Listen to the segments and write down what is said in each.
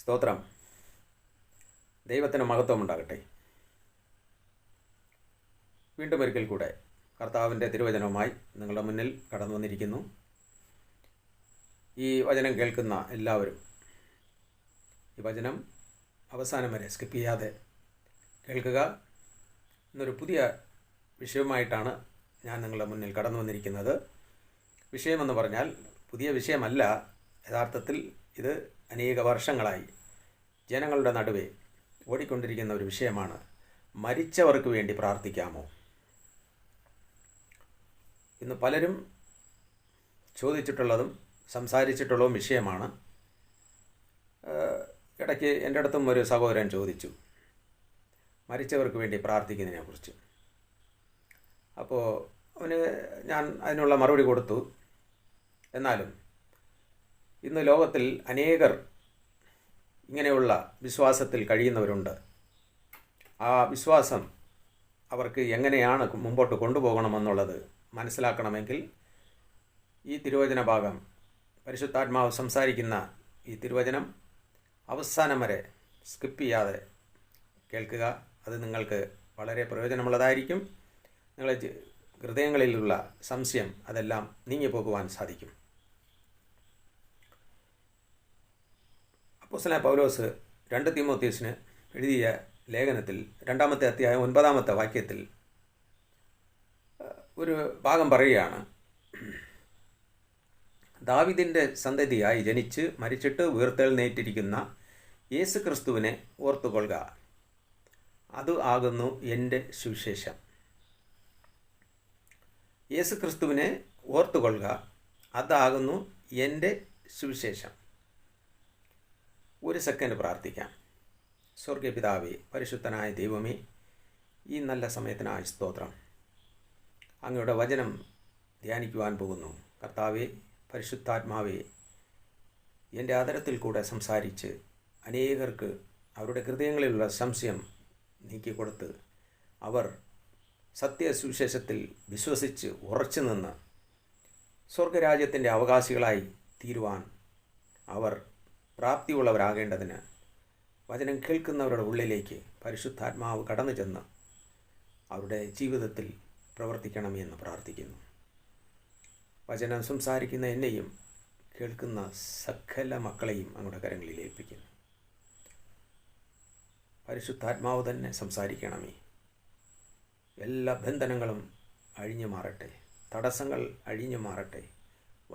സ്തോത്രം. ദൈവത്തിന് മഹത്വമുണ്ടാകട്ടെ. വീണ്ടും ഒരിക്കൽ കൂടെ കർത്താവിൻ്റെ തിരുവചനവുമായി നിങ്ങളുടെ മുന്നിൽ കടന്നു വന്നിരിക്കുന്നു. ഈ വചനം കേൾക്കുന്ന എല്ലാവരും ഈ വചനം അവസാനം വരെ സ്കിപ്പ് ചെയ്യാതെ കേൾക്കുക. ഇന്നൊരു പുതിയ വിഷയവുമായിട്ടാണ് ഞാൻ നിങ്ങളുടെ മുന്നിൽ കടന്നു വന്നിരിക്കുന്നത്. വിഷയമെന്ന് പറഞ്ഞാൽ പുതിയ വിഷയമല്ല. യഥാർത്ഥത്തിൽ ഇത് അനേക വർഷങ്ങളായി ജനങ്ങളുടെ നടുവെ ഓടിക്കൊണ്ടിരിക്കുന്ന ഒരു വിഷയമാണ്. മരിച്ചവർക്ക് വേണ്ടി പ്രാർത്ഥിക്കാമോ? ഇന്ന് പലരും ചോദിച്ചിട്ടുള്ളതും സംസാരിച്ചിട്ടുള്ളതും വിഷയമാണ്. ഇടയ്ക്ക് എൻ്റെ അടുത്തും ഒരു സഹോദരൻ ചോദിച്ചു മരിച്ചവർക്ക് വേണ്ടി പ്രാർത്ഥിക്കുന്നതിനെക്കുറിച്ച്. അപ്പോൾ ഞാൻ അതിനുള്ള മറുപടി കൊടുത്തു. എന്നാലും ഇന്ന് ലോകത്തിൽ അനേകർ ഇങ്ങനെയുള്ള വിശ്വാസത്തിൽ കഴിയുന്നവരുണ്ട്. ആ വിശ്വാസം അവർക്ക് എങ്ങനെയാണ് മുമ്പോട്ട് കൊണ്ടുപോകണമെന്നുള്ളത് മനസ്സിലാക്കണമെങ്കിൽ ഈ തിരുവചന ഭാഗം, പരിശുദ്ധാത്മാവ് സംസാരിക്കുന്ന ഈ തിരുവചനം അവസാനം വരെ സ്കിപ്പ് ചെയ്യാതെ കേൾക്കുക. അത് നിങ്ങൾക്ക് വളരെ പ്രയോജനമുള്ളതായിരിക്കും. നിങ്ങളുടെ ഹൃദയങ്ങളിലുള്ള സംശയം അതെല്ലാം നീങ്ങിപ്പോകുവാൻ സാധിക്കും. അപ്പോസ്തലനായ പൗലോസ് 2 തീമോഥെയോസിന് എഴുതിയ ലേഖനത്തിൽ 2-ാമത്തെ അധ്യായം 9-ാമത്തെ വാക്യത്തിൽ ഒരു ഭാഗം പറയുകയാണ്. ദാവീദിൻ്റെ സന്തതിയായി ജനിച്ച് മരിച്ചിട്ട് ഉയർത്തെഴുന്നേറ്റിരിക്കുന്ന യേശു ക്രിസ്തുവിനെ ഓർത്തുകൊള്ളുക, അത് ആകുന്നു എൻ്റെ സുവിശേഷം. യേശു ക്രിസ്തുവിനെ ഓർത്തുകൊള്ളുക, അതാകുന്നു എൻ്റെ സുവിശേഷം. ഒരു സെക്കൻഡ് പ്രാർത്ഥിക്കാം. സ്വർഗീയ പിതാവേ, പരിശുദ്ധനായ ദൈവമേ, ഈ നല്ല സമയത്തിനായി സ്തോത്രം. അങ്ങയുടെ വചനം ധ്യാനിക്കുവാൻ പോകുന്നു. കർത്താവേ, പരിശുദ്ധാത്മാവേ, എൻ്റെ ആദരത്തിൽ കൂടെ സംസാരിച്ച് അനേകർക്ക് അവരുടെ ഹൃദയങ്ങളിലുള്ള സംശയം നീക്കിക്കൊടുത്ത് അവർ സത്യസുവിശേഷത്തിൽ വിശ്വസിച്ച് ഉറച്ചു നിന്ന് സ്വർഗരാജ്യത്തിൻ്റെ അവകാശികളായി തീരുവാൻ അവർ പ്രാപ്തിയുള്ളവരാകേണ്ടതിന് വചനം കേൾക്കുന്നവരുടെ ഉള്ളിലേക്ക് പരിശുദ്ധാത്മാവ് കടന്നു ചെന്ന് അവരുടെ ജീവിതത്തിൽ പ്രവർത്തിക്കണമെന്ന് പ്രാർത്ഥിക്കുന്നു. വചനം സംസാരിക്കുന്ന എന്നെയും കേൾക്കുന്ന സകല മക്കളെയും അങ്ങയുടെ കരങ്ങളിൽ ഏൽപ്പിക്കുന്നു. പരിശുദ്ധാത്മാവ് തന്നെ സംസാരിക്കണമേ. എല്ലാ ബന്ധനങ്ങളും അഴിഞ്ഞു മാറട്ടെ, തടസ്സങ്ങൾ അഴിഞ്ഞു മാറട്ടെ.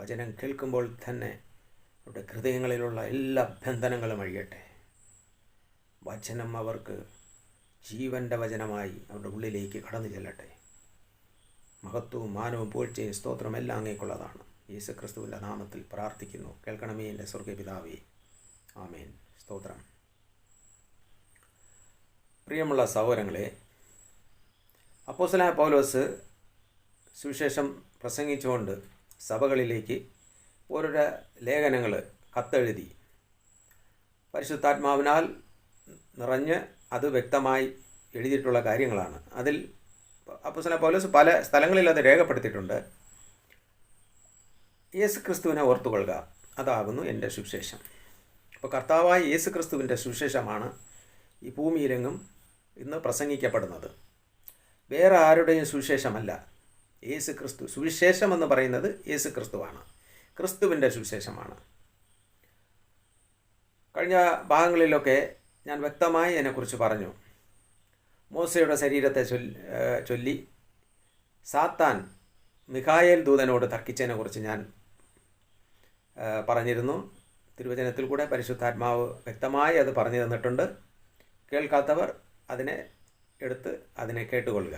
വചനം കേൾക്കുമ്പോൾ തന്നെ അവരുടെ ഹൃദയങ്ങളിലുള്ള എല്ലാ ബന്ധനങ്ങളും അഴിയട്ടെ. വചനം അവർക്ക് ജീവൻ്റെ വചനമായി അവരുടെ ഉള്ളിലേക്ക് കടന്നു ചെല്ലട്ടെ. മഹത്വവും മാനവും പൂഴ്ചയും സ്തോത്രം എല്ലാം അങ്ങേക്കുള്ളതാണ്. യേശു ക്രിസ്തുവിൻ്റെ നാമത്തിൽ പ്രാർത്ഥിക്കുന്നു. കേൾക്കണമേ എൻ്റെ സ്വർഗീയ പിതാവേ. ആമേൻ. സ്തോത്രം. പ്രിയമുള്ള സഹോദരങ്ങളെ, അപ്പോസ്തലനായ പൗലോസ് സുവിശേഷം പ്രസംഗിച്ചുകൊണ്ട് സഭകളിലേക്ക് ഓരോരോ ലേഖനങ്ങൾ കത്തെഴുതി പരിശുദ്ധാത്മാവിനാൽ നിറഞ്ഞ് അത് വ്യക്തമായി എഴുതിയിട്ടുള്ള കാര്യങ്ങളാണ്. അതിൽ അപ്പോസ്തലനായ പൗലോസ് പല സ്ഥലങ്ങളിൽ അത് രേഖപ്പെടുത്തിയിട്ടുണ്ട്. യേശു ക്രിസ്തുവിനെ ഓർത്തുകൊള്ളുക, അതാകുന്നു എൻ്റെ സുവിശേഷം. അപ്പോൾ കർത്താവായ യേശു ക്രിസ്തുവിൻ്റെ സുവിശേഷമാണ് ഈ ഭൂമിയിലെങ്ങും ഇന്ന് പ്രസംഗിക്കപ്പെടുന്നത്. വേറെ ആരുടെയും സുവിശേഷമല്ല. യേശു ക്രിസ്തു സുവിശേഷം എന്ന് പറയുന്നത് യേശു ക്രിസ്തുവാണ്, ക്രിസ്തുവിൻ്റെ സുവിശേഷമാണ്. കഴിഞ്ഞ ഭാഗങ്ങളിലൊക്കെ ഞാൻ വ്യക്തമായി അതിനെക്കുറിച്ച് പറഞ്ഞു. മോശയുടെ ശരീരത്തെ ചൊല്ലി സാത്താൻ മിഖായേൽ ദൂതനോട് തർക്കിച്ചതിനെക്കുറിച്ച് ഞാൻ പറഞ്ഞിരുന്നു. തിരുവചനത്തിൽ കൂടെ പരിശുദ്ധാത്മാവ് വ്യക്തമായി അത് പറഞ്ഞു തന്നിട്ടുണ്ട്. കേൾക്കാത്തവർ അതിനെ എടുത്ത് അതിനെ കേട്ടുകൊള്ളുക.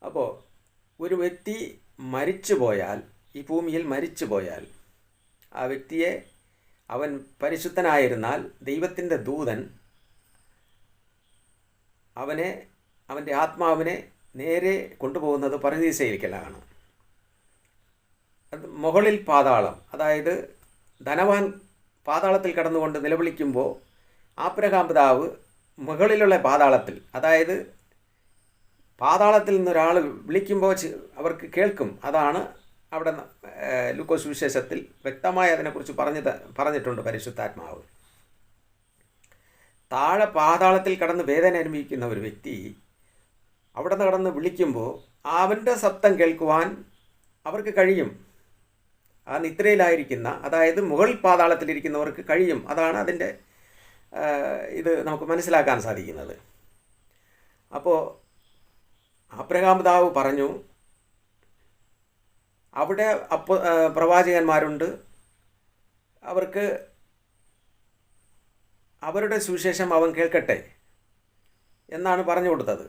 അപ്പോൾ ഒരു വ്യക്തി മരിച്ചു പോയാൽ, ഈ ഭൂമിയിൽ മരിച്ചു പോയാൽ, ആ വ്യക്തിയെ അവൻ പരിശുദ്ധനായിരുന്നാൽ ദൈവത്തിൻ്റെ ദൂതൻ അവൻ്റെ ആത്മാവിനെ നേരെ കൊണ്ടുപോകുന്നത് പരദീസയിലേക്കല്ലാണ്. അത് മുകളിൽ പാതാളം, അതായത് ധനവാൻ പാതാളത്തിൽ കടന്നുകൊണ്ട് നിലവിളിക്കുമ്പോൾ ആബ്രഹാം പിതാവ് മുകളിലുള്ള പാതാളത്തിൽ, അതായത് പാതാളത്തിൽ നിന്നൊരാൾ വിളിക്കുമ്പോൾ അവർക്ക് കേൾക്കും. അതാണ് അവിടെ ലൂക്കോസ് സുവിശേഷത്തിൽ വ്യക്തമായി അതിനെക്കുറിച്ച് പറഞ്ഞിട്ടുണ്ട് പരിശുദ്ധാത്മാവ്. താഴെ പാതാളത്തിൽ കടന്ന് വേദന അനുഭവിക്കുന്ന ഒരു വ്യക്തി അവിടെ നിന്ന് കടന്ന് വിളിക്കുമ്പോൾ അവൻ്റെ ശബ്ദം കേൾക്കുവാൻ അവർക്ക് കഴിയും. ആ നിദ്രയിലായിരിക്കുന്ന, അതായത് മുകൾ പാതാളത്തിലിരിക്കുന്നവർക്ക് കഴിയും. അതാണ് അതിൻ്റെ ഇത് നമുക്ക് മനസ്സിലാക്കാൻ സാധിക്കുന്നത്. അപ്പോൾ അബ്രഹാം പിതാവ് പറഞ്ഞു, അവിടെ പ്രവാചകന്മാരുണ്ട്, അവർക്ക് അവരുടെ സുവിശേഷം അവൻ കേൾക്കട്ടെ എന്നാണ് പറഞ്ഞു കൊടുത്തത്.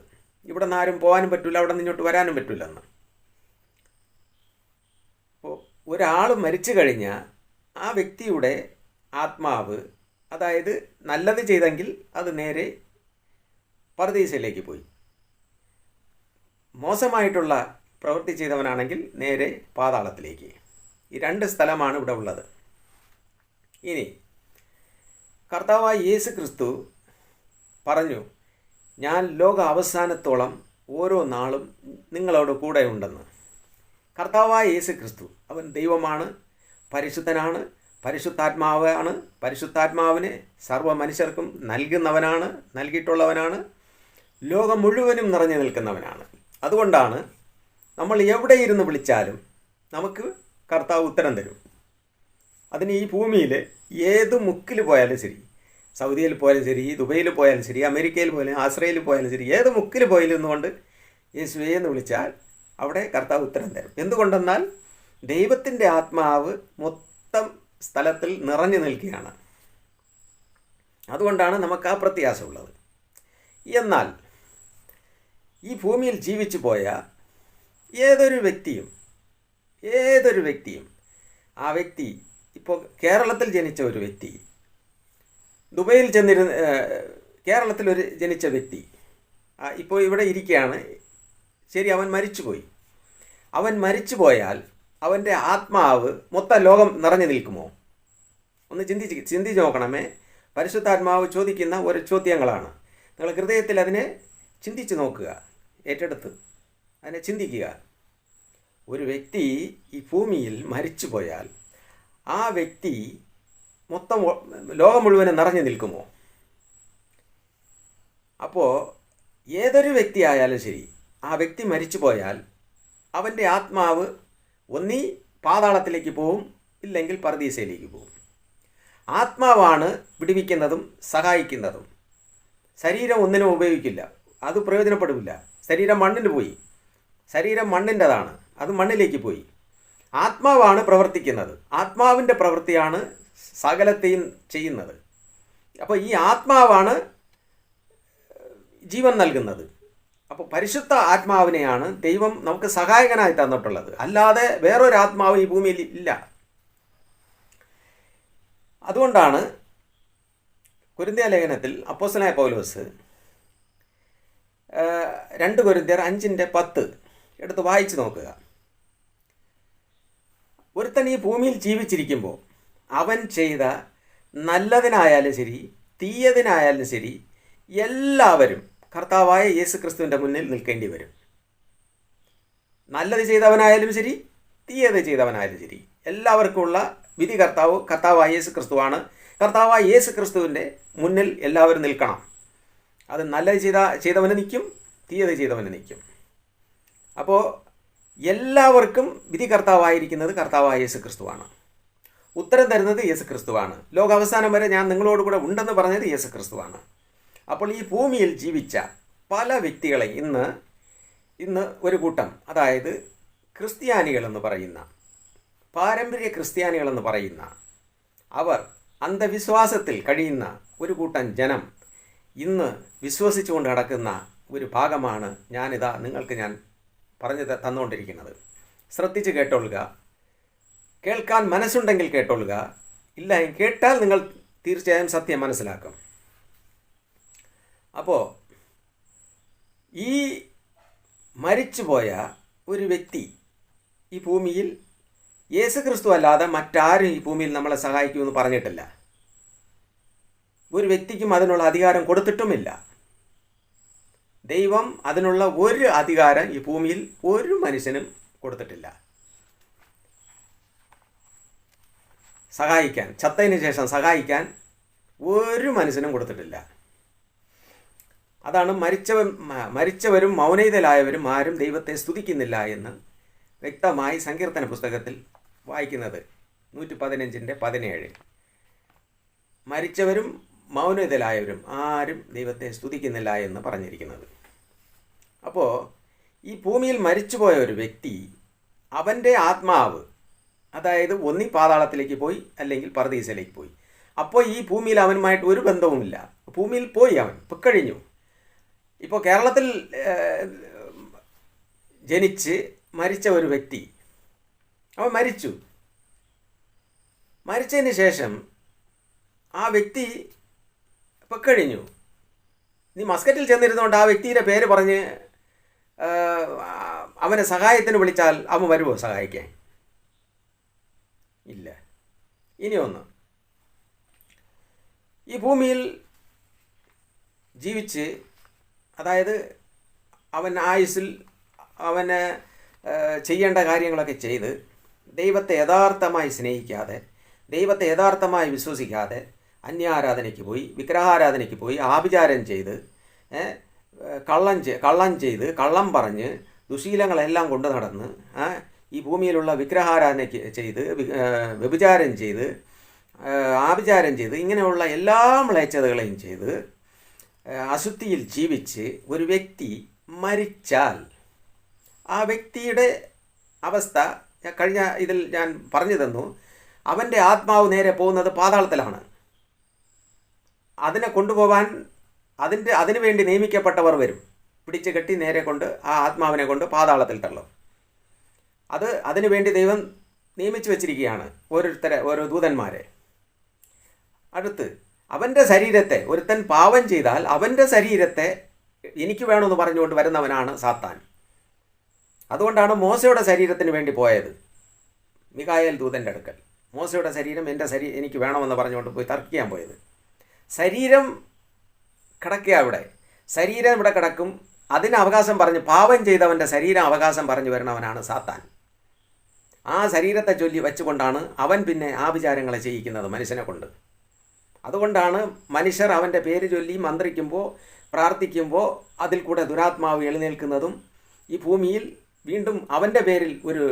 ഇവിടെ നിന്ന് ആരും പോകാനും പറ്റില്ല, അവിടെ നിന്ന് ഇങ്ങോട്ട് വരാനും പറ്റില്ലെന്ന്. അപ്പോൾ ഒരാൾ മരിച്ചു കഴിഞ്ഞാൽ ആ വ്യക്തിയുടെ ആത്മാവ്, അതായത് നല്ലത് ചെയ്തെങ്കിൽ അത് നേരെ പറുദീസയിലേക്ക് പോയി, മോശമായിട്ടുള്ള പ്രവൃത്തി ചെയ്തവനാണെങ്കിൽ നേരെ പാതാളത്തിലേക്ക്. ഈ രണ്ട് സ്ഥലമാണ് ഇവിടെ ഉള്ളത്. ഇനി കർത്താവായ യേശു ക്രിസ്തു പറഞ്ഞു, ഞാൻ ലോക അവസാനത്തോളം ഓരോ നാളും നിങ്ങളോട് കൂടെ ഉണ്ടെന്ന്. കർത്താവായ യേശു ക്രിസ്തു അവൻ ദൈവമാണ്, പരിശുദ്ധനാണ്, പരിശുദ്ധാത്മാവാണ്. പരിശുദ്ധാത്മാവിനെ സർവ്വ മനുഷ്യർക്കും നൽകുന്നവനാണ്, നൽകിയിട്ടുള്ളവനാണ്, ലോകം മുഴുവനും നിറഞ്ഞു നിൽക്കുന്നവനാണ്. അതുകൊണ്ടാണ് നമ്മൾ എവിടെ ഇരുന്ന് വിളിച്ചാലും നമുക്ക് കർത്താവ് ഉത്തരം തരും. അതിന് ഈ ഭൂമിയിൽ ഏത് മുക്കിൽ പോയാലും ശരി, സൗദിയിൽ പോയാലും ശരി, ദുബൈയിൽ പോയാലും ശരി, അമേരിക്കയിൽ പോയാലും ആസ്ട്രേലിയയിൽ പോയാലും ശരി, ഏത് മുക്കിൽ പോയിരുന്നുകൊണ്ട് യേശുവേ എന്ന് വിളിച്ചാൽ അവിടെ കർത്താവ് ഉത്തരം തരും. എന്തുകൊണ്ടെന്നാൽ ദൈവത്തിൻ്റെ ആത്മാവ് മൊത്തം സ്ഥലത്തിൽ നിറഞ്ഞു നിൽക്കുകയാണ്. അതുകൊണ്ടാണ് നമുക്ക് ആ പ്രത്യാശ ഉള്ളത്. എന്നാൽ ഈ ഭൂമിയിൽ ജീവിച്ചു പോയ ഏതൊരു വ്യക്തിയും ആ വ്യക്തി, ഇപ്പോൾ കേരളത്തിൽ ജനിച്ച ഒരു വ്യക്തി, ദുബൈയിൽ കേരളത്തിൽ ജനിച്ച വ്യക്തി ഇപ്പോൾ ഇവിടെ ഇരിക്കുകയാണ്, ശരി, അവൻ മരിച്ചുപോയി. അവൻ മരിച്ചു പോയാൽ അവൻ്റെ ആത്മാവ് മൊത്തം ലോകം നിറഞ്ഞു നിൽക്കുമോ? ഒന്ന് ചിന്തിച്ച് നോക്കണമേ. പരിശുദ്ധാത്മാവ് ചോദിക്കുന്ന ഒരു ചോദ്യങ്ങളാണ്. നിങ്ങൾ ഹൃദയത്തിൽ അതിനെ ചിന്തിച്ച് നോക്കുക, ഏറ്റെടുത്ത് അതിനെ ചിന്തിക്കുക. ഒരു വ്യക്തി ഈ ഭൂമിയിൽ മരിച്ചു പോയാൽ ആ വ്യക്തി മൊത്തം ലോകം മുഴുവനും നിറഞ്ഞു നിൽക്കുമോ? അപ്പോൾ ഏതൊരു വ്യക്തിയായാലും ശരി, ആ വ്യക്തി മരിച്ചു പോയാൽ അവൻ്റെ ആത്മാവ് ഒന്നീ പാതാളത്തിലേക്ക് പോവും, ഇല്ലെങ്കിൽ പറുദീസയിലേക്ക് പോവും. ആത്മാവാണ് വിടുവിക്കുന്നതും സഹായിക്കുന്നതും. ശരീരം ഒന്നിനും ഉപയോഗിക്കില്ല, അത് പ്രയോജനപ്പെടില്ല. ശരീരം മണ്ണിന് പോയി, ശരീരം മണ്ണിൻ്റെതാണ്, അത് മണ്ണിലേക്ക് പോയി. ആത്മാവാണ് പ്രവർത്തിക്കുന്നത്, ആത്മാവിൻ്റെ പ്രവൃത്തിയാണ് സകലത്തെയും ചെയ്യുന്നത്. അപ്പോൾ ഈ ആത്മാവാണ് ജീവൻ നൽകുന്നത്. അപ്പോൾ പരിശുദ്ധ ആത്മാവിനെയാണ് ദൈവം നമുക്ക് സഹായകനായി തന്നിട്ടുള്ളത്, അല്ലാതെ വേറൊരു ആത്മാവ് ഈ ഭൂമിയിൽ ഇല്ല. അതുകൊണ്ടാണ് കൊരിന്ത്യ ലേഖനത്തിൽ അപ്പോസ്തലനായ പൗലോസ് 2 കൊരിന്ത്യർ 5:10 എടുത്ത് വായിച്ച് നോക്കുക. ഒരുത്തൻ ഈ ഭൂമിയിൽ ജീവിച്ചിരിക്കുമ്പോൾ അവൻ ചെയ്ത നല്ലതിനായാലും ശരി, തീയതിനായാലും ശരി, എല്ലാവരും കർത്താവായ യേശു ക്രിസ്തുവിൻ്റെ മുന്നിൽ നിൽക്കേണ്ടി വരും. നല്ലത് ചെയ്തവനായാലും ശരി, തീയത് ചെയ്തവനായാലും ശരി, എല്ലാവർക്കുമുള്ള വിധി കർത്താവായ യേശു ക്രിസ്തുവാണ്. കർത്താവായ യേശു ക്രിസ്തുവിൻ്റെ മുന്നിൽ എല്ലാവരും നിൽക്കണം. അത് നല്ലത് ചെയ്തവന് നിൽക്കും, തീയത് ചെയ്തവന് നിൽക്കും. അപ്പോൾ എല്ലാവർക്കും വിധി കർത്താവായിരിക്കുന്നത് കർത്താവായ യേശു ക്രിസ്തുവാണ്. ഉത്തരം തരുന്നത് യേശു ക്രിസ്തുവാണ്. ലോകാവസാനം വരെ ഞാൻ നിങ്ങളോട് കൂടെ ഉണ്ടെന്ന് പറഞ്ഞത് യേശു ക്രിസ്തുവാണ്. അപ്പോൾ ഈ ഭൂമിയിൽ ജീവിച്ച പല വ്യക്തികളെ ഇന്ന് ഒരു കൂട്ടം, അതായത് ക്രിസ്ത്യാനികളെന്ന് പറയുന്ന, പാരമ്പര്യ ക്രിസ്ത്യാനികളെന്ന് പറയുന്ന, അവർ അന്ധവിശ്വാസത്തിൽ കഴിയുന്ന ഒരു കൂട്ടം ജനം ഇന്ന് വിശ്വസിച്ചുകൊണ്ട് നടക്കുന്ന ഒരു ഭാഗമാണ് നിങ്ങൾക്ക് ഞാൻ പറഞ്ഞു തന്നുകൊണ്ടിരിക്കുന്നത്. ശ്രദ്ധിച്ച് കേട്ടോളുക. കേൾക്കാൻ മനസ്സുണ്ടെങ്കിൽ കേട്ടോളുക, ഇല്ല കേട്ടാൽ നിങ്ങൾ തീർച്ചയായും സത്യം മനസ്സിലാക്കും. അപ്പോൾ ഈ മരിച്ചുപോയ ഒരു വ്യക്തി ഈ ഭൂമിയിൽ യേശു ക്രിസ്തു അല്ലാതെ മറ്റാരും ഈ ഭൂമിയിൽ നമ്മളെ സഹായിക്കുമെന്ന് പറഞ്ഞിട്ടില്ല. ഒരു വ്യക്തിക്കും അതിനുള്ള അധികാരം കൊടുത്തിട്ടുമില്ല. ദൈവം അതിനുള്ള ഒരു അധികാരം ഈ ഭൂമിയിൽ ഒരു മനുഷ്യനും കൊടുത്തിട്ടില്ല. സഹായിക്കാൻ, ചത്തതിന് ശേഷം സഹായിക്കാൻ ഒരു മനുഷ്യനും കൊടുത്തിട്ടില്ല. അതാണ് മരിച്ചവരും മൗനയിതലായവരും ആരും ദൈവത്തെ സ്തുതിക്കുന്നില്ല എന്ന് വ്യക്തമായി സങ്കീർത്തന പുസ്തകത്തിൽ വായിക്കുന്നത് 115:17. മരിച്ചവരും മൗനയിതലായവരും ആരും ദൈവത്തെ സ്തുതിക്കുന്നില്ല എന്ന് പറഞ്ഞിരിക്കുന്നത്. അപ്പോൾ ഈ ഭൂമിയിൽ മരിച്ചുപോയ ഒരു വ്യക്തി, അവൻ്റെ ആത്മാവ്, അതായത് ഒന്നി പാതാളത്തിലേക്ക് പോയി അല്ലെങ്കിൽ പർദീസയിലേക്ക് പോയി. അപ്പോൾ ഈ ഭൂമിയിൽ അവനുമായിട്ട് ഒരു ബന്ധവുമില്ല. ഭൂമിയിൽ പോയി, അവൻ പൊക്കഴിഞ്ഞു. ഇപ്പോൾ കേരളത്തിൽ ജനിച്ച് മരിച്ച ഒരു വ്യക്തി, അവൻ മരിച്ചതിന് ശേഷം ആ വ്യക്തി പൊക്കഴിഞ്ഞു. നീ മസ്കറ്റിൽ ചെന്നിരുന്നുകൊണ്ട് ആ വ്യക്തിയുടെ പേര് പറഞ്ഞ് അവനെ സഹായത്തിന് വിളിച്ചാൽ അവൻ വരുമോ സഹായിക്കാൻ? ഇല്ല. ഇനി ഒന്ന്, ഈ ഭൂമിയിൽ ജീവിച്ച്, അതായത് അവൻ ആയുസ്സിൽ അവന് ചെയ്യേണ്ട കാര്യങ്ങളൊക്കെ ചെയ്ത് ദൈവത്തെ യഥാർത്ഥമായി സ്നേഹിക്കാതെ, ദൈവത്തെ യഥാർത്ഥമായി വിശ്വസിക്കാതെ അന്യാരാധനയ്ക്ക് പോയി, വിഗ്രഹാരാധനയ്ക്ക് പോയി, ആഭിചാരം ചെയ്ത്, കള്ളം പറഞ്ഞ് ദുശീലങ്ങളെല്ലാം കൊണ്ടു നടന്ന് ഈ ഭൂമിയിലുള്ള വിഗ്രഹാരാധനയ്ക്ക് ചെയ്ത്, വ്യഭിചാരം ചെയ്ത്, ആഭിചാരം ചെയ്ത്, ഇങ്ങനെയുള്ള എല്ലാ മ്ലേച്ഛതകളെയും ചെയ്ത് അശുദ്ധിയിൽ ജീവിച്ച് ഒരു വ്യക്തി മരിച്ചാൽ ആ വ്യക്തിയുടെ അവസ്ഥ കഴിഞ്ഞ ഇതിൽ ഞാൻ പറഞ്ഞു തന്നു. അവൻ്റെ ആത്മാവ് നേരെ പോകുന്നത് പാതാളത്തിലാണ്. അതിനെ കൊണ്ടുപോകാൻ അതിനു വേണ്ടി നിയമിക്കപ്പെട്ടവർ വരും, പിടിച്ച് കെട്ടി നേരെ കൊണ്ട് ആ ആത്മാവിനെ കൊണ്ട് പാതാളത്തിൽ തള്ളും. അതിനു വേണ്ടി ദൈവം നിയമിച്ചു വച്ചിരിക്കുകയാണ് ഓരോ ദൂതന്മാരെ. അടുത്ത് അവൻ്റെ ശരീരത്തെ, ഒരുത്തൻ പാപം ചെയ്താൽ അവൻ്റെ ശരീരത്തെ എനിക്ക് വേണമെന്ന് പറഞ്ഞുകൊണ്ട് വരുന്നവനാണ് സാത്താൻ. അതുകൊണ്ടാണ് മോശയുടെ ശരീരത്തിന് വേണ്ടി പോയത് മിഖായേൽ ദൂതൻ്റെ അടുക്കൽ. മോശയുടെ ശരീരം എനിക്ക് വേണമെന്ന് പറഞ്ഞുകൊണ്ട് പോയി തർക്കിക്കാൻ പോയത്. ശരീരം കിടക്കുക അവിടെ, ശരീരം ഇവിടെ കിടക്കും. അതിന് അവകാശം പറഞ്ഞ്, പാപം ചെയ്തവൻ്റെ ശരീരം അവകാശം പറഞ്ഞു വരുന്നവനാണ് സാത്താൻ. ആ ശരീരത്തെ ചൊല്ലി വെച്ചുകൊണ്ടാണ് അവൻ പിന്നെ ആഭിചാരങ്ങളെ ചെയ്യിക്കുന്നത് മനുഷ്യനെ കൊണ്ട്. അതുകൊണ്ടാണ് മനുഷ്യർ അവൻ്റെ പേര് ചൊല്ലി മന്ത്രിക്കുമ്പോൾ, പ്രാർത്ഥിക്കുമ്പോൾ അതിൽ കൂടെ ദുരാത്മാവ് എഴുന്നേൽക്കുന്നതും, ഈ ഭൂമിയിൽ വീണ്ടും അവൻ്റെ പേരിൽ ഒരു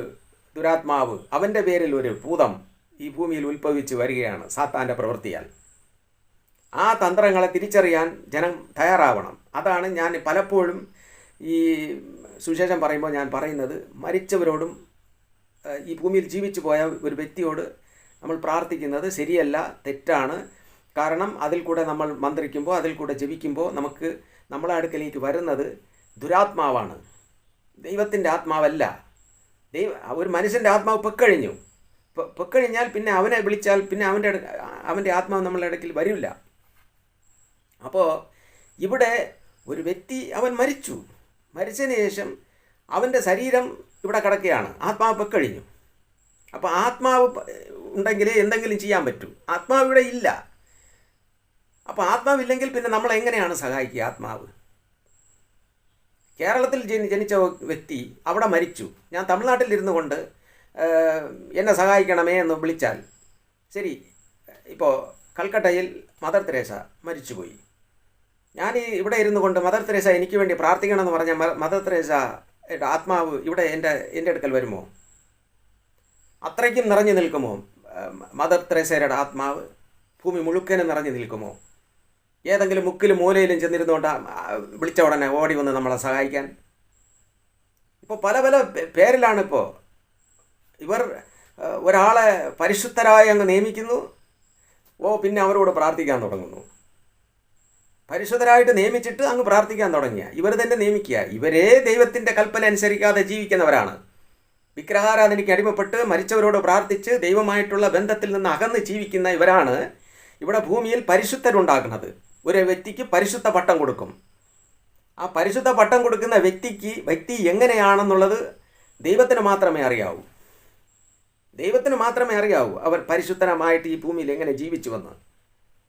ദുരാത്മാവ്, അവൻ്റെ പേരിൽ ഒരു ഭൂതം ഈ ഭൂമിയിൽ ഉത്ഭവിച്ച് വരികയാണ് സാത്താൻ്റെ പ്രവൃത്തിയാൽ. ആ തന്ത്രങ്ങളെ തിരിച്ചറിയാൻ ജനം തയ്യാറാവണം. അതാണ് ഞാൻ പലപ്പോഴും ഈ സുവിശേഷം പറയുമ്പോൾ ഞാൻ പറയുന്നത്, മരിച്ചവരോടും ഈ ഭൂമിയിൽ ജീവിച്ചു പോയ ഒരു വ്യക്തിയോട് നമ്മൾ പ്രാർത്ഥിക്കുന്നത് ശരിയല്ല, തെറ്റാണ്. കാരണം അതിൽ കൂടെ നമ്മൾ മന്ത്രിക്കുമ്പോൾ, അതിൽ കൂടെ ജപിക്കുമ്പോൾ നമ്മളെ അടുക്കലേക്ക് വരുന്നത് ദുരാത്മാവാണ്, ദൈവത്തിൻ്റെ ആത്മാവല്ല. ഒരു മനുഷ്യൻ്റെ ആത്മാവ് പൊക്കഴിഞ്ഞാൽ പിന്നെ അവനെ വിളിച്ചാൽ പിന്നെ അവൻ്റെ ആത്മാവ് നമ്മളുടെ ഇടയ്ക്കിൽ വരില്ല. അപ്പോൾ ഇവിടെ ഒരു വ്യക്തി അവൻ മരിച്ചതിന് ശേഷം അവൻ്റെ ശരീരം ഇവിടെ കിടക്കുകയാണ്, ആത്മാവ് പൊക്കഴിഞ്ഞു. അപ്പോൾ ആത്മാവ് ഉണ്ടെങ്കിലേ എന്തെങ്കിലും ചെയ്യാൻ പറ്റൂ. ആത്മാവ് ഇവിടെ ഇല്ല. അപ്പോൾ ആത്മാവില്ലെങ്കിൽ പിന്നെ നമ്മൾ എങ്ങനെയാണ് സഹായിക്കുക? ആത്മാവ് കേരളത്തിൽ ജനിച്ച വ്യക്തി അവിടെ മരിച്ചു, ഞാൻ തമിഴ്നാട്ടിൽ ഇരുന്നു കൊണ്ട് എന്നെ സഹായിക്കണമേ എന്ന് വിളിച്ചാൽ ശരി. ഇപ്പോൾ കൽക്കട്ടയിൽ മദർ തെരേസ മരിച്ചുപോയി. ഞാൻ ഇവിടെ ഇരുന്നു കൊണ്ട് മദർ തെരേസ എനിക്ക് വേണ്ടി പ്രാർത്ഥിക്കണമെന്ന് പറഞ്ഞാൽ മദർ തെരേസ ആത്മാവ് ഇവിടെ എൻ്റെ അടുക്കൽ വരുമോ? അത്രയ്ക്കും നിറഞ്ഞു നിൽക്കുമോ മദർ തെരേസയുടെ ആത്മാവ്? ഭൂമി മുഴുക്കനും നിറഞ്ഞു നിൽക്കുമോ? ഏതെങ്കിലും മുക്കിലും മൂലയിലും ചെന്നിരുന്നുകൊണ്ട് വിളിച്ച ഉടനെ ഓടി വന്ന് നമ്മളെ സഹായിക്കാൻ? ഇപ്പോൾ പല പേരിലാണ് ഇവർ ഒരാളെ പരിശുദ്ധരായി അങ്ങ് നിയമിക്കുന്നു, പിന്നെ അവരോട് പ്രാർത്ഥിക്കാൻ തുടങ്ങുന്നു. പരിശുദ്ധരായിട്ട് നിയമിച്ചിട്ട് അങ്ങ് പ്രാർത്ഥിക്കാൻ തുടങ്ങിയ ഇവർ തന്നെ നിയമിക്കുക. ഇവരേ ദൈവത്തിൻ്റെ കൽപ്പന അനുസരിക്കാതെ ജീവിക്കുന്നവരാണ്. വിഗ്രഹാരാധനയ്ക്ക് അടിമപ്പെട്ട് മരിച്ചവരോട് പ്രാർത്ഥിച്ച് ദൈവമായിട്ടുള്ള ബന്ധത്തിൽ നിന്ന് അകന്ന് ജീവിക്കുന്ന ഇവരാണ് ഇവിടെ ഭൂമിയിൽ പരിശുദ്ധരുണ്ടാക്കുന്നത്. ഒരു വ്യക്തിക്ക് പരിശുദ്ധ പട്ടം കൊടുക്കും. ആ പരിശുദ്ധ പട്ടം കൊടുക്കുന്ന വ്യക്തി എങ്ങനെയാണെന്നുള്ളത് ദൈവത്തിന് മാത്രമേ അറിയാവൂ. അവർ പരിശുദ്ധമായിട്ട് ഈ ഭൂമിയിൽ എങ്ങനെ ജീവിച്ചു വന്ന്.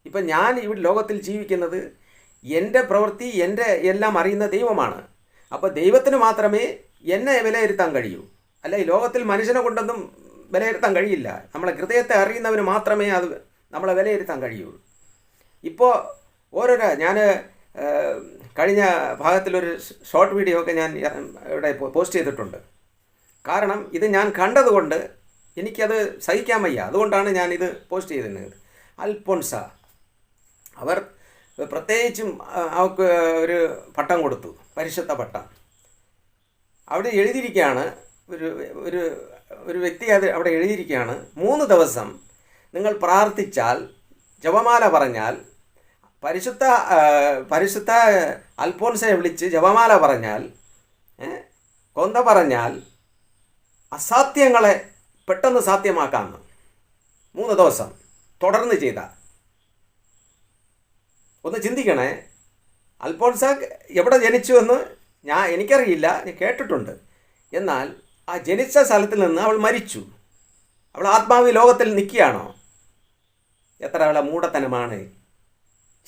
ഇപ്പം ഞാൻ ഇവിടെ ലോകത്തിൽ ജീവിക്കുന്നത്, എൻ്റെ പ്രവൃത്തി, എൻ്റെ എല്ലാം അറിയുന്ന ദൈവമാണ്. അപ്പോൾ ദൈവത്തിന് മാത്രമേ എന്നെ വിലയിരുത്താൻ കഴിയൂ. അല്ല, ഈ ലോകത്തിൽ മനുഷ്യനെ കൊണ്ടൊന്നും വിലയിരുത്താൻ കഴിയില്ല. നമ്മളെ ഹൃദയത്തെ അറിയുന്നവന് മാത്രമേ അത് നമ്മളെ വിലയിരുത്താൻ കഴിയുള്ളൂ. ഇപ്പോൾ ഞാൻ കഴിഞ്ഞ ഭാഗത്തിലൊരു ഷോർട്ട് വീഡിയോ ഒക്കെ ഞാൻ ഇവിടെ പോസ്റ്റ് ചെയ്തിട്ടുണ്ട്. കാരണം ഇത് ഞാൻ കണ്ടതുകൊണ്ട് എനിക്കത് സഹിക്കാൻ വയ്യ. അതുകൊണ്ടാണ് ഞാനിത് പോസ്റ്റ് ചെയ്തിരുന്നത്. അൽഫോൻസ അവർ പ്രത്യേകിച്ചും അവർക്ക് ഒരു പട്ടം കൊടുത്തു, പരിശുദ്ധ പട്ടം. അവിടെ എഴുതിയിരിക്കുകയാണ്, ഒരു ഒരു ഒരു വ്യക്തി അത് അവിടെ എഴുതിയിരിക്കുകയാണ്, 3 ദിവസം നിങ്ങൾ പ്രാർത്ഥിച്ചാൽ, ജപമാല പറഞ്ഞാൽ, പരിശുദ്ധ അൽഫോൻസയെ വിളിച്ച് ജപമാല പറഞ്ഞാൽ, കൊന്ത പറഞ്ഞാൽ അസാധ്യങ്ങളെ പെട്ടെന്ന് സാധ്യമാക്കാമെന്ന്. 3 ദിവസം തുടർന്ന് ചെയ്ത. ഒന്ന് ചിന്തിക്കണേ. അൽഫോൻസ എവിടെ ജനിച്ചുവെന്ന് എനിക്കറിയില്ല, ഞാൻ കേട്ടിട്ടുണ്ട്. എന്നാൽ ആ ജനിച്ച സ്ഥലത്തിൽ നിന്ന് അവൾ മരിച്ചു. അവൾ ആത്മാവ് ലോകത്തിൽ നിൽക്കുകയാണോ? എത്ര അവളെ മൂഢത്തനമാണ്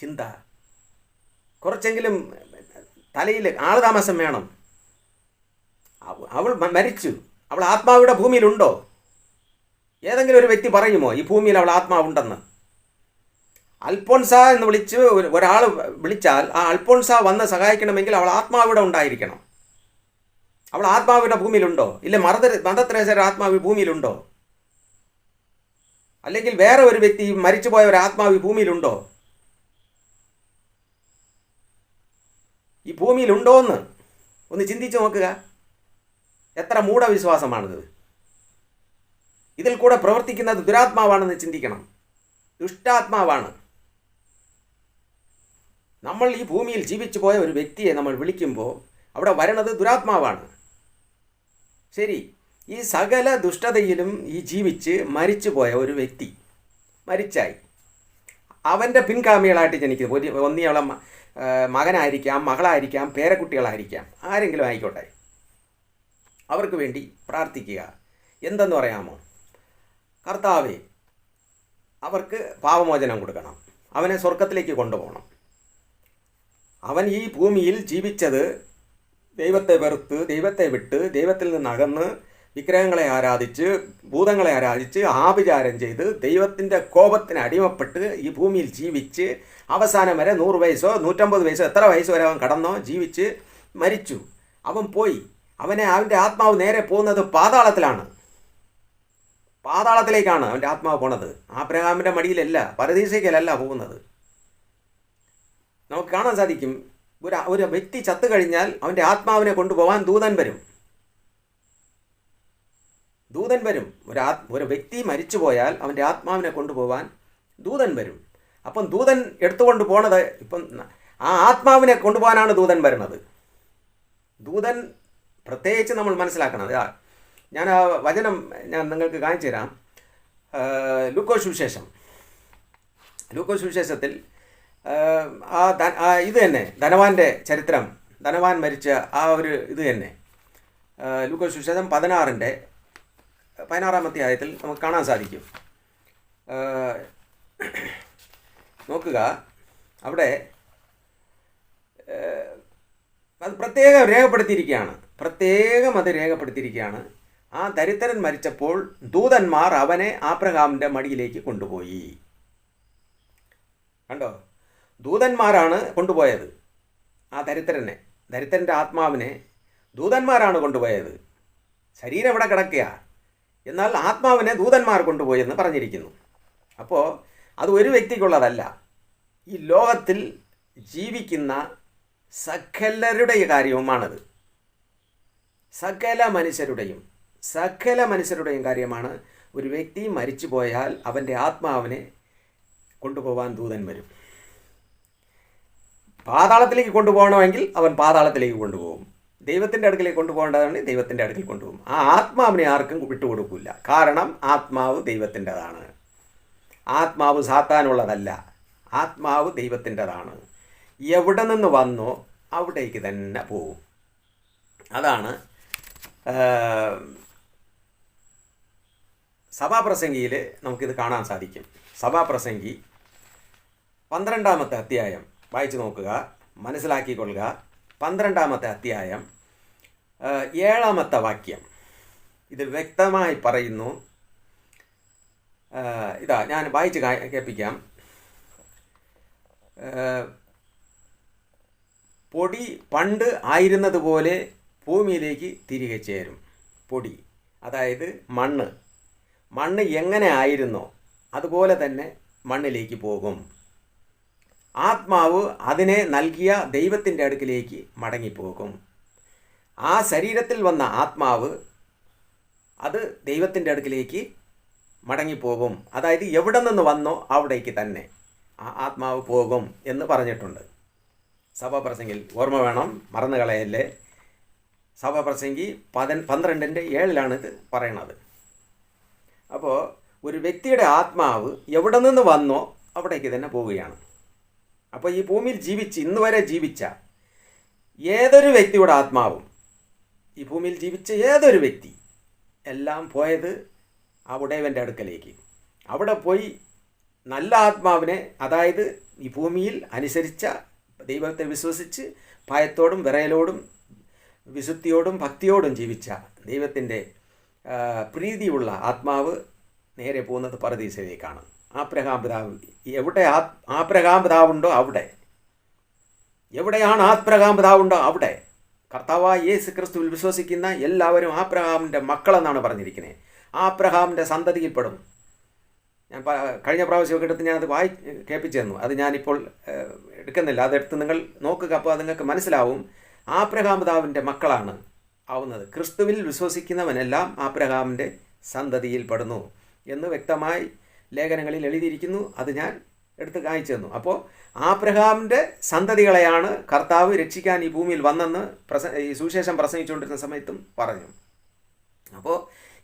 ചിന്ത. കുറച്ചെങ്കിലും തലയിൽ ആളുതാമസം വേണം. അവൾ മരിച്ചു. അവൾ ആത്മാവിടെ ഭൂമിയിലുണ്ടോ? ഏതെങ്കിലും ഒരു വ്യക്തി പറയുമോ ഈ ഭൂമിയിൽ അവൾ ആത്മാവുണ്ടെന്ന്? അൽഫോൻസ എന്ന് വിളിച്ച് ഒരാൾ വിളിച്ചാൽ ആ അൽഫോൻസ വന്ന് സഹായിക്കണമെങ്കിൽ അവൾ ആത്മാവിടെ ഉണ്ടായിരിക്കണം. അവൾ ആത്മാവിടെ ഭൂമിയിലുണ്ടോ? ഇല്ല മദർ തെരേസയുടെ ആത്മാവ് ഭൂമിയിലുണ്ടോ? അല്ലെങ്കിൽ വേറെ ഒരു വ്യക്തി മരിച്ചുപോയ ഒരു ആത്മാവ് ഭൂമിയിലുണ്ടോ? ഈ ഭൂമിയിലുണ്ടോ എന്ന് ഒന്ന് ചിന്തിച്ച് നോക്കുക. എത്ര മൂഢവിശ്വാസമാണിത്. ഇതിൽ കൂടെ പ്രവർത്തിക്കുന്നത് ദുരാത്മാവാണെന്ന് ചിന്തിക്കണം. ദുഷ്ടാത്മാവാണ്. നമ്മൾ ഈ ഭൂമിയിൽ ജീവിച്ചു പോയ ഒരു വ്യക്തിയെ നമ്മൾ വിളിക്കുമ്പോൾ അവിടെ വരണത് ദുരാത്മാവാണ്. ശരി, ഈ സകല ദുഷ്ടതയിലും ഈ ജീവിച്ച് മരിച്ചു പോയ ഒരു വ്യക്തി മരിച്ചായി. അവൻ്റെ പിൻഗാമികളായിട്ട് ജനിക്കുന്നത് ഒന്നി അവളെ മകനായിരിക്കാം, മകളായിരിക്കാം, പേരക്കുട്ടികളായിരിക്കാം, ആരെങ്കിലും ആയിക്കോട്ടെ. അവർക്ക് വേണ്ടി പ്രാർത്ഥിക്കുക. എന്തെന്ന് പറയാമോ? കർത്താവേ, അവർക്ക് പാപമോചനം കൊടുക്കണം, അവനെ സ്വർഗത്തിലേക്ക് കൊണ്ടുപോകണം. അവൻ ഈ ഭൂമിയിൽ ജീവിച്ചത് ദൈവത്തെ വെറുത്ത്, ദൈവത്തെ വിട്ട്, ദൈവത്തിൽ നിന്ന് അകന്ന് വിഗ്രഹങ്ങളെ ആരാധിച്ച്, ഭൂതങ്ങളെ ആരാധിച്ച്, ആഭിചാരം ചെയ്ത്, ദൈവത്തിൻ്റെ കോപത്തിന് അടിമപ്പെട്ട് ഈ ഭൂമിയിൽ ജീവിച്ച് അവസാനം വരെ 100 വയസ്സോ 150 വയസ്സോ എത്ര വയസ്സ് വരെ അവൻ കടന്നോ ജീവിച്ച് മരിച്ചു. അവൻ പോയി. അവൻ്റെ ആത്മാവ് നേരെ പോകുന്നത് പാതാളത്തിലാണ്. പാതാളത്തിലേക്കാണ് അവൻ്റെ ആത്മാവ് പോണത്. ആബ്രഹാമിൻ്റെ മടിയിലല്ല, പരദീസയ്ക്കലല്ല പോകുന്നത്. നമുക്ക് കാണാൻ സാധിക്കും, ഒരു വ്യക്തി ചത്തു കഴിഞ്ഞാൽ അവൻ്റെ ആത്മാവിനെ കൊണ്ടുപോകാൻ ദൂതൻ വരും. ഒരു വ്യക്തി മരിച്ചു പോയാൽ അവൻ്റെ ആത്മാവിനെ കൊണ്ടുപോകാൻ ദൂതൻ വരും. അപ്പം ദൂതൻ എടുത്തുകൊണ്ട് പോണത്, ഇപ്പം ആ ആത്മാവിനെ കൊണ്ടുപോകാനാണ് ദൂതൻ വരുന്നത്. ദൂതൻ പ്രത്യേകിച്ച് നമ്മൾ മനസ്സിലാക്കണം. ഞാൻ ആ വചനം ഞാൻ നിങ്ങൾക്ക് കാണിച്ചു തരാം. ലൂക്കോസ് സുവിശേഷത്തിൽ ഇത് തന്നെ ധനവാൻ്റെ ചരിത്രം, ധനവാൻ മരിച്ച ആ ഒരു ഇത് തന്നെ ലൂക്കോസ് സുവിശേഷം 16-ാം അധ്യായത്തിൽ നമുക്ക് കാണാൻ സാധിക്കും. നോക്കുക, അവിടെ അത് പ്രത്യേകം രേഖപ്പെടുത്തിയിരിക്കുകയാണ്. ആ ദരിദ്രൻ മരിച്ചപ്പോൾ ദൂതന്മാർ അവനെ ആബ്രഹാമിൻ്റെ മടിയിലേക്ക് കൊണ്ടുപോയി. കണ്ടോ? ദൂതന്മാരാണ് കൊണ്ടുപോയത്. ആ ദരിദ്രൻ്റെ ആത്മാവിനെ ദൂതന്മാരാണ് കൊണ്ടുപോയത്. ശരീരം ഇവിടെ കിടക്കുക, എന്നാൽ ആത്മാവിനെ ദൂതന്മാർ കൊണ്ടുപോയെന്ന് പറഞ്ഞിരിക്കുന്നു. അപ്പോൾ അത് ഒരു വ്യക്തിക്കുള്ളതല്ല. ഈ ലോകത്തിൽ ജീവിക്കുന്ന സകലരുടെ കാര്യവുമാണത്. സകല മനുഷ്യരുടെയും കാര്യമാണ്. ഒരു വ്യക്തി മരിച്ചു പോയാൽ അവൻ്റെ ആത്മാവിനെ കൊണ്ടുപോകാൻ ദൂതൻ വരും. പാതാളത്തിലേക്ക് കൊണ്ടുപോകണമെങ്കിൽ അവൻ പാതാളത്തിലേക്ക് കൊണ്ടുപോകും. ദൈവത്തിൻ്റെ അടുക്കിലേക്ക് കൊണ്ടുപോകേണ്ടതാണെങ്കിൽ ദൈവത്തിൻ്റെ അടുക്കിൽ കൊണ്ടുപോകും. ആ ആത്മാവിനെ ആർക്കും വിട്ടുകൊടുക്കില്ല. കാരണം ആത്മാവ് ദൈവത്തിൻ്റെതാണ്. ആത്മാവ് സാത്താനുള്ളതല്ല. ആത്മാവ് ദൈവത്തിൻ്റെതാണ്. എവിടെ നിന്ന് വന്നോ അവിടേക്ക് തന്നെ പോകും. അതാണ് സഭാപ്രസംഗിയിൽ നമുക്കിത് കാണാൻ സാധിക്കും. സഭാപ്രസംഗി 12-ാമത്തെ അധ്യായം വായിച്ചു നോക്കുക, മനസ്സിലാക്കിക്കൊള്ളുക. 12-ാമത്തെ അധ്യായം 7-ാമത്തെ വാക്യം ഇതിൽ വ്യക്തമായി പറയുന്നു. ഞാൻ വായിച്ച് കേൾപ്പിക്കാം. പൊടി പണ്ട് ആയിരുന്നതുപോലെ ഭൂമിയിലേക്ക് തിരികെ ചേരും. പൊടി, അതായത് മണ്ണ് എങ്ങനെ ആയിരുന്നോ അതുപോലെ തന്നെ മണ്ണിലേക്ക് പോകും. ആത്മാവ് അതിനെ നൽകിയ ദൈവത്തിൻ്റെ അടുക്കിലേക്ക് മടങ്ങിപ്പോകും. ആ ശരീരത്തിൽ വന്ന ആത്മാവ് അത് ദൈവത്തിൻ്റെ അടുക്കിലേക്ക് മടങ്ങിപ്പോകും. അതായത് എവിടെ നിന്ന് വന്നോ അവിടേക്ക് തന്നെ ആ ആത്മാവ് പോകും എന്ന് പറഞ്ഞിട്ടുണ്ട്. സഭാപ്രസംഗിയിൽ ഓർമ്മ വേണം, മറന്നു കളയല്ലേ. സഭാപ്രസംഗി 12:7 ഇത് പറയണത്. അപ്പോൾ ഒരു വ്യക്തിയുടെ ആത്മാവ് എവിടെ നിന്ന് വന്നോ അവിടേക്ക് തന്നെ പോവുകയാണ്. അപ്പോൾ ഈ ഭൂമിയിൽ ഇന്ന് വരെ ജീവിച്ച ഏതൊരു വ്യക്തിയുടെ ആത്മാവും, ഈ ഭൂമിയിൽ ജീവിച്ച ഏതൊരു വ്യക്തി എല്ലാം പോയത് ആ ഉടയവൻ്റെ അടുക്കലേക്ക്. അവിടെ പോയി നല്ല ആത്മാവിനെ, അതായത് ഈ ഭൂമിയിൽ അനുസരിച്ച ദൈവത്തെ വിശ്വസിച്ച് ഭയത്തോടും വിറയലോടും വിശുദ്ധിയോടും ഭക്തിയോടും ജീവിച്ച ദൈവത്തിൻ്റെ പ്രീതിയുള്ള ആത്മാവ് നേരെ പോകുന്നത് പറുദീസയിലേക്കാണ്. ആബ്രഹാം പിതാവ്, എവിടെ ആബ്രഹാം പിതാവുണ്ടോ അവിടെ, എവിടെയാണ് ആബ്രഹാം പിതാവുണ്ടോ അവിടെ കർത്താവായ യേശു ക്രിസ്തുവിൽ വിശ്വസിക്കുന്ന എല്ലാവരും ആബ്രഹാമിൻ്റെ മക്കളെന്നാണ് പറഞ്ഞിരിക്കുന്നത്. ആബ്രഹാമിൻ്റെ സന്തതിയിൽപ്പെടും. ഞാൻ കഴിഞ്ഞ പ്രാവശ്യമൊക്കെ എടുത്ത് ഞാനത് കേൾപ്പിച്ചു തന്നു. അത് ഞാനിപ്പോൾ എടുക്കുന്നില്ല, അതെടുത്ത് നിങ്ങൾ നോക്കുക. അപ്പോൾ അത് നിങ്ങൾക്ക് മനസ്സിലാവും. ആബ്രഹാം പിതാവിൻ്റെ മക്കളാണ് ആവുന്നത്. ക്രിസ്തുവിൽ വിശ്വസിക്കുന്നവനെല്ലാം ആബ്രഹാമിൻ്റെ സന്തതിയിൽപ്പെടുന്നു എന്ന് വ്യക്തമായി ലേഖനങ്ങളിൽ എഴുതിയിരിക്കുന്നു. അത് ഞാൻ എടുത്ത് കാണിച്ചു തന്നു. അപ്പോൾ ആബ്രഹാമിൻ്റെ സന്തതികളെയാണ് കർത്താവ് രക്ഷിക്കാൻ ഈ ഭൂമിയിൽ വന്നെന്ന് ഈ സുവിശേഷം പ്രസംഗിച്ചുകൊണ്ടിരുന്ന സമയത്തും പറഞ്ഞു.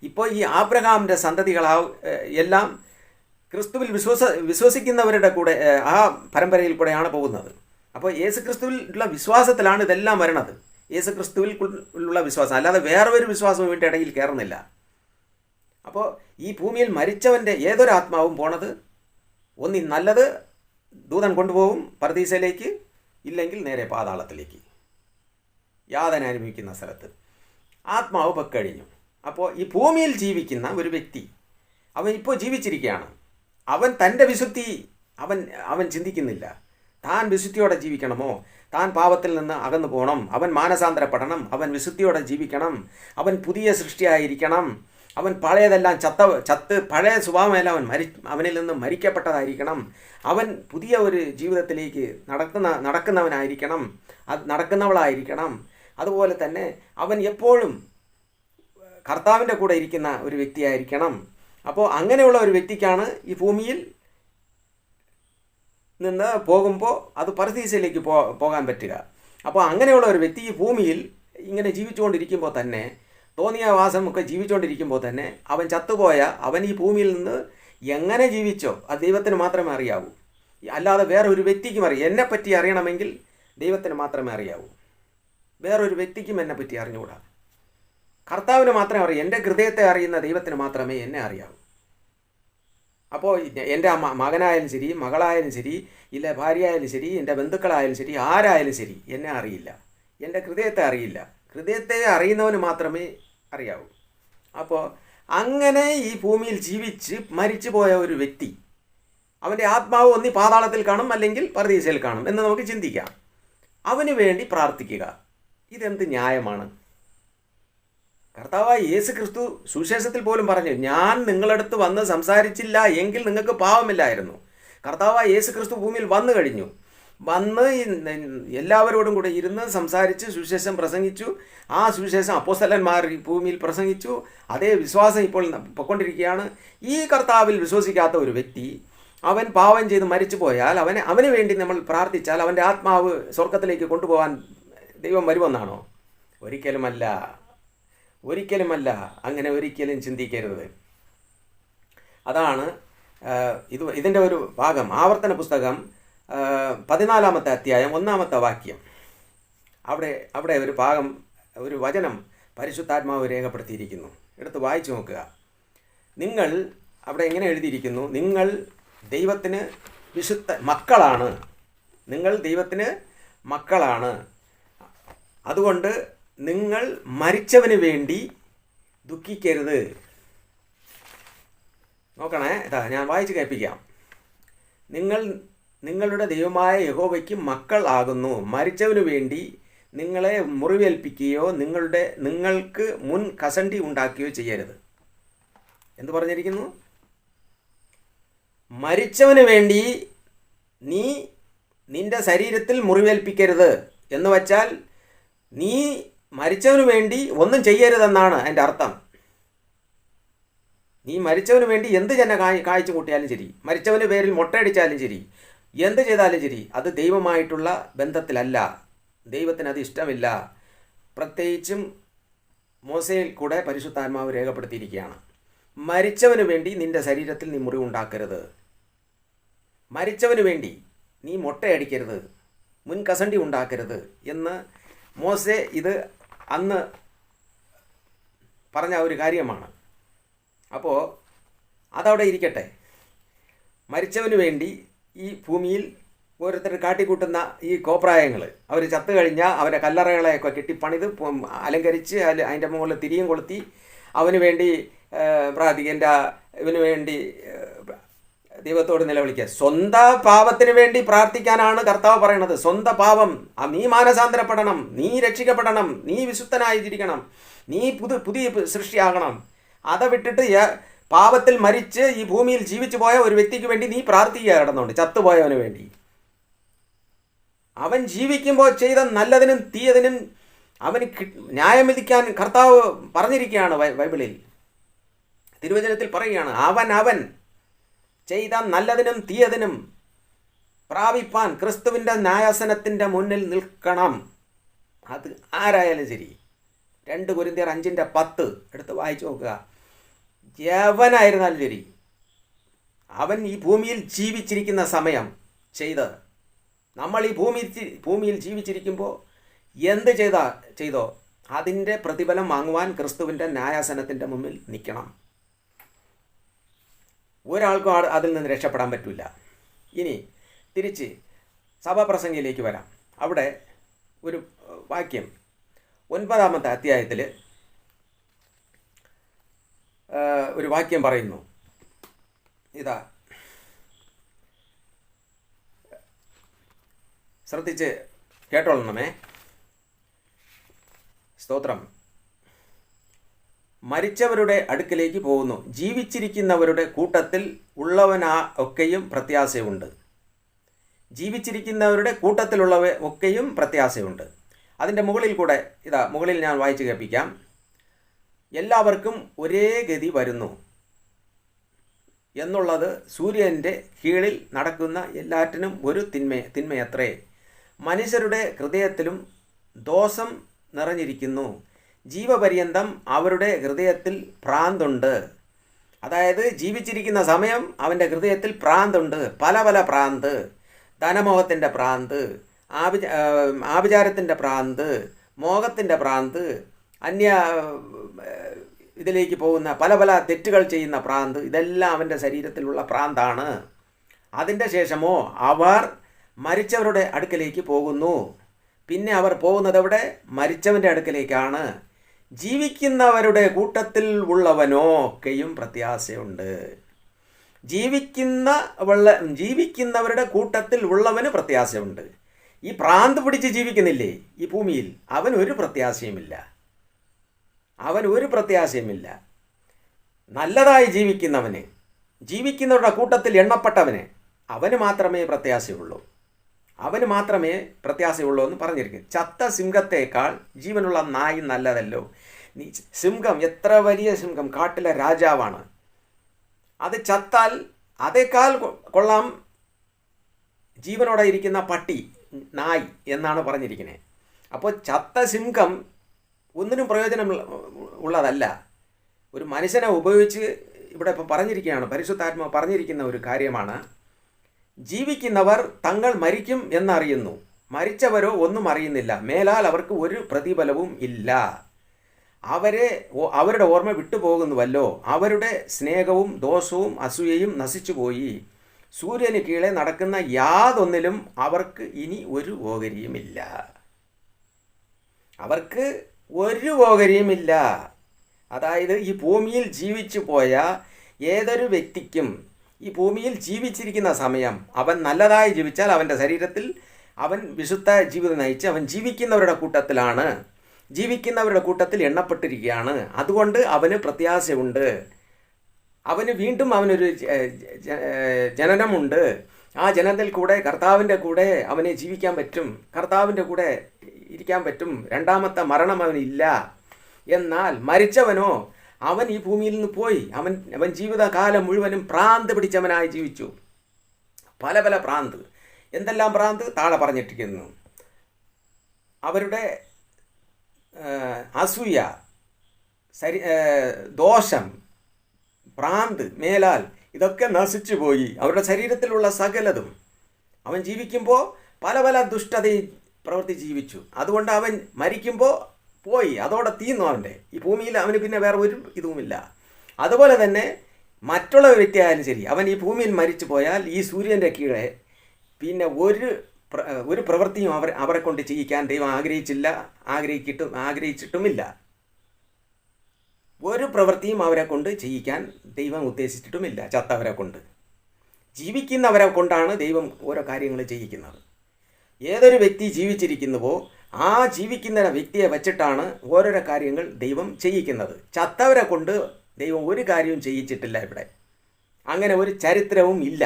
ഇപ്പോൾ ഈ ആബ്രഹാമിൻ്റെ എല്ലാം ക്രിസ്തുവിൽ വിശ്വസിക്കുന്നവരുടെ കൂടെ ആ പരമ്പരയിൽ കൂടെയാണ് പോകുന്നത്. അപ്പോൾ യേശു ക്രിസ്തുവിലുള്ള വിശ്വാസത്തിലാണ് ഇതെല്ലാം വരണത്. യേശു ക്രിസ്തുവിൽ ഉള്ള വിശ്വാസം, അല്ലാതെ വേറെ ഒരു വിശ്വാസവും ഇവൻ്റെ ഇടയിൽ കയറുന്നില്ല. അപ്പോൾ ഈ ഭൂമിയിൽ മരിച്ചവൻ്റെ ഏതൊരു ആത്മാവും പോണത് ഒന്നി നല്ലത് ദൂതൻ കൊണ്ടുപോകും പറുദീസയിലേക്ക്, ഇല്ലെങ്കിൽ നേരെ പാതാളത്തിലേക്ക്, യാതന അനുഭവിക്കുന്ന സ്ഥലത്ത്. ആത്മാവ് പൊക്കഴിഞ്ഞു. അപ്പോൾ ഈ ഭൂമിയിൽ ജീവിക്കുന്ന ഒരു വ്യക്തി, അവൻ ഇപ്പോൾ ജീവിച്ചിരിക്കുകയാണ്. അവൻ തൻ്റെ വിശുദ്ധി അവൻ ചിന്തിക്കുന്നില്ല. താൻ വിശുദ്ധിയോടെ ജീവിക്കണമോ, താൻ പാപത്തിൽ നിന്ന് അകന്നു പോകണം, അവൻ മാനസാന്തരപ്പെടണം, അവൻ വിശുദ്ധിയോടെ ജീവിക്കണം, അവൻ പുതിയ സൃഷ്ടിയായിരിക്കണം, അവൻ പഴയതെല്ലാം ചത്ത് പഴയ സ്വഭാവമെല്ലാം അവനിൽ നിന്ന് മരിക്കപ്പെട്ടതായിരിക്കണം, അവൻ പുതിയ ഒരു ജീവിതത്തിലേക്ക് നടക്കുന്നവനായിരിക്കണം, നടക്കുന്നവളായിരിക്കണം. അതുപോലെ തന്നെ അവൻ എപ്പോഴും കർത്താവിൻ്റെ കൂടെ ഇരിക്കുന്ന ഒരു വ്യക്തിയായിരിക്കണം. അപ്പോൾ അങ്ങനെയുള്ള ഒരു വ്യക്തിക്കാണ് ഈ ഭൂമിയിൽ നിന്ന് പോകുമ്പോൾ അത് പറുദീസയിലേക്ക് പോകാൻ പറ്റുക. അപ്പോൾ അങ്ങനെയുള്ള ഒരു വ്യക്തി ഈ ഭൂമിയിൽ ഇങ്ങനെ ജീവിച്ചുകൊണ്ടിരിക്കുമ്പോൾ തന്നെ, തോന്നിയ വാസമൊക്കെ ജീവിച്ചുകൊണ്ടിരിക്കുമ്പോൾ തന്നെ അവൻ ചത്തുപോയ അവൻ ഈ ഭൂമിയിൽ നിന്ന് എങ്ങനെ ജീവിച്ചോ അത് ദൈവത്തിന് മാത്രമേ അറിയാവൂ. അല്ലാതെ വേറെ ഒരു വ്യക്തിക്കും എന്നെപ്പറ്റി അറിയണമെങ്കിൽ ദൈവത്തിന് മാത്രമേ അറിയാവൂ. വേറൊരു വ്യക്തിക്കും എന്നെപ്പറ്റി അറിഞ്ഞുകൂടാ. കർത്താവിന് മാത്രമേ അറിയൂ. എൻ്റെ ഹൃദയത്തെ അറിയുന്ന ദൈവത്തിന് മാത്രമേ എന്നെ അറിയാവൂ. അപ്പോൾ എൻ്റെ മകനായാലും ശരി, മകളായാലും ശരി, ഇല്ല ഭാര്യയായാലും ശരി, എൻ്റെ ബന്ധുക്കളായാലും ശരി, ആരായാലും ശരി, എന്നെ അറിയില്ല. എൻ്റെ ഹൃദയത്തെ അറിയില്ല. ഹൃദയത്തെ അറിയുന്നവന് മാത്രമേ അറിയാവൂ. അപ്പോൾ അങ്ങനെ ഈ ഭൂമിയിൽ ജീവിച്ച് മരിച്ചു പോയ ഒരു വ്യക്തി, അവൻ്റെ ആത്മാവ് ഒന്നി പാതാളത്തിൽ കാണും, അല്ലെങ്കിൽ പറുദീസയിൽ കാണും എന്ന് നമുക്ക് ചിന്തിക്കാം. അവന് വേണ്ടി പ്രാർത്ഥിക്കുക. ഇതെന്ത് ന്യായമാണ്? കർത്താവായ യേശു ക്രിസ്തു സുവിശേഷത്തിൽ പോലും പറഞ്ഞു, ഞാൻ നിങ്ങളടുത്ത് വന്ന് സംസാരിച്ചില്ല എങ്കിൽ നിങ്ങൾക്ക് പാവമില്ലായിരുന്നു. കർത്താവായ യേശു ക്രിസ്തു ഭൂമിയിൽ വന്നു കഴിഞ്ഞു. വന്ന് എല്ലാവരോടും കൂടെ ഇരുന്ന് സംസാരിച്ച് സുവിശേഷം പ്രസംഗിച്ചു. ആ സുവിശേഷം അപ്പോസ്തലന്മാർ ഭൂമിയിൽ പ്രസംഗിച്ചു. അതേ വിശ്വാസം ഇപ്പോൾ പൊയ്ക്കൊണ്ടിരിക്കുകയാണ്. ഈ കർത്താവിൽ വിശ്വസിക്കാത്ത ഒരു വ്യക്തി, അവൻ പാവം ചെയ്ത് മരിച്ചു പോയാൽ അവന് വേണ്ടി നമ്മൾ പ്രാർത്ഥിച്ചാൽ അവൻ്റെ ആത്മാവ് സ്വർഗത്തിലേക്ക് കൊണ്ടുപോകാൻ ദൈവം വരുമെന്നാണോ? ഒരിക്കലുമല്ല. അങ്ങനെ ഒരിക്കലും ചിന്തിക്കരുത്. അതാണ് ഇതിൻ്റെ ഒരു ഭാഗം. ആവർത്തന പുസ്തകം 14-ാമത്തെ അധ്യായം 1-ാമത്തെ വാക്യം. അവിടെ ഒരു ഭാഗം, ഒരു വചനം പരിശുദ്ധാത്മാവ് രേഖപ്പെടുത്തിയിരിക്കുന്നു. എടുത്ത് വായിച്ചു നോക്കുക. നിങ്ങൾ അവിടെ എങ്ങനെ എഴുതിയിരിക്കുന്നു? നിങ്ങൾ ദൈവത്തിന് മക്കളാണ്. നിങ്ങൾ ദൈവത്തിന് മക്കളാണ്. അതുകൊണ്ട് നിങ്ങൾ മരിച്ചവന് വേണ്ടി ദുഃഖിക്കരുത്. നോക്കണേ, ഇതാ ഞാൻ വായിച്ച് കേൾപ്പിക്കാം. നിങ്ങൾ നിങ്ങളുടെ ദൈവമായ യഹോവയ്ക്ക് മക്കൾ ആകുന്നു. മരിച്ചവനു വേണ്ടി നിങ്ങളെ മുറിവേൽപ്പിക്കുകയോ നിങ്ങൾക്ക് മുൻ കസണ്ടി ഉണ്ടാക്കുകയോ ചെയ്യരുത്. എന്ത് പറഞ്ഞിരിക്കുന്നു? മരിച്ചവന് വേണ്ടി നീ നിന്റെ ശരീരത്തിൽ മുറിവേൽപ്പിക്കരുത് എന്ന് വച്ചാൽ നീ മരിച്ചവന് വേണ്ടി ഒന്നും ചെയ്യരുതെന്നാണ് അതിൻ്റെ അർത്ഥം. നീ മരിച്ചവന് വേണ്ടി എന്ത് തന്നെ കാഴ്ച കൂട്ടിയാലും ശരി, മരിച്ചവന് പേരിൽ മുട്ടയടിച്ചാലും ശരി, എന്ത് ചെയ്താലും ശരി, അത് ദൈവമായിട്ടുള്ള ബന്ധത്തിലല്ല. ദൈവത്തിന് അത് ഇഷ്ടമില്ല. പ്രത്യേകിച്ചും മോശയിൽ കൂടെ പരിശുദ്ധാത്മാവ് രേഖപ്പെടുത്തിയിരിക്കുകയാണ്, മരിച്ചവന് വേണ്ടി നിന്റെ ശരീരത്തിൽ നീ മുറിവുണ്ടാക്കരുത്, മരിച്ചവന് വേണ്ടി നീ മുട്ടയടിക്കരുത്, മുൻകസണ്ടി ഉണ്ടാക്കരുത് എന്ന് മോശെ ഇത് അന്ന് പറഞ്ഞ ഒരു കാര്യമാണ്. അപ്പോൾ അതവിടെ ഇരിക്കട്ടെ. മരിച്ചവന് വേണ്ടി ഈ ഭൂമിയിൽ ഓരോരുത്തർ കാട്ടിക്കൂട്ടുന്ന ഈ കോപ്രായങ്ങൾ, അവർ ചത്തു കഴിഞ്ഞാൽ അവരെ കല്ലറകളെയൊക്കെ കെട്ടിപ്പണിത് അലങ്കരിച്ച് അതിൻ്റെ മുകളിൽ തിരിയും കൊളുത്തി അവന് വേണ്ടി പ്രാർത്ഥിക്കേണ്ട, ഇവന് വേണ്ടി ദൈവത്തോട് നിലവിളിക്കുക. സ്വന്തം പാപത്തിന് വേണ്ടി പ്രാർത്ഥിക്കാനാണ് കർത്താവ് പറയുന്നത്. സ്വന്തം പാപം, നീ മാനസാന്തരപ്പെടണം, നീ രക്ഷിക്കപ്പെടണം, നീ വിശുദ്ധനായിരിക്കണം, നീ പുതിയ സൃഷ്ടിയാകണം. அதை വിട്ടിട്ട് പാപത്തിൽ മരിച്ച് ഈ ഭൂമിയിൽ ജീവിച്ചു പോയ ഒരു വ്യക്തിക്ക് വേണ്ടി നീ പ്രാർത്ഥിക്കുക കിടന്നുണ്ട്, ചത്തുപോയവന് വേണ്ടി. അവൻ ജീവിക്കുമ്പോൾ ചെയ്ത നല്ലതിനും തീയതിനും അവന് ന്യായം വിധിക്കാൻ കർത്താവ് പറഞ്ഞിരിക്കുകയാണ്. ബൈബിളിൽ തിരുവചനത്തിൽ പറയുകയാണ്, അവൻ ചെയ്ത നല്ലതിനും തീയതിനും പ്രാപിപ്പാൻ ക്രിസ്തുവിൻ്റെ ന്യായാസനത്തിൻ്റെ മുന്നിൽ നിൽക്കണം. അത് ആരായാലും ശരി. 2 കൊരിന്ത്യർ 5:10 എടുത്ത് വായിച്ചു നോക്കുക. യവനായിരുന്നാലും ശരി, അവൻ ഈ ഭൂമിയിൽ ജീവിച്ചിരിക്കുന്ന സമയം ചെയ്ത്, നമ്മൾ ഈ ഭൂമിയിൽ ജീവിച്ചിരിക്കുമ്പോൾ എന്ത് ചെയ്തോ അതിൻ്റെ പ്രതിഫലം വാങ്ങുവാൻ ക്രിസ്തുവിൻ്റെ ന്യായാസനത്തിൻ്റെ മുമ്പിൽ നിൽക്കണം. ഒരാൾക്കും അതിൽ നിന്ന് രക്ഷപ്പെടാൻ പറ്റില്ല. ഇനി തിരിച്ച് സഭാപ്രസംഗിയിലേക്ക് വരാം. അവിടെ ഒരു വാക്യം 9-ാമത്തെ അധ്യായത്തിൽ ഒരു വാക്യം പറയുന്നു. ഇതാ, ശ്രദ്ധിച്ച് കേട്ടോളണമേ. സ്തോത്രം. മരിച്ചവരുടെ അടുക്കലേക്ക് പോകുന്നു, ജീവിച്ചിരിക്കുന്നവരുടെ കൂട്ടത്തിൽ ഒക്കെയും പ്രത്യാശയുണ്ട്. ജീവിച്ചിരിക്കുന്നവരുടെ കൂട്ടത്തിലുള്ളവ ഒക്കെയും പ്രത്യാശയുണ്ട്. അതിൻ്റെ മുകളിൽ കൂടെ മുകളിൽ ഞാൻ വായിച്ചു കേൾപ്പിക്കാം. എല്ലാവർക്കും ഒരേ ഗതി വരുന്നു എന്നുള്ളത് സൂര്യൻ്റെ കീഴിൽ നടക്കുന്ന എല്ലാറ്റിനും ഒരു തിന്മയത്രേ. മനുഷ്യരുടെ ഹൃദയത്തിലും ദോഷം നിറഞ്ഞിരിക്കുന്നു, ജീവപര്യന്തം അവരുടെ ഹൃദയത്തിൽ ഭ്രാന്തുണ്ട്. അതായത് ജീവിച്ചിരിക്കുന്ന സമയം അവൻ്റെ ഹൃദയത്തിൽ ഭ്രാന്തുണ്ട്, പല ഭ്രാന്ത്. ധനമോഹത്തിൻ്റെ ഭ്രാന്ത്, ആഭിചാരത്തിൻ്റെ ഭ്രാന്ത്, മോഹത്തിൻ്റെ ഭ്രാന്ത്, ഇതിലേക്ക് പോകുന്ന പല തെറ്റുകൾ ചെയ്യുന്ന ഭ്രാന്ത്, ഇതെല്ലാം അവൻ്റെ ശരീരത്തിലുള്ള ഭ്രാന്താണ്. അതിൻ്റെ ശേഷമോ അവർ മരിച്ചവരുടെ അടുക്കലേക്ക് പോകുന്നു. പിന്നെ അവർ പോകുന്നത് എവിടെ? മരിച്ചവൻ്റെ അടുക്കലേക്കാണ്. ജീവിക്കുന്നവരുടെ കൂട്ടത്തിൽ ഉള്ളവനൊക്കെയും പ്രത്യാശയുണ്ട്. ജീവിക്കുന്നവരുടെ കൂട്ടത്തിൽ ഉള്ളവന് പ്രത്യാശയുണ്ട്. ഈ ഭ്രാന്ത് പിടിച്ച് ജീവിക്കുന്നില്ലേ ഈ ഭൂമിയിൽ, അവനൊരു പ്രത്യാശയുമില്ല. നല്ലതായി ജീവിക്കുന്നവരുടെ കൂട്ടത്തിൽ എണ്ണപ്പെട്ടവന് അവന് മാത്രമേ പ്രത്യാശയുള്ളൂ എന്ന് പറഞ്ഞിരിക്കും. ചത്ത സിംഹത്തേക്കാൾ ജീവനുള്ള നായി നല്ലതല്ലോ. സിംഹം, എത്ര വലിയ സിംഹം, കാട്ടിലെ രാജാവാണ്. അത് ചത്താൽ അതേക്കാൾ കൊള്ളാം ജീവനോടെ ഇരിക്കുന്ന പട്ടി, നായ് എന്നാണ് പറഞ്ഞിരിക്കുന്നത്. അപ്പോൾ ചത്ത സിംഹം ഒന്നിനും പ്രയോജനം ഉള്ളതല്ല. ഒരു മനുഷ്യനെ ഉപയോഗിച്ച് ഇവിടെ ഇപ്പം പറഞ്ഞിരിക്കുകയാണ്, പരിശുദ്ധാത്മാവ് പറഞ്ഞിരിക്കുന്ന ഒരു കാര്യമാണ്. ജീവിക്കുന്നവർ തങ്ങൾ മരിക്കും എന്നറിയുന്നു, മരിച്ചവരോ ഒന്നും അറിയുന്നില്ല, മേലാൽ അവർക്ക് ഒരു പ്രതിഫലവും ഇല്ല. അവരുടെ ഓർമ്മ വിട്ടുപോകുന്നുവല്ലോ, അവരുടെ സ്നേഹവും ദോഷവും അസൂയയും നശിച്ചുപോയി. സൂര്യന് കീഴെ നടക്കുന്ന യാതൊന്നിലും അവർക്ക് ഇനി ഒരു ഓഹരിയുമില്ല. അതായത് ഈ ഭൂമിയിൽ ജീവിച്ചു പോയ ഏതൊരു വ്യക്തിക്കും ഈ ഭൂമിയിൽ ജീവിച്ചിരിക്കുന്ന സമയം അവൻ നല്ലതായി ജീവിച്ചാൽ അവൻ്റെ ശരീരത്തിൽ അവൻ വിശുദ്ധ ജീവിതം നയിച്ച് അവൻ ജീവിക്കുന്നവരുടെ കൂട്ടത്തിൽ എണ്ണപ്പെട്ടിരിക്കുകയാണ്. അതുകൊണ്ട് അവന് പ്രത്യാശയുണ്ട്. അവന് വീണ്ടും അവനൊരു ജനനമുണ്ട്. ആ ജനനത്തിൽ കൂടെ കർത്താവിൻ്റെ കൂടെ അവനെ ജീവിക്കാൻ പറ്റും, കർത്താവിൻ്റെ കൂടെ ഇരിക്കാൻ പറ്റും. രണ്ടാമത്തെ മരണം അവനില്ല. എന്നാൽ മരിച്ചവനോ, അവൻ ഈ ഭൂമിയിൽ നിന്ന് പോയി. അവൻ ജീവിതകാലം മുഴുവനും ഭ്രാന്ത് പിടിച്ചവനായി ജീവിച്ചു. പല പല ഭ്രാന്ത്. എന്തെല്ലാം ഭ്രാന്ത്? താഴെ പറഞ്ഞിട്ടിരിക്കുന്നു. അവരുടെ അസൂയ, ദോഷം, ഭ്രാന്ത്, മേലാൽ ഇതൊക്കെ നശിച്ചു പോയി. അവരുടെ ശരീരത്തിലുള്ള സകലതും. അവൻ ജീവിക്കുമ്പോൾ പല പല ദുഷ്ടതയും പ്രവൃത്തി ജീവിച്ചു. അതുകൊണ്ട് അവൻ മരിക്കുമ്പോൾ പോയി, അതോടെ തീർന്നു അവൻ്റെ. ഈ ഭൂമിയിൽ അവന് പിന്നെ വേറെ ഒരു ഇതുമില്ല. അതുപോലെ തന്നെ മറ്റുള്ള വ്യക്തിയായാലും ശരി, അവൻ ഈ ഭൂമിയിൽ മരിച്ചു പോയാൽ ഈ സൂര്യൻ്റെ കീഴെ പിന്നെ ഒരു പ്രവൃത്തിയും അവരെ കൊണ്ട് ചെയ്യിക്കാൻ ദൈവം ആഗ്രഹിച്ചിട്ടുമില്ല. ഒരു പ്രവൃത്തിയും അവരെ കൊണ്ട് ചെയ്യിക്കാൻ ദൈവം ഉദ്ദേശിച്ചിട്ടുമില്ല. ചത്തവരെ കൊണ്ട്. ജീവിക്കുന്നവരെ കൊണ്ടാണ് ദൈവം ഓരോ കാര്യങ്ങൾ ചെയ്യിക്കുന്നത്. ഏതൊരു വ്യക്തി ജീവിച്ചിരിക്കുന്നുവോ ആ ജീവിക്കുന്ന വ്യക്തിയെ വച്ചിട്ടാണ് ഓരോരോ കാര്യങ്ങൾ ദൈവം ചെയ്യിക്കുന്നത്. ചത്തവരെ കൊണ്ട് ദൈവം ഒരു കാര്യവും ചെയ്യിച്ചിട്ടില്ല. ഇവിടെ അങ്ങനെ ഒരു ചരിത്രവും ഇല്ല,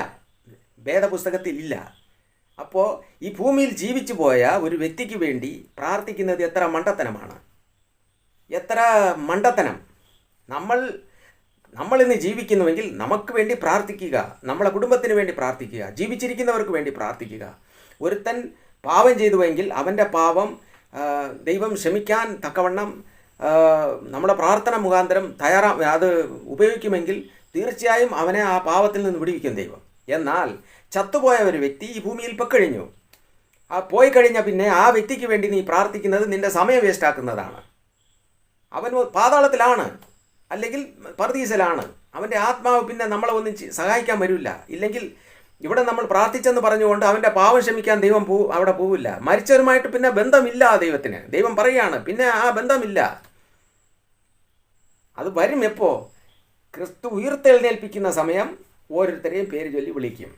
വേദപുസ്തകത്തിൽ ഇല്ല. അപ്പോൾ ഈ ഭൂമിയിൽ ജീവിച്ചു പോയ ഒരു വ്യക്തിക്ക് വേണ്ടി പ്രാർത്ഥിക്കുന്നത് എത്ര മണ്ടത്തനമാണ്, എത്ര മണ്ടത്തനം. നമ്മൾ ഇന്ന് ജീവിക്കുന്നുവെങ്കിൽ നമുക്ക് വേണ്ടി പ്രാർത്ഥിക്കുക, നമ്മളെ കുടുംബത്തിന് വേണ്ടി പ്രാർത്ഥിക്കുക, ജീവിച്ചിരിക്കുന്നവർക്ക് വേണ്ടി പ്രാർത്ഥിക്കുക. ഒരുത്തൻ പാപം ചെയ്തുവെങ്കിൽ അവൻ്റെ പാപം ദൈവം ക്ഷമിക്കാൻ തക്കവണ്ണം നമ്മുടെ പ്രാർത്ഥന മുഖാന്തരം അത് ഉപയോഗിക്കുമെങ്കിൽ തീർച്ചയായും അവനെ ആ പാപത്തിൽ നിന്ന് വിടുവിക്കും ദൈവം. എന്നാൽ ചത്തുപോയ ഒരു വ്യക്തി ഈ ഭൂമിയിൽ പൊക്കഴിഞ്ഞു. ആ പോയി കഴിഞ്ഞാൽ പിന്നെ ആ വ്യക്തിക്ക് വേണ്ടി നീ പ്രാർത്ഥിക്കുന്നത് നിൻ്റെ സമയം വേസ്റ്റാക്കുന്നതാണ്. അവൻ പാതാളത്തിലാണ്, അല്ലെങ്കിൽ പർദീസലാണ്. അവൻ്റെ ആത്മാവ് പിന്നെ നമ്മളെ ഒന്നും സഹായിക്കാൻ വരില്ല. ഇല്ലെങ്കിൽ ഇവിടെ നമ്മൾ പ്രാർത്ഥിച്ചെന്ന് പറഞ്ഞുകൊണ്ട് അവൻ്റെ പാവം ക്ഷമിക്കാൻ ദൈവം അവിടെ പോവില്ല. മരിച്ചവരുമായിട്ട് പിന്നെ ബന്ധമില്ല ദൈവത്തിന്. ദൈവം പറയുകയാണ് പിന്നെ ആ ബന്ധമില്ല. അത് വരും എപ്പോൾ? ക്രിസ്തു ഉയർത്തെഴുന്നേൽപ്പിക്കുന്ന സമയം ഓരോരുത്തരെയും പേര് ചൊല്ലി വിളിക്കും.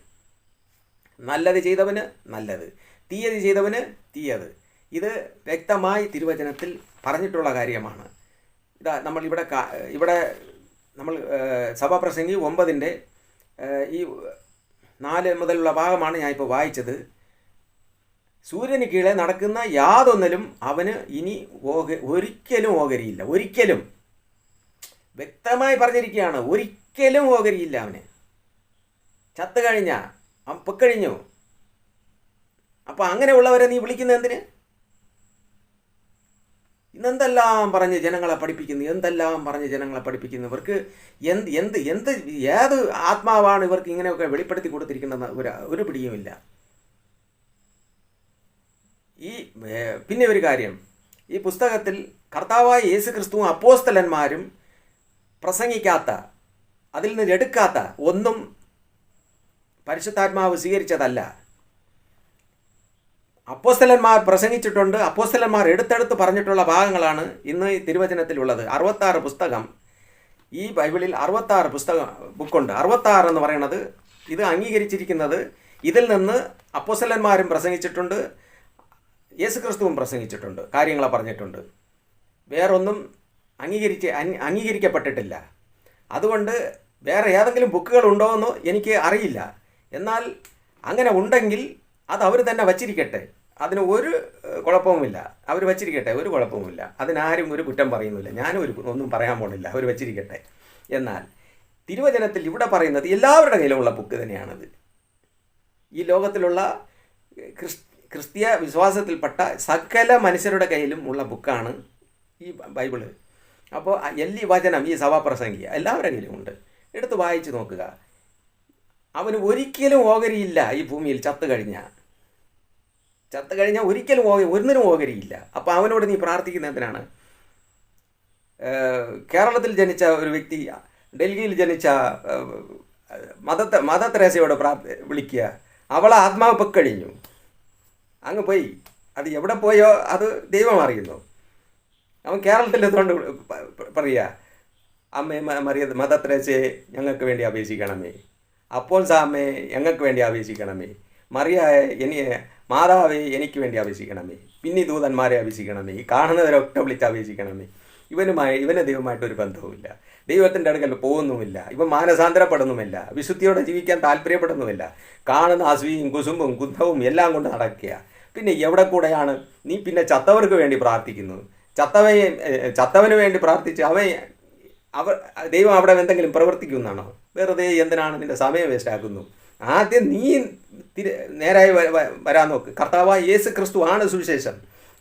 നല്ലത് ചെയ്തവന് നല്ലത്, തീയത് ചെയ്തവന് തീയത്. ഇത് വ്യക്തമായി തിരുവചനത്തിൽ പറഞ്ഞിട്ടുള്ള കാര്യമാണ്. ഇതാ ഇവിടെ നമ്മൾ സഭാപ്രസംഗി 9 ഈ 4 മുതലുള്ള ഭാഗമാണ് ഞാൻ ഇപ്പോൾ വായിച്ചത്. സൂര്യന് കീഴെ നടക്കുന്ന യാതൊന്നിലും അവന് ഇനി ഒരിക്കലും ഓഹരിയില്ല. ഒരിക്കലും വ്യക്തമായി പറഞ്ഞിരിക്കുകയാണ്. ഒരിക്കലും ഓഹരിയില്ല അവന്. ചത്തു കഴിഞ്ഞാൽ അവൻ പൊക്കഴിഞ്ഞു. അപ്പോൾ അങ്ങനെയുള്ളവരെ നീ വിളിക്കുന്നത് എന്തിന്? ഇന്നെന്തെല്ലാം പറഞ്ഞ് ജനങ്ങളെ പഠിപ്പിക്കുന്നു. ഇവർക്ക് ഏത് ആത്മാവാണ് ഇവർക്ക് ഇങ്ങനെയൊക്കെ വെളിപ്പെടുത്തി കൊടുത്തിരിക്കുന്നത് ഒരു പിടിയുമില്ല. പിന്നെ ഒരു കാര്യം, ഈ പുസ്തകത്തിൽ കർത്താവായ യേശു ക്രിസ്തുവും അപ്പോസ്തലന്മാരും പ്രസംഗിക്കാത്ത, അതിൽ നിന്ന് എടുക്കാത്ത ഒന്നും പരിശുദ്ധാത്മാവ് സ്വീകരിച്ചതല്ല. അപ്പോസ്തലന്മാർ പ്രസംഗിച്ചിട്ടുണ്ട്. അപ്പോസ്തലന്മാർ എടുത്തെടുത്ത് പറഞ്ഞിട്ടുള്ള ഭാഗങ്ങളാണ് ഇന്ന് ഈ തിരുവചനത്തിലുള്ളത്. 66 പുസ്തകം, ഈ ബൈബിളിൽ 66 ബുക്കുണ്ട്. 66 എന്ന് പറയുന്നത് ഇത് അംഗീകരിച്ചിരിക്കുന്നത്. ഇതിൽ നിന്ന് അപ്പോസ്തലന്മാരും പ്രസംഗിച്ചിട്ടുണ്ട്, യേശുക്രിസ്തുവും പ്രസംഗിച്ചിട്ടുണ്ട്, കാര്യങ്ങളെ പറഞ്ഞിട്ടുണ്ട്. വേറൊന്നും അംഗീകരിക്കപ്പെട്ടിട്ടില്ല. അതുകൊണ്ട് വേറെ ഏതെങ്കിലും ബുക്കുകൾ ഉണ്ടോ എന്ന് എനിക്ക് അറിയില്ല. എന്നാൽ അങ്ങനെ ഉണ്ടെങ്കിൽ അത് അവർ തന്നെ വച്ചിരിക്കട്ടെ, അതിന് ഒരു കുഴപ്പവുമില്ല. അവർ വച്ചിരിക്കട്ടെ, ഒരു കുഴപ്പവുമില്ല. അതിനാരും ഒരു കുറ്റം പറയുന്നില്ല, ഞാനും ഒന്നും പറയാൻ പോണില്ല, അവർ വച്ചിരിക്കട്ടെ. എന്നാൽ തിരുവചനത്തിൽ ഇവിടെ പറയുന്നത് എല്ലാവരുടെ കയ്യിലുമുള്ള ബുക്ക് തന്നെയാണത്. ഈ ലോകത്തിലുള്ള ക്രിസ്തീയ വിശ്വാസത്തിൽപ്പെട്ട സകല മനുഷ്യരുടെ കയ്യിലും ഉള്ള ബുക്കാണ് ഈ ബൈബിള്. അപ്പോൾ വചനം, ഈ സഭാപ്രസംഗി എല്ലാവരുടെ കയ്യിലുമുണ്ട്. എടുത്ത് വായിച്ച് നോക്കുക. അവന് ഒരിക്കലും ഓഹരിയില്ല ഈ ഭൂമിയിൽ. ചത്തു കഴിഞ്ഞാൽ ഒരിക്കലും ഒന്നിനും ഓഹരിയില്ല. അപ്പോൾ അവനോട് നീ പ്രാർത്ഥിക്കുന്ന എന്തിനാണ്? കേരളത്തിൽ ജനിച്ച ഒരു വ്യക്തി ഡൽഹിയിൽ ജനിച്ച മദർ തെരേസയോട് വിളിക്കുക. അവളെ ആത്മാവ് പൊക്കഴിഞ്ഞു, അങ്ങ് പോയി. അത് എവിടെ പോയോ അത് ദൈവം അറിയുന്നു. അവൻ കേരളത്തിൽ എത്തുകൊണ്ട് പറയുക, അമ്മേ മദർ തെരേസയെ ഞങ്ങൾക്ക് വേണ്ടി അപേക്ഷിക്കണമേ. അപ്പോൾ സാമേ ഞങ്ങൾക്ക് വേണ്ടി അപേക്ഷിക്കണമേ, മറിയായ മാതാവേ എനിക്ക് വേണ്ടി അപേക്ഷിക്കണമേ, പിന്നെ ദൂതന്മാരെ അപേക്ഷിക്കണമേ, ഈ കാണുന്നവരൊക്കെ വിളിച്ച് അപേക്ഷിക്കണമേ. ഇവന് ദൈവമായിട്ടൊരു ബന്ധവുമില്ല, ദൈവത്തിൻ്റെ അടുക്കൽ പോകുന്നുമില്ല, ഇവൻ മാനസാന്തരപ്പെടുന്നുമില്ല, വിശുദ്ധിയോടെ ജീവിക്കാൻ താല്പര്യപ്പെടുന്നുമില്ല, കാണുന്ന അസൂയയും കുസുമ്പും കുന്തവും എല്ലാം കൊണ്ട് നടക്കുക. പിന്നെ എവിടെ കൂടെയാണ് നീ പിന്നെ ചത്തവർക്ക് വേണ്ടി പ്രാർത്ഥിക്കുന്നു? ചത്തവന് വേണ്ടി പ്രാർത്ഥിച്ച് ദൈവം അവിടെ എന്തെങ്കിലും പ്രവർത്തിക്കുമെന്നാണോ? വെറുതെ എന്തിനാണ് നിൻ്റെ സമയം വേസ്റ്റാക്കുന്നു? ആദ്യം നീ നേരായി വരാൻ നോക്ക്. കർത്താവായ യേശു ക്രിസ്തു ആണ് സുവിശേഷം.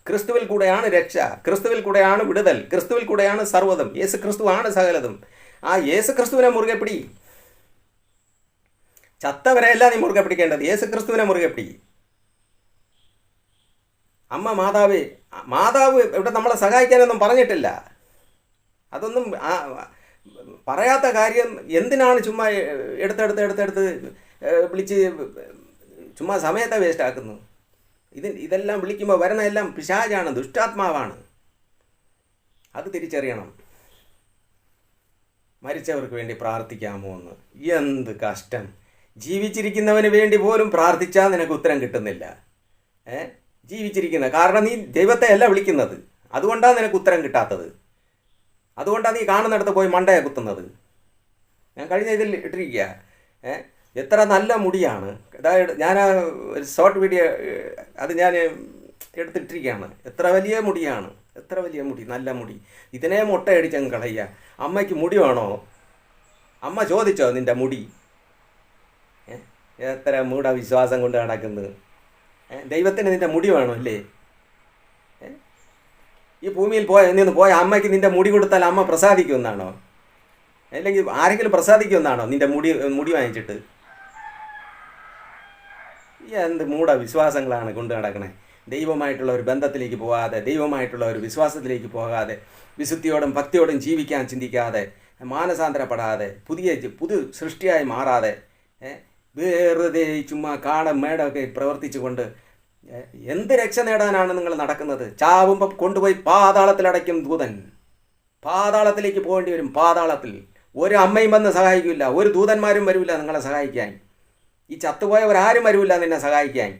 ക്രിസ്തുവിൽ കൂടെയാണ് രക്ഷ, ക്രിസ്തുവിൽ കൂടെയാണ് വിടുതൽ, ക്രിസ്തുവിൽ കൂടെയാണ് സർവ്വതും. യേശു ക്രിസ്തു ആണ് സകലതും. ആ യേശു ക്രിസ്തുവിനെ മുറുകെ പിടി. ചത്തവരെയല്ല നീ മുറുകെ പിടിക്കേണ്ടത്, യേശു ക്രിസ്തുവിനെ മുറുകെ പിടി. അമ്മ മാതാവ് ഇവിടെ നമ്മളെ സഹായിക്കാനൊന്നും പറഞ്ഞിട്ടില്ല. അതൊന്നും പറയാത്ത കാര്യം എന്തിനാണ് ചുമ്മാ എടുത്തെടുത്ത് വിളിച്ച് ചുമ്മാ സമയത്തെ വേസ്റ്റ് ആക്കുന്നു? ഇതെല്ലാം വിളിക്കുമ്പോൾ വരുന്ന എല്ലാം പിശാചാണ്, ദുഷ്ടാത്മാവാണ്. അത് തിരിച്ചറിയണം. മരിച്ചവർക്ക് വേണ്ടി പ്രാർത്ഥിക്കാമോ എന്ന്? എന്ത് കഷ്ടം! ജീവിച്ചിരിക്കുന്നവന് വേണ്ടി പോലും പ്രാർത്ഥിച്ചാൽ നിനക്ക് ഉത്തരം കിട്ടുന്നില്ല. ജീവിച്ചിരിക്കുന്ന കാരണം നീ ദൈവത്തെ അല്ല വിളിക്കുന്നത്, അതുകൊണ്ടാണ് നിനക്ക് ഉത്തരം കിട്ടാത്തത്. അതുകൊണ്ടാണ് നീ കാണുന്നിടത്ത് പോയി മണ്ടയെ കുത്തുന്നത്. ഞാൻ കഴിഞ്ഞ ഇതിൽ ഇട്ടിരിക്കുക, എത്ര നല്ല മുടിയാണ്. അതായത് ഞാൻ ഒരു ഷോർട്ട് വീഡിയോ അത് ഞാൻ എടുത്തിട്ടിരിക്കുകയാണ്. എത്ര വലിയ മുടിയാണ്, എത്ര വലിയ മുടി, നല്ല മുടി. ഇതിനെ മുട്ടയടിച്ചങ്ങ് കളയുക. അമ്മയ്ക്ക് മുടി വേണോ? അമ്മ ചോദിച്ചോ നിൻ്റെ മുടി? എത്ര മൂഢവിശ്വാസം കൊണ്ട് നടക്കുന്നത്. ദൈവത്തിന് നിൻ്റെ മുടി വേണോ അല്ലേ? ഈ ഭൂമിയിൽ നിന്ന് പോയ അമ്മയ്ക്ക് നിൻ്റെ മുടി കൊടുത്താൽ അമ്മ പ്രസാദിക്കുമെന്നാണോ? അല്ലെങ്കിൽ ആരെങ്കിലും പ്രസാദിക്കുമെന്നാണോ നിൻ്റെ മുടി വാങ്ങിച്ചിട്ട്? എന്ത് മൂഢവിശ്വാസങ്ങളാണ് കൊണ്ട് നടക്കണേ. ദൈവമായിട്ടുള്ള ഒരു ബന്ധത്തിലേക്ക് പോകാതെ, ദൈവമായിട്ടുള്ള ഒരു വിശ്വാസത്തിലേക്ക് പോകാതെ, വിശുദ്ധിയോടും ഭക്തിയോടും ജീവിക്കാൻ ചിന്തിക്കാതെ, മാനസാന്തരപ്പെടാതെ, പുതു സൃഷ്ടിയായി മാറാതെ, വെറുതെ ചുമ്മാ കാടം മേടമൊക്കെ പ്രവർത്തിച്ചുകൊണ്ട് എന്ത് രക്ഷ നേടാനാണ് നിങ്ങൾ നടക്കുന്നത്? ചാവുമ്പോൾ കൊണ്ടുപോയി പാതാളത്തിലടയ്ക്കും ദൂതൻ. പാതാളത്തിലേക്ക് പോകേണ്ടി വരും. പാതാളത്തിൽ ഒരു അമ്മയും വന്ന് സഹായിക്കില്ല, ഒരു ദൂതന്മാരും വരില്ല നിങ്ങളെ സഹായിക്കാൻ. ഈ ചത്തുപോയവരാരും വരില്ല നിന്നെ സഹായിക്കാൻ.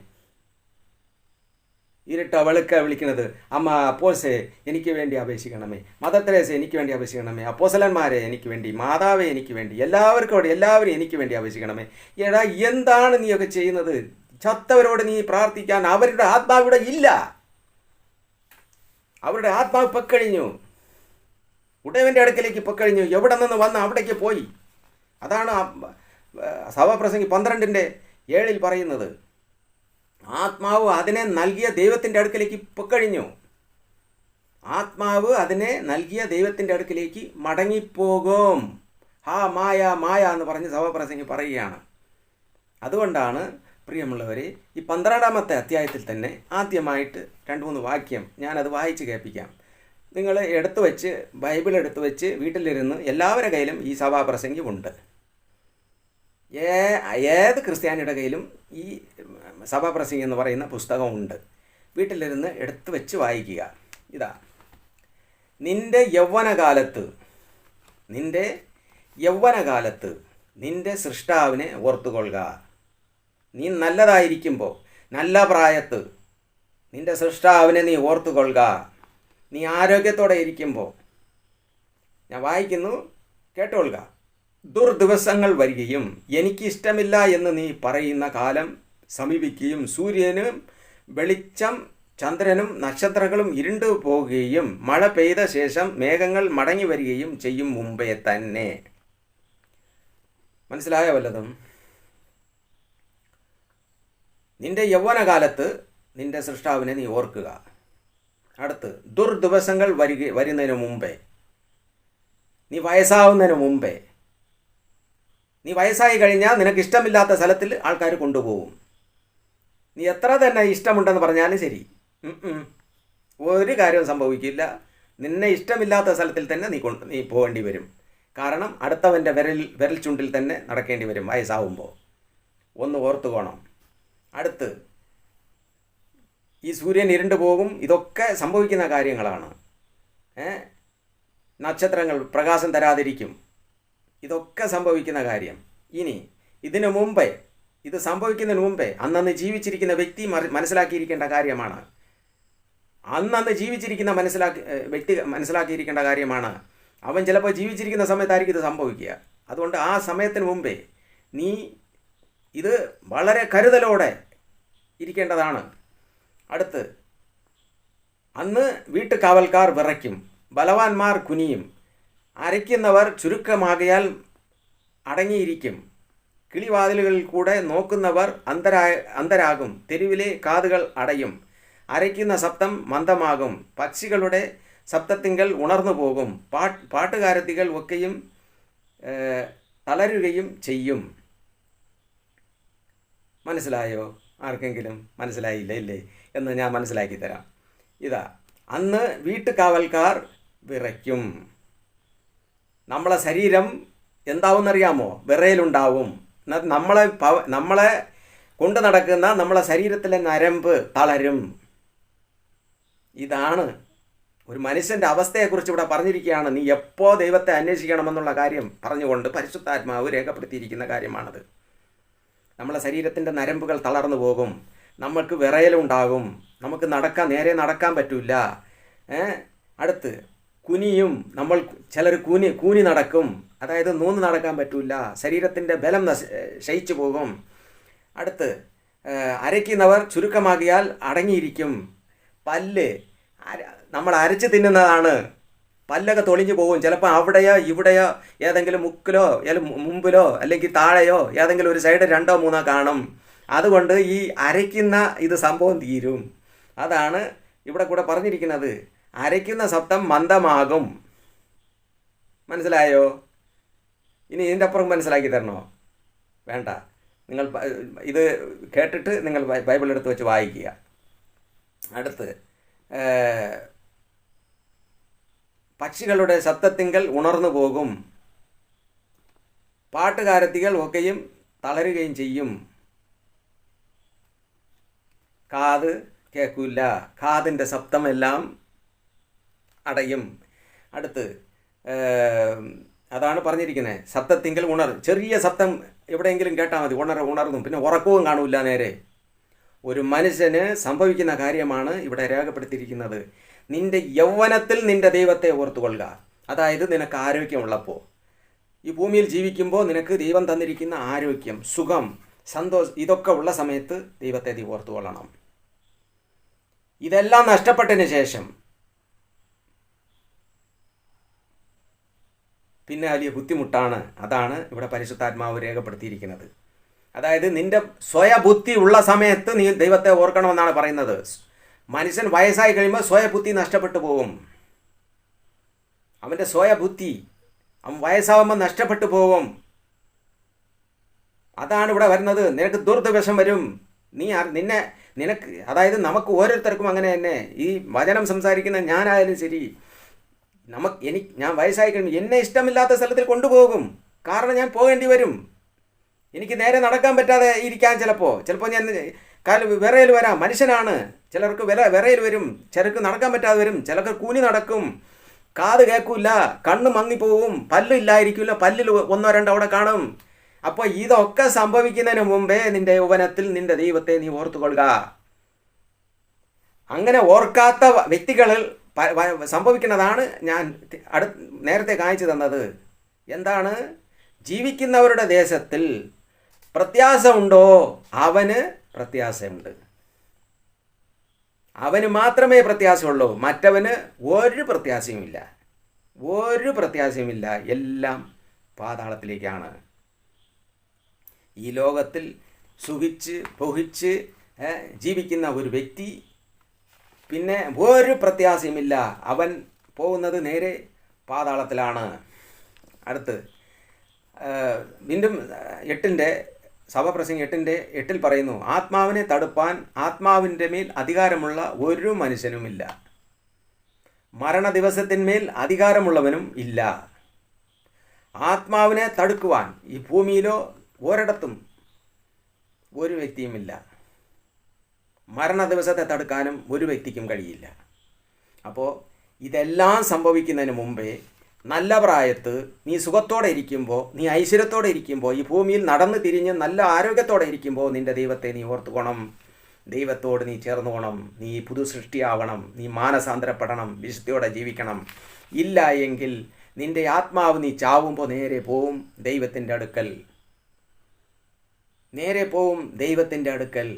ഇരുട്ട വെളുക്ക വിളിക്കുന്നത്, അമ്മ അപ്പോസേ എനിക്ക് വേണ്ടി അപേക്ഷിക്കണമേ, മദർ തെരേസ എനിക്ക് വേണ്ടി അപേക്ഷിക്കണമേ, അപ്പോസ്തലന്മാരെ എനിക്ക് വേണ്ടി, മാതാവേ എനിക്ക് വേണ്ടി, എല്ലാവരും എനിക്ക് വേണ്ടി അപേക്ഷിക്കണമേ. എടാ, എന്താണ് നീയൊക്കെ ചെയ്യുന്നത്? ചത്തവരോട് നീ പ്രാർത്ഥിക്കാൻ അവരുടെ ആത്മാവിടെ ഇല്ല. അവരുടെ ആത്മാവ് പൊക്കഴിഞ്ഞു, ഉടയവൻ്റെ അടുക്കലേക്ക് പൊക്കഴിഞ്ഞു. എവിടെ നിന്ന് വന്ന് അവിടേക്ക് പോയി. അതാണ് സഭാപ്രസംഗി 12:7 പറയുന്നത്. ആത്മാവ് അതിനെ നൽകിയ ദൈവത്തിൻ്റെ അടുക്കലേക്ക് പൊക്കഴിഞ്ഞു. ആത്മാവ് അതിനെ നൽകിയ ദൈവത്തിൻ്റെ അടുക്കലേക്ക് മടങ്ങിപ്പോകും. മായ എന്ന് പറഞ്ഞ് സഭാപ്രസംഗി പറയുകയാണ്. അതുകൊണ്ടാണ് പ്രിയമുള്ളവരെ, ഈ 12-ാമത്തെ അധ്യായത്തിൽ തന്നെ ആദ്യമായിട്ട് 2-3 വാക്യം ഞാനത് വായിച്ച് കേൾപ്പിക്കാം. നിങ്ങൾ ബൈബിൾ എടുത്തു വെച്ച് വീട്ടിലിരുന്ന് എല്ലാവരുടെ കയ്യിലും ഈ സഭാപ്രസംഗി ഉണ്ട്. ഏത് ക്രിസ്ത്യാനിയുടെ കയ്യിലും ഈ സഭാപ്രസംഗി എന്ന് പറയുന്ന പുസ്തകമുണ്ട്. വീട്ടിലിരുന്ന് എടുത്തു വെച്ച് വായിക്കുക. ഇതാ, നിൻ്റെ യൗവനകാലത്ത് നിൻ്റെ സൃഷ്ടാവിനെ ഓർത്തുകൊള്ളുക. നീ നല്ലതായിരിക്കുമ്പോൾ, നല്ല പ്രായത്ത് നിൻ്റെ സൃഷ്ടാവിനെ നീ ഓർത്തുകൊള്ളുക. നീ ആരോഗ്യത്തോടെ ഇരിക്കുമ്പോൾ, ഞാൻ വായിക്കുന്നു, കേട്ടോളുക. ദുർദിവസങ്ങൾ വരികയും എനിക്കിഷ്ടമില്ല എന്ന് നീ പറയുന്ന കാലം സമീപിക്കുകയും സൂര്യനും വെളിച്ചം, ചന്ദ്രനും നക്ഷത്രങ്ങളും ഇരുണ്ടു പോകുകയും മഴ പെയ്ത ശേഷം മേഘങ്ങൾ മടങ്ങി വരികയും ചെയ്യും മുമ്പേ തന്നെ. മനസ്സിലായ വല്ലതും? നിന്റെ യൗവനകാലത്ത് നിന്റെ സൃഷ്ടാവിനെ നീ ഓർക്കുക. അടുത്ത്, ദുർദിവസങ്ങൾ വരുന്നതിന് മുമ്പേ, നീ വയസ്സാവുന്നതിന് മുമ്പേ. നീ വയസ്സായി കഴിഞ്ഞാൽ നിനക്ക് ഇഷ്ടമില്ലാത്ത സ്ഥലത്തിൽ ആൾക്കാർ കൊണ്ടുപോകും. നീ എത്ര തന്നെ ഇഷ്ടമുണ്ടെന്ന് പറഞ്ഞാലും ശരി, ഒരു കാര്യവും സംഭവിക്കില്ല. നിന്നെ ഇഷ്ടമില്ലാത്ത സ്ഥലത്തിൽ തന്നെ നീ പോകേണ്ടി വരും. കാരണം അടുത്തവൻ്റെ വിരൽ ചുണ്ടിൽ തന്നെ നടക്കേണ്ടി വരും വയസ്സാവുമ്പോൾ. ഒന്ന് ഓർത്തുകോണം. അടുത്ത്, ഈ സൂര്യൻ ഇരുണ്ടു പോകും. ഇതൊക്കെ സംഭവിക്കുന്ന കാര്യങ്ങളാണ്. നക്ഷത്രങ്ങൾ പ്രകാശം തരാതിരിക്കും. ഇതൊക്കെ സംഭവിക്കുന്ന കാര്യം. ഇനി ഇതിനു മുമ്പേ, ഇത് സംഭവിക്കുന്നതിന് മുമ്പേ അന്നന്ന് ജീവിച്ചിരിക്കുന്ന വ്യക്തി മനസ്സിലാക്കിയിരിക്കേണ്ട കാര്യമാണ്. അന്നന്ന് ജീവിച്ചിരിക്കുന്ന വ്യക്തി മനസ്സിലാക്കിയിരിക്കേണ്ട കാര്യമാണ്. അവൻ ചിലപ്പോൾ ജീവിച്ചിരിക്കുന്ന സമയത്തായിരിക്കും ഇത് സംഭവിക്കുക. അതുകൊണ്ട് ആ സമയത്തിന് മുമ്പേ നീ ഇത് വളരെ കരുതലോടെ ഇരിക്കേണ്ടതാണ്. അടുത്ത്, അന്ന് വീട്ടുകാവൽക്കാർ വിറയ്ക്കും, ബലവാന്മാർ കുനിയും, അരയ്ക്കുന്നവർ ചുരുക്കമാകയാൽ അടങ്ങിയിരിക്കും, കിളിവാതിലുകളിൽ കൂടെ നോക്കുന്നവർ അന്തരാകും, തെരുവിലെ കാതുകൾ അടയും, അരയ്ക്കുന്ന ശബ്ദം മന്ദമാകും, പക്ഷികളുടെ ശബ്ദത്തിങ്കൽ ഉണർന്നു പോകും, പാട്ടുകാരത്തികൾ ഒക്കെയും തളരുകയും ചെയ്യും. മനസ്സിലായോ? ആർക്കെങ്കിലും മനസ്സിലായില്ല ഇല്ലേ എന്ന് ഞാൻ മനസ്സിലാക്കി തരാം. ഇതാ, അന്ന് വീട്ടുകാവൽക്കാർ വിറയ്ക്കും. നമ്മളെ ശരീരം എന്താവുമെന്നറിയാമോ? വിറയലുണ്ടാവും. നമ്മളെ കൊണ്ട് നടക്കുന്ന നമ്മളെ ശരീരത്തിലെ നരമ്പ് തളരും. ഇതാണ് ഒരു മനുഷ്യൻ്റെ അവസ്ഥയെക്കുറിച്ച് ഇവിടെ പറഞ്ഞിരിക്കുകയാണ്. നീ എപ്പോൾ ദൈവത്തെ അന്വേഷിക്കണമെന്നുള്ള കാര്യം പറഞ്ഞുകൊണ്ട് പരിശുദ്ധാത്മാവ് രേഖപ്പെടുത്തിയിരിക്കുന്ന കാര്യമാണത്. നമ്മളെ ശരീരത്തിൻ്റെ നരമ്പുകൾ തളർന്നു പോകും, നമ്മൾക്ക് വിറയലുണ്ടാകും, നമുക്ക് നേരെ നടക്കാൻ പറ്റില്ല. അടുത്ത് കുനിയും, ചിലർ കൂനി നടക്കും, അതായത് നൂന്ന് നടക്കാൻ പറ്റില്ല, ശരീരത്തിൻ്റെ ബലം ക്ഷയിച്ചു പോകും. അടുത്ത്, അരയ്ക്കുന്നവർ ചുരുക്കമാകിയാൽ അടങ്ങിയിരിക്കും. പല്ല് നമ്മൾ അരച്ച് തിന്നുന്നതാണ്, പല്ലൊക്കെ തൊളിഞ്ഞു പോകും. ചിലപ്പോൾ അവിടെയോ ഇവിടെയോ ഏതെങ്കിലും മുക്കിലോ മുമ്പിലോ അല്ലെങ്കിൽ താഴെയോ ഏതെങ്കിലും ഒരു സൈഡ് 2 3 കാണും. അതുകൊണ്ട് ഈ അരയ്ക്കുന്ന ഇത് സംഭവം തീരും. അതാണ് ഇവിടെ കൂടെ പറഞ്ഞിരിക്കുന്നത്. അരയ്ക്കുന്ന ശബ്ദം മന്ദമാകും. മനസ്സിലായോ? ഇനി ഇതിൻ്റെ അപ്പുറം മനസ്സിലാക്കി തരണോ? വേണ്ട. നിങ്ങൾ ഇത് കേട്ടിട്ട് നിങ്ങൾ ബൈബിൾ എടുത്ത് വെച്ച് വായിക്കുക. അടുത്ത്, പക്ഷികളുടെ ശബ്ദത്തിങ്കൽ ഉണർന്നു പോകും, പാട്ടുകാരത്തികൾ ഒക്കെയും തളരുകയും ചെയ്യും, കാത് കേൾക്കില്ല, കാതിൻ്റെ ശബ്ദമെല്ലാം അടയും. അടുത്ത്, അതാണ് പറഞ്ഞിരിക്കുന്നത്. ശബ്ദത്തിങ്കൽ ചെറിയ ശബ്ദം എവിടെയെങ്കിലും കേട്ടാൽ മതി, ഉണർന്നു, പിന്നെ ഉറക്കവും കാണില്ല നേരെ. ഒരു മനുഷ്യന് സംഭവിക്കുന്ന കാര്യമാണ് ഇവിടെ രേഖപ്പെടുത്തിയിരിക്കുന്നത്. നിന്റെ യൗവനത്തിൽ നിന്റെ ദൈവത്തെ ഓർത്തുകൊള്ളുക. അതായത് നിനക്ക് ആരോഗ്യമുള്ളപ്പോൾ, ഈ ഭൂമിയിൽ ജീവിക്കുമ്പോൾ നിനക്ക് ദൈവം തന്നിരിക്കുന്ന ആരോഗ്യം, സുഖം, സന്തോഷം, ഇതൊക്കെ ഉള്ള സമയത്ത് ദൈവത്തെ നീ ഓർത്തുകൊള്ളണം. ഇതെല്ലാം നഷ്ടപ്പെട്ടതിന് ശേഷം പിന്നെ വലിയ ബുദ്ധിമുട്ടാണ്. അതാണ് ഇവിടെ പരിശുദ്ധാത്മാവ് രേഖപ്പെടുത്തിയിരിക്കുന്നത്. അതായത് നിന്റെ സ്വയബുദ്ധി ഉള്ള സമയത്ത് നീ ദൈവത്തെ ഓർക്കണമെന്നാണ് പറയുന്നത്. മനുഷ്യൻ വയസ്സായി കഴിയുമ്പോൾ സ്വയബുദ്ധി നഷ്ടപ്പെട്ടു പോകും. അവൻ്റെ സ്വയബുദ്ധി അവൻ വയസ്സാവുമ്പോൾ നഷ്ടപ്പെട്ടു പോകും. അതാണ് ഇവിടെ വരുന്നത്. നിനക്ക് ദുർദിവസം വരും. നിനക്ക് അതായത് നമുക്ക് ഓരോരുത്തർക്കും അങ്ങനെ തന്നെ. ഈ വചനം സംസാരിക്കുന്ന ഞാനായാലും ശരി, ഞാൻ വയസ്സായി കഴിയുമ്പോൾ എന്നെ ഇഷ്ടമില്ലാത്ത സ്ഥലത്തിൽ കൊണ്ടുപോകും. കാരണം ഞാൻ പോകേണ്ടി വരും. എനിക്ക് നേരെ നടക്കാൻ പറ്റാതെ ഇരിക്കാൻ ചിലപ്പോൾ ഞാൻ വിറയൽ വരാം. മനുഷ്യനാണ്. ചിലർക്ക് വിറയൽ വരും, ചിലർക്ക് നടക്കാൻ പറ്റാതെ വരും, ചിലർക്ക് കൂനി നടക്കും, കാത് കേൾക്കില്ല, കണ്ണ് മങ്ങിപ്പോവും, പല്ലില്ലായിരിക്കില്ല, പല്ലിൽ 1 2 അവിടെ കാണും. അപ്പോൾ ഇതൊക്കെ സംഭവിക്കുന്നതിന് മുമ്പേ നിന്റെ യൗവനത്തിൽ നിന്റെ ദൈവത്തെ നീ ഓർത്തുകൊള്ളുക. അങ്ങനെ ഓർക്കാത്ത വ്യക്തികളിൽ സംഭവിക്കുന്നതാണ് ഞാൻ നേരത്തെ കാണിച്ചു തന്നത്. എന്താണ്? ജീവിക്കുന്നവരുടെ ദേശത്തിൽ പ്രത്യാശമുണ്ടോ? അവന് പ്രത്യാശയുണ്ട്. അവന് മാത്രമേ പ്രത്യാശയുള്ളൂ. മറ്റവന് ഒരു പ്രത്യാശയുമില്ല. എല്ലാം പാതാളത്തിലേക്കാണ്. ഈ ലോകത്തിൽ സുഖിച്ച് പൊഹിച്ച് ജീവിക്കുന്ന ഒരു വ്യക്തി പിന്നെ ഒരു പ്രത്യാശയുമില്ല. അവൻ പോകുന്നത് നേരെ പാതാളത്തിലാണ്. അടുത്ത് വീണ്ടും 8 സഭപ്രസംഗി 8 പറയുന്നു, ആത്മാവിനെ തടുപ്പാൻ ആത്മാവിൻ്റെ മേൽ അധികാരമുള്ള ഒരു മനുഷ്യനുമില്ല, മരണദിവസത്തിന്മേൽ അധികാരമുള്ളവനും ഇല്ല. ആത്മാവിനെ തടുക്കുവാൻ ഈ ഭൂമിയിലോ ഒരിടത്തും ഒരു വ്യക്തിയുമില്ല. മരണദിവസത്തെ തടുക്കാനും ഒരു വ്യക്തിക്കും കഴിയില്ല. അപ്പോൾ ഇതെല്ലാം സംഭവിക്കുന്നതിന് മുമ്പേ നല്ല പ്രായത്ത് നീ സുഖത്തോടെ ഇരിക്കുമ്പോൾ, നീ ഐശ്വര്യത്തോടെ ഇരിക്കുമ്പോൾ, ഈ ഭൂമിയിൽ നടന്ന് തിരിഞ്ഞ് നല്ല ആരോഗ്യത്തോടെ ഇരിക്കുമ്പോൾ നിൻ്റെ ദൈവത്തെ നീ ഓർത്തുകൊണം. ദൈവത്തോട് നീ ചേർന്നുകൊണം. നീ പുതു സൃഷ്ടിയാവണം. നീ മാനസാന്തരപ്പെടണം. വിശുദ്ധിയോടെ ജീവിക്കണം. ഇല്ല എങ്കിൽ നിൻ്റെ ആത്മാവ് നീ ചാവുമ്പോൾ നേരെ പോവും ദൈവത്തിൻ്റെ അടുക്കൽ. നേരെ പോവും ദൈവത്തിൻ്റെ അടുക്കൽ.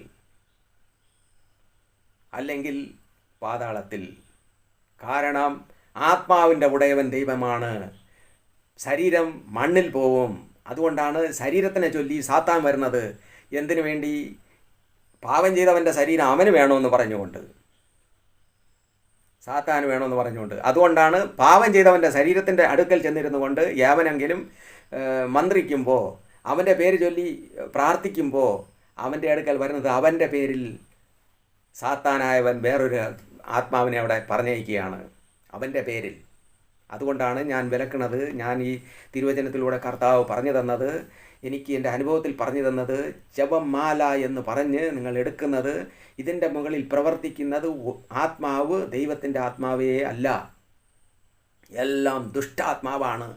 അല്ലെങ്കിൽ പാതാളത്തിൽ. കാരണം ആത്മാവിൻ്റെ ഉടയവൻ ദൈവമാണ്. ശരീരം മണ്ണിൽ പോവും. അതുകൊണ്ടാണ് ശരീരത്തിനെ ചൊല്ലി സാത്താൻ വരുന്നത്. എന്തിനു വേണ്ടി? പാപം ചെയ്തവൻ്റെ ശരീരം അവന് വേണമെന്ന് പറഞ്ഞുകൊണ്ട്, സാത്താന് വേണമെന്ന് പറഞ്ഞുകൊണ്ട്. അതുകൊണ്ടാണ് പാപം ചെയ്തവൻ്റെ ശരീരത്തിൻ്റെ അടുക്കൽ ചെന്നിരുന്നു കൊണ്ട് യാവനെങ്കിലും മന്ത്രിക്കുമ്പോൾ, അവൻ്റെ പേര് ചൊല്ലി പ്രാർത്ഥിക്കുമ്പോൾ അവൻ്റെ അടുക്കൽ വരുന്നത് അവൻ്റെ പേരിൽ സാത്താനായവൻ വേറൊരു ആത്മാവിനെ അവിടെ പറഞ്ഞയക്കുകയാണ്, അവൻ്റെ പേരിൽ. അതുകൊണ്ടാണ് ഞാൻ വിലക്കണത്. ഞാൻ ഈ തിരുവചനത്തിലൂടെ കർത്താവ് പറഞ്ഞു തന്നത്, എനിക്ക് എൻ്റെ അനുഭവത്തിൽ പറഞ്ഞു തന്നത്, ജപമാല എന്ന് പറഞ്ഞ് നിങ്ങൾ എടുക്കുന്നത്, ഇതിൻ്റെ മുകളിൽ പ്രവർത്തിക്കുന്നത് ആത്മാവ് ദൈവത്തിൻ്റെ ആത്മാവേ അല്ല. എല്ലാം ദുഷ്ടാത്മാവാണ്,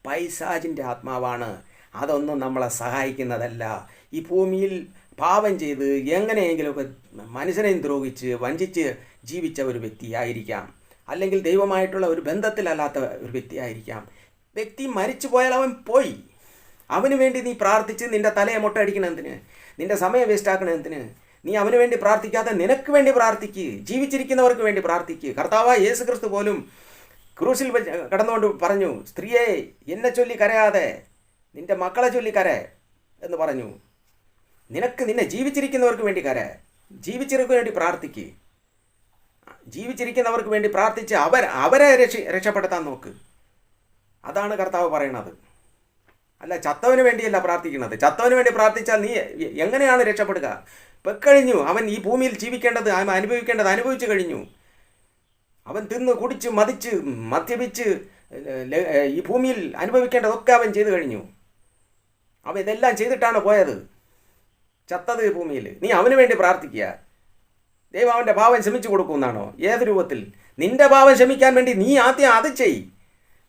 പൈശാചിൻ്റെ ആത്മാവാണ്. അതൊന്നും നമ്മളെ സഹായിക്കുന്നതല്ല. ഈ ഭൂമിയിൽ പാപം ചെയ്ത് എങ്ങനെയെങ്കിലുമൊക്കെ മനുഷ്യനെയും ദ്രോഹിച്ച് വഞ്ചിച്ച് ജീവിച്ച ഒരു വ്യക്തിയായിരിക്കാം, അല്ലെങ്കിൽ ദൈവമായിട്ടുള്ള ഒരു ബന്ധത്തിലല്ലാത്ത ഒരു വ്യക്തിയായിരിക്കാം. വ്യക്തി മരിച്ചു പോയാൽ അവൻ പോയി. അവന് വേണ്ടി നീ പ്രാർത്ഥിച്ച് നിൻ്റെ തലയെ മുട്ടടിക്കണതിന്, നിൻ്റെ സമയം വേസ്റ്റാക്കണതിന് നീ അവന് വേണ്ടി പ്രാർത്ഥിക്കാതെ നിനക്ക് വേണ്ടി പ്രാർത്ഥിക്ക്. ജീവിച്ചിരിക്കുന്നവർക്ക് വേണ്ടി പ്രാർത്ഥിക്ക്. കർത്താവായ യേശു ക്രിസ്തു പോലും ക്രൂശിൽ കടന്നുകൊണ്ട് പറഞ്ഞു, സ്ത്രീയെ എന്നെ ചൊല്ലി കരയാതെ നിൻ്റെ മക്കളെ ചൊല്ലി കര എന്ന് പറഞ്ഞു. നിന്നെ ജീവിച്ചിരിക്കുന്നവർക്ക് വേണ്ടി കര, ജീവിച്ചിരിക്കുന്നവർക്ക് വേണ്ടി പ്രാർത്ഥിക്ക്. ജീവിച്ചിരിക്കുന്നവർക്ക് വേണ്ടി പ്രാർത്ഥിച്ച് അവരെ രക്ഷപ്പെടുത്താൻ നോക്ക്. അതാണ് കർത്താവ് പറയണത്. അല്ല, ചത്തവന് വേണ്ടിയല്ല പ്രാർത്ഥിക്കുന്നത്. ചത്തവന് വേണ്ടി പ്രാർത്ഥിച്ചാൽ നീ എങ്ങനെയാണ് രക്ഷപ്പെടുക? പെക്കഴിഞ്ഞു. അവൻ ഈ ഭൂമിയിൽ ജീവിക്കേണ്ടത്, അവൻ അനുഭവിച്ചു കഴിഞ്ഞു. അവൻ തിന്ന് കുടിച്ച് മതിച്ച് മദ്യപിച്ച് ഈ ഭൂമിയിൽ അനുഭവിക്കേണ്ടതൊക്കെ അവൻ ചെയ്തു കഴിഞ്ഞു. അവൻ ഇതെല്ലാം ചെയ്തിട്ടാണ് പോയത്, ചത്തത് ഭൂമിയിൽ. നീ അവന് വേണ്ടി പ്രാർത്ഥിക്കുക. ദൈവം അവൻ്റെ പാപം ക്ഷമിച്ചു കൊടുക്കുമെന്നാണോ? ഏത് രൂപത്തിൽ? നിൻ്റെ പാപം ക്ഷമിക്കാൻ വേണ്ടി നീ ആദ്യം അത് ചെയ്.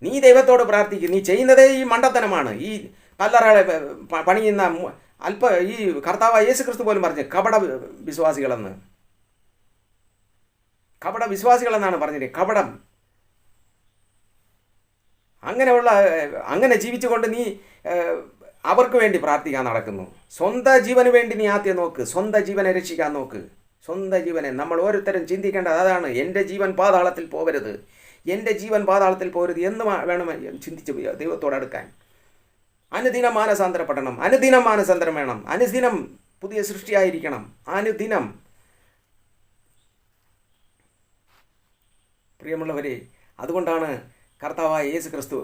നീ ദൈവത്തോട് പ്രാർത്ഥിക്കും. നീ ചെയ്യുന്നതേ ഈ മണ്ടത്തനമാണ്. ഈ കല്ലറകളെ പണിയുന്ന ഈ കർത്താവ് യേശു ക്രിസ്തു പോലും പറഞ്ഞു കപട വിശ്വാസികളെന്ന്. കപട വിശ്വാസികളെന്നാണ് പറഞ്ഞത്. കപടം. അങ്ങനെ ജീവിച്ചുകൊണ്ട് നീ അവർക്ക് വേണ്ടി പ്രാർത്ഥിക്കാൻ നടക്കുന്നു. സ്വന്തം ജീവന് വേണ്ടി നീ ആദ്യം നോക്ക്. സ്വന്തം ജീവനെ രക്ഷിക്കാൻ നോക്ക്. സ്വന്തം ജീവനെ നമ്മൾ ഓരോരുത്തരും ചിന്തിക്കേണ്ടത് അതാണ്. എൻ്റെ ജീവൻ പാതാളത്തിൽ പോകരുത്, എൻ്റെ ജീവൻ പാതാളത്തിൽ പോകരുത് എന്ന് വേണം ചിന്തിച്ച് ദൈവത്തോട് അടുക്കാൻ. അനുദിനം മാനസാന്തരപ്പെടണം. അനുദിനം മാനസാന്തരം വേണം. അനുദിനം പുതിയ സൃഷ്ടിയായിരിക്കണം. അനുദിനം. പ്രിയമുള്ളവരെ, അതുകൊണ്ടാണ് കർത്താവായ യേശു ക്രിസ്തു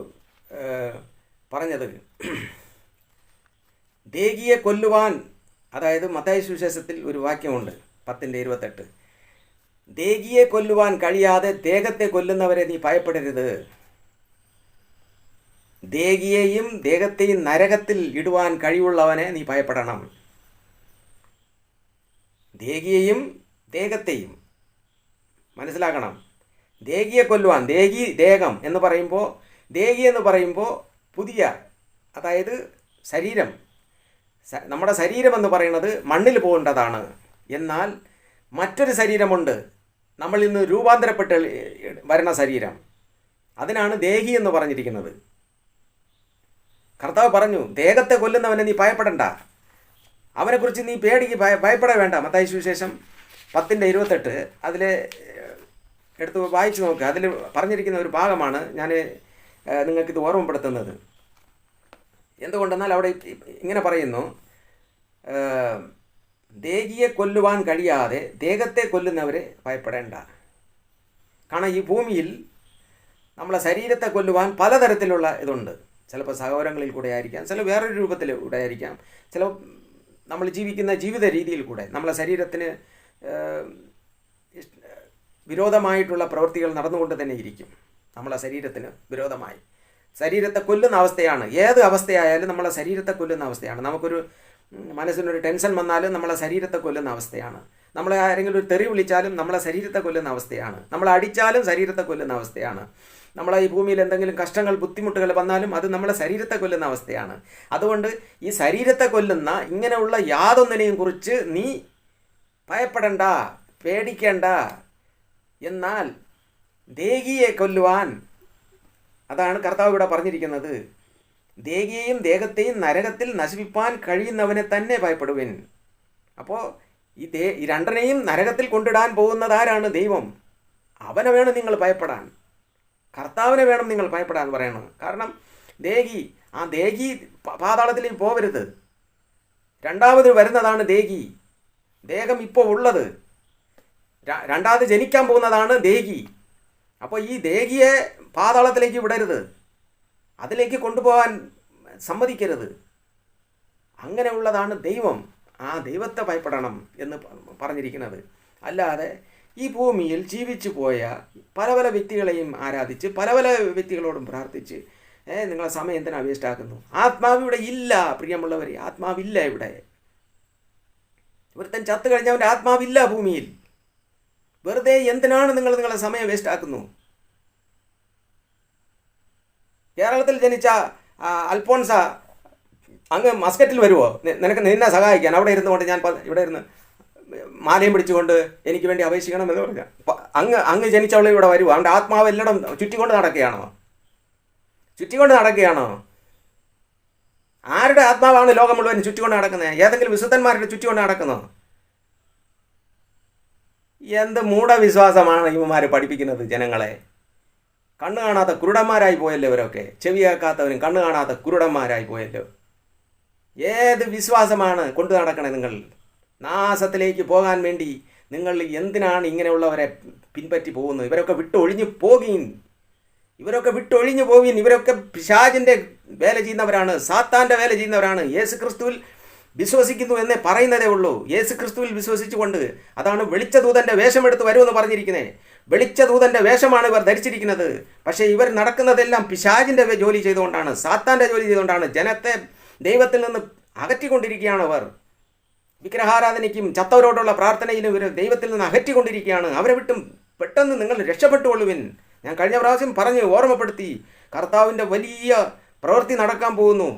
പറഞ്ഞത്, ദേഹിയെ കൊല്ലുവാൻ, അതായത് മത്തായി സുവിശേഷത്തിൽ ഒരു വാക്യമുണ്ട് 10:28, ദേഹിയെ കൊല്ലുവാൻ കഴിയാതെ ദേഹത്തെ കൊല്ലുന്നവരെ നീ ഭയപ്പെടരുത്. ദേഹിയെയും ദേഹത്തെയും നരകത്തിൽ ഇടുവാൻ കഴിവുള്ളവനെ നീ ഭയപ്പെടണം. ദേഹിയെയും ദേഹത്തെയും മനസ്സിലാക്കണം. ദേഹിയെ കൊല്ലുവാൻ, ദേഹം എന്ന് പറയുമ്പോൾ, ദേഹി എന്ന് പറയുമ്പോൾ പുതിയ, അതായത് ശരീരം. നമ്മുടെ ശരീരം എന്ന് പറയുന്നത് മണ്ണിൽ പോകേണ്ടതാണ്. എന്നാൽ മറ്റൊരു ശരീരമുണ്ട്, നമ്മളിൽ നിന്ന് രൂപാന്തരപ്പെട്ട് വരുന്ന ശരീരം. അതിനാണ് ദേഹി എന്ന് പറഞ്ഞിരിക്കുന്നത്. കർത്താവ് പറഞ്ഞു, ദേഹത്തെ കൊല്ലുന്നവനെ നീ ഭയപ്പെടണ്ട, അവനെക്കുറിച്ച് നീ ഭയപ്പെടാൻ വേണ്ട. മത്തായി സുവിശേഷം 10:28 അതിൽ എടുത്ത് വായിച്ചു നോക്കുക. അതിൽ പറഞ്ഞിരിക്കുന്ന ഒരു ഭാഗമാണ് ഞാൻ നിങ്ങൾക്കിത് ഓർമ്മപ്പെടുത്തുന്നത്. എന്തുകൊണ്ടെന്നാൽ അവിടെ ഇങ്ങനെ പറയുന്നു, ദേഹിയെ കൊല്ലുവാൻ കഴിയാതെ ദേഹത്തെ കൊല്ലുന്നവരെ ഭയപ്പെടേണ്ട. കാരണം ഈ ഭൂമിയിൽ നമ്മളെ ശരീരത്തെ കൊല്ലുവാൻ പലതരത്തിലുള്ള ഇതുണ്ട്. ചിലപ്പോൾ സഹോദരങ്ങളിൽ കൂടെ ആയിരിക്കാം, ചില വേറൊരു രൂപത്തിൽ കൂടെ ആയിരിക്കാം, ചില നമ്മൾ ജീവിക്കുന്ന ജീവിത രീതിയിൽ കൂടെ നമ്മളെ ശരീരത്തിന് വിരോധമായിട്ടുള്ള പ്രവൃത്തികൾ നടന്നുകൊണ്ട് തന്നെ ഇരിക്കും. നമ്മളെ ശരീരത്തിന് വിരോധമായി ശരീരത്തെ കൊല്ലുന്ന അവസ്ഥയാണ്. ഏത് അവസ്ഥയായാലും നമ്മളെ ശരീരത്തെ കൊല്ലുന്ന അവസ്ഥയാണ്. നമുക്കൊരു മനസ്സിനൊരു ടെൻഷൻ വന്നാലും നമ്മളെ ശരീരത്തെ കൊല്ലുന്ന അവസ്ഥയാണ്. നമ്മളെ ആരെങ്കിലും ഒരു തെറി വിളിച്ചാലും നമ്മളെ ശരീരത്തെ കൊല്ലുന്ന അവസ്ഥയാണ്. നമ്മളെ അടിച്ചാലും ശരീരത്തെ കൊല്ലുന്ന അവസ്ഥയാണ്. നമ്മളെ ഈ ഭൂമിയിൽ എന്തെങ്കിലും കഷ്ടങ്ങൾ ബുദ്ധിമുട്ടുകൾ വന്നാലും അത് നമ്മളെ ശരീരത്തെ കൊല്ലുന്ന അവസ്ഥയാണ്. അതുകൊണ്ട് ഈ ശരീരത്തെ കൊല്ലുന്ന ഇങ്ങനെയുള്ള യാതൊന്നിനെയും കുറിച്ച് നീ ഭയപ്പെടണ്ട, പേടിക്കേണ്ട. എന്നാൽ ദേഹിയെ കൊല്ലുവാൻ, അതാണ് കർത്താവ് ഇവിടെ പറഞ്ഞിരിക്കുന്നത്, ദേഹിയെയും ദേഹത്തെയും നരകത്തിൽ നശിപ്പിപ്പാൻ കഴിയുന്നവനെ തന്നെ ഭയപ്പെടുവിൻ. അപ്പോൾ ഈ രണ്ടിനെയും നരകത്തിൽ കൊണ്ടിടാൻ പോകുന്നതാരാണ്? ദൈവം. അവനെ വേണം നിങ്ങൾ ഭയപ്പെടാൻ, കർത്താവിനെ വേണം നിങ്ങൾ ഭയപ്പെടാൻ പറയണം. കാരണം ദേഹി പാതാളത്തിലേക്ക് പോവരുത്. രണ്ടാമത് വരുന്നതാണ് ദേഹി. ദേഹം ഇപ്പോൾ ഉള്ളത്, രണ്ടാമത് ജനിക്കാൻ പോകുന്നതാണ് ദേഹി. അപ്പോൾ ഈ ദേഹിയെ പാതാളത്തിലേക്ക് വിടരുത്, അതിലേക്ക് കൊണ്ടുപോകാൻ സമ്മതിക്കരുത്. അങ്ങനെയുള്ളതാണ് ദൈവം. ആ ദൈവത്തെ ഭയപ്പെടണം എന്ന് പറഞ്ഞിരിക്കുന്നത്. അല്ലാതെ ഈ ഭൂമിയിൽ ജീവിച്ചു പോയ പല പല വ്യക്തികളെയും ആരാധിച്ച് പല പല വ്യക്തികളോടും പ്രാർത്ഥിച്ച് നിങ്ങളെ സമയം എന്തിനാ വേസ്റ്റാക്കുന്നു? ആത്മാവ് ഇവിടെ ഇല്ല പ്രിയമുള്ളവർ, ആത്മാവില്ല ഇവിടെ. ഒരുത്തൻ ചത്തു കഴിഞ്ഞവൻ്റെ ആത്മാവില്ല ഭൂമിയിൽ. വെറുതെ എന്തിനാണ് നിങ്ങളെ സമയം വേസ്റ്റാക്കുന്നു? കേരളത്തിൽ ജനിച്ച അൽഫോൺസ അങ്ങ് മസ്കറ്റിൽ വരുമോ നിന്നെ സഹായിക്കാൻ? അവിടെ ഇരുന്നുകൊണ്ട് ഞാൻ ഇവിടെ ഇരുന്ന് മാലയും പിടിച്ചുകൊണ്ട് എനിക്ക് വേണ്ടി അപേക്ഷിക്കണം എന്ന് പറഞ്ഞാൽ അങ്ങ് ജനിച്ചവളെ ഇവിടെ വരുമോ? അവൻ്റെ ആത്മാവ് എല്ലാം ചുറ്റിക്കൊണ്ട് നടക്കുകയാണോ? ആരുടെ ആത്മാവാണ് ലോകം മുഴുവൻ ചുറ്റിക്കൊണ്ട് നടക്കുന്നത്? ഏതെങ്കിലും വിശുദ്ധന്മാരുടെ ചുറ്റിക്കൊണ്ട് നടക്കുന്നോ? എന്ത് മൂഢവിശ്വാസമാണ് ഇവന്മാർ പഠിപ്പിക്കുന്നത് ജനങ്ങളെ? കണ്ണു കാണാത്ത കുരുടന്മാരായി പോയല്ലോ ഇവരൊക്കെ. ചെവി കേൾക്കാത്തവരും കണ്ണു കാണാത്ത കുരുടന്മാരായി പോയല്ലോ. ഏത് വിശ്വാസമാണ് കൊണ്ടു നടക്കണേ നിങ്ങൾ? നാശത്തിലേക്ക് പോകാൻ വേണ്ടി നിങ്ങൾ എന്തിനാണ് ഇങ്ങനെയുള്ളവരെ പിൻപറ്റി പോകുന്നത്? ഇവരൊക്കെ വിട്ടൊഴിഞ്ഞു പോകുകയും ഇവരൊക്കെ പിശാചിൻ്റെ വേല ചെയ്യുന്നവരാണ്, സാത്താൻ്റെ വേല ചെയ്യുന്നവരാണ്. യേശു ക്രിസ്തുവിൽ വിശ്വസിക്കുന്നു എന്നേ പറയുന്നതേ ഉള്ളൂ. യേശു ക്രിസ്തുവിൽ വിശ്വസിച്ചുകൊണ്ട്, അതാണ് വെളിച്ചദൂതൻ്റെ വേഷമെടുത്ത് വരുമെന്ന് പറഞ്ഞിരിക്കുന്നത്. വെളിച്ചദൂതൻ്റെ വേഷമാണ് ഇവർ ധരിച്ചിരിക്കുന്നത്. പക്ഷേ ഇവർ നടക്കുന്നതെല്ലാം പിശാചിൻ്റെ ജോലി ചെയ്തുകൊണ്ടാണ്, സാത്താൻ്റെ ജോലി ചെയ്തുകൊണ്ടാണ്. ജനത്തെ ദൈവത്തിൽ നിന്ന് അകറ്റിക്കൊണ്ടിരിക്കുകയാണ് അവർ. വിഗ്രഹാരാധനയ്ക്കും ചത്തവരോടുള്ള പ്രാർത്ഥനയിലും ഇവർ ദൈവത്തിൽ നിന്ന് അകറ്റിക്കൊണ്ടിരിക്കുകയാണ്. അവരെ വിട്ടും പെട്ടെന്ന് നിങ്ങൾ രക്ഷപ്പെട്ടുകൊള്ളുവിൻ. ഞാൻ കഴിഞ്ഞ പ്രാവശ്യം ഓർമ്മപ്പെടുത്തി, കർത്താവിൻ്റെ വലിയ പ്രവൃത്തി നടക്കാൻ പോകുന്നു.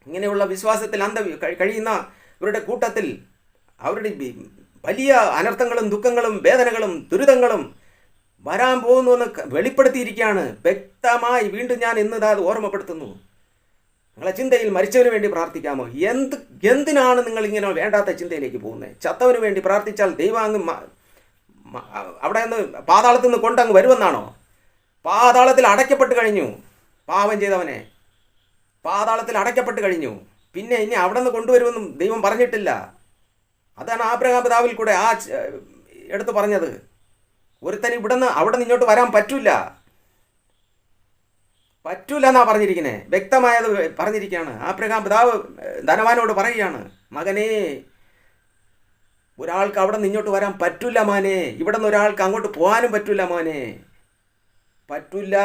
ഇങ്ങനെയുള്ള വിശ്വാസത്തിൽ കഴിയുന്ന ഇവരുടെ കൂട്ടത്തിൽ അവരുടെ വലിയ അനർത്ഥങ്ങളും ദുഃഖങ്ങളും വേദനകളും ദുരിതങ്ങളും വരാൻ പോകുന്നു എന്ന് വെളിപ്പെടുത്തിയിരിക്കുകയാണ് വ്യക്തമായി. വീണ്ടും ഞാൻ ഇന്ന് അത് ഓർമ്മപ്പെടുത്തുന്നു. നിങ്ങളെ ചിന്തയിൽ മരിച്ചവന് വേണ്ടി പ്രാർത്ഥിക്കാമോ? എന്തിനാണ് നിങ്ങൾ ഇങ്ങനെ വേണ്ടാത്ത ചിന്തയിലേക്ക് പോകുന്നത്? ചത്തവന് വേണ്ടി പ്രാർത്ഥിച്ചാൽ ദൈവം അങ്ങ് അവിടെ നിന്ന് പാതാളത്തിൽ നിന്ന് കൊണ്ടങ്ങ് വരുമെന്നാണോ? പാതാളത്തിൽ അടയ്ക്കപ്പെട്ട് കഴിഞ്ഞു. പാപം ചെയ്തവനെ പാതാളത്തിൽ അടയ്ക്കപ്പെട്ട് കഴിഞ്ഞു. പിന്നെ ഇനി അവിടെ നിന്ന് കൊണ്ടുവരുമെന്നും ദൈവം പറഞ്ഞിട്ടില്ല. അതാണ് ആബ്രഹാം പിതാവിൽ കൂടെ എടുത്ത് പറഞ്ഞത്. ഒരുത്തന് അവിടെ നിന്ന് ഇങ്ങോട്ട് വരാൻ പറ്റൂല എന്നാ പറഞ്ഞിരിക്കുന്നത്. വ്യക്തമായത് പറഞ്ഞിരിക്കുകയാണ്. ആബ്രഹാം പിതാവ് ധനവാനോട് പറയുകയാണ്, മകനേ, ഒരാൾക്ക് അവിടെ നിന്ന് ഇങ്ങോട്ട് വരാൻ പറ്റൂല മോനെ. ഇവിടെ നിന്ന് ഒരാൾക്ക് അങ്ങോട്ട് പോകാനും പറ്റൂല മോനെ, പറ്റൂല.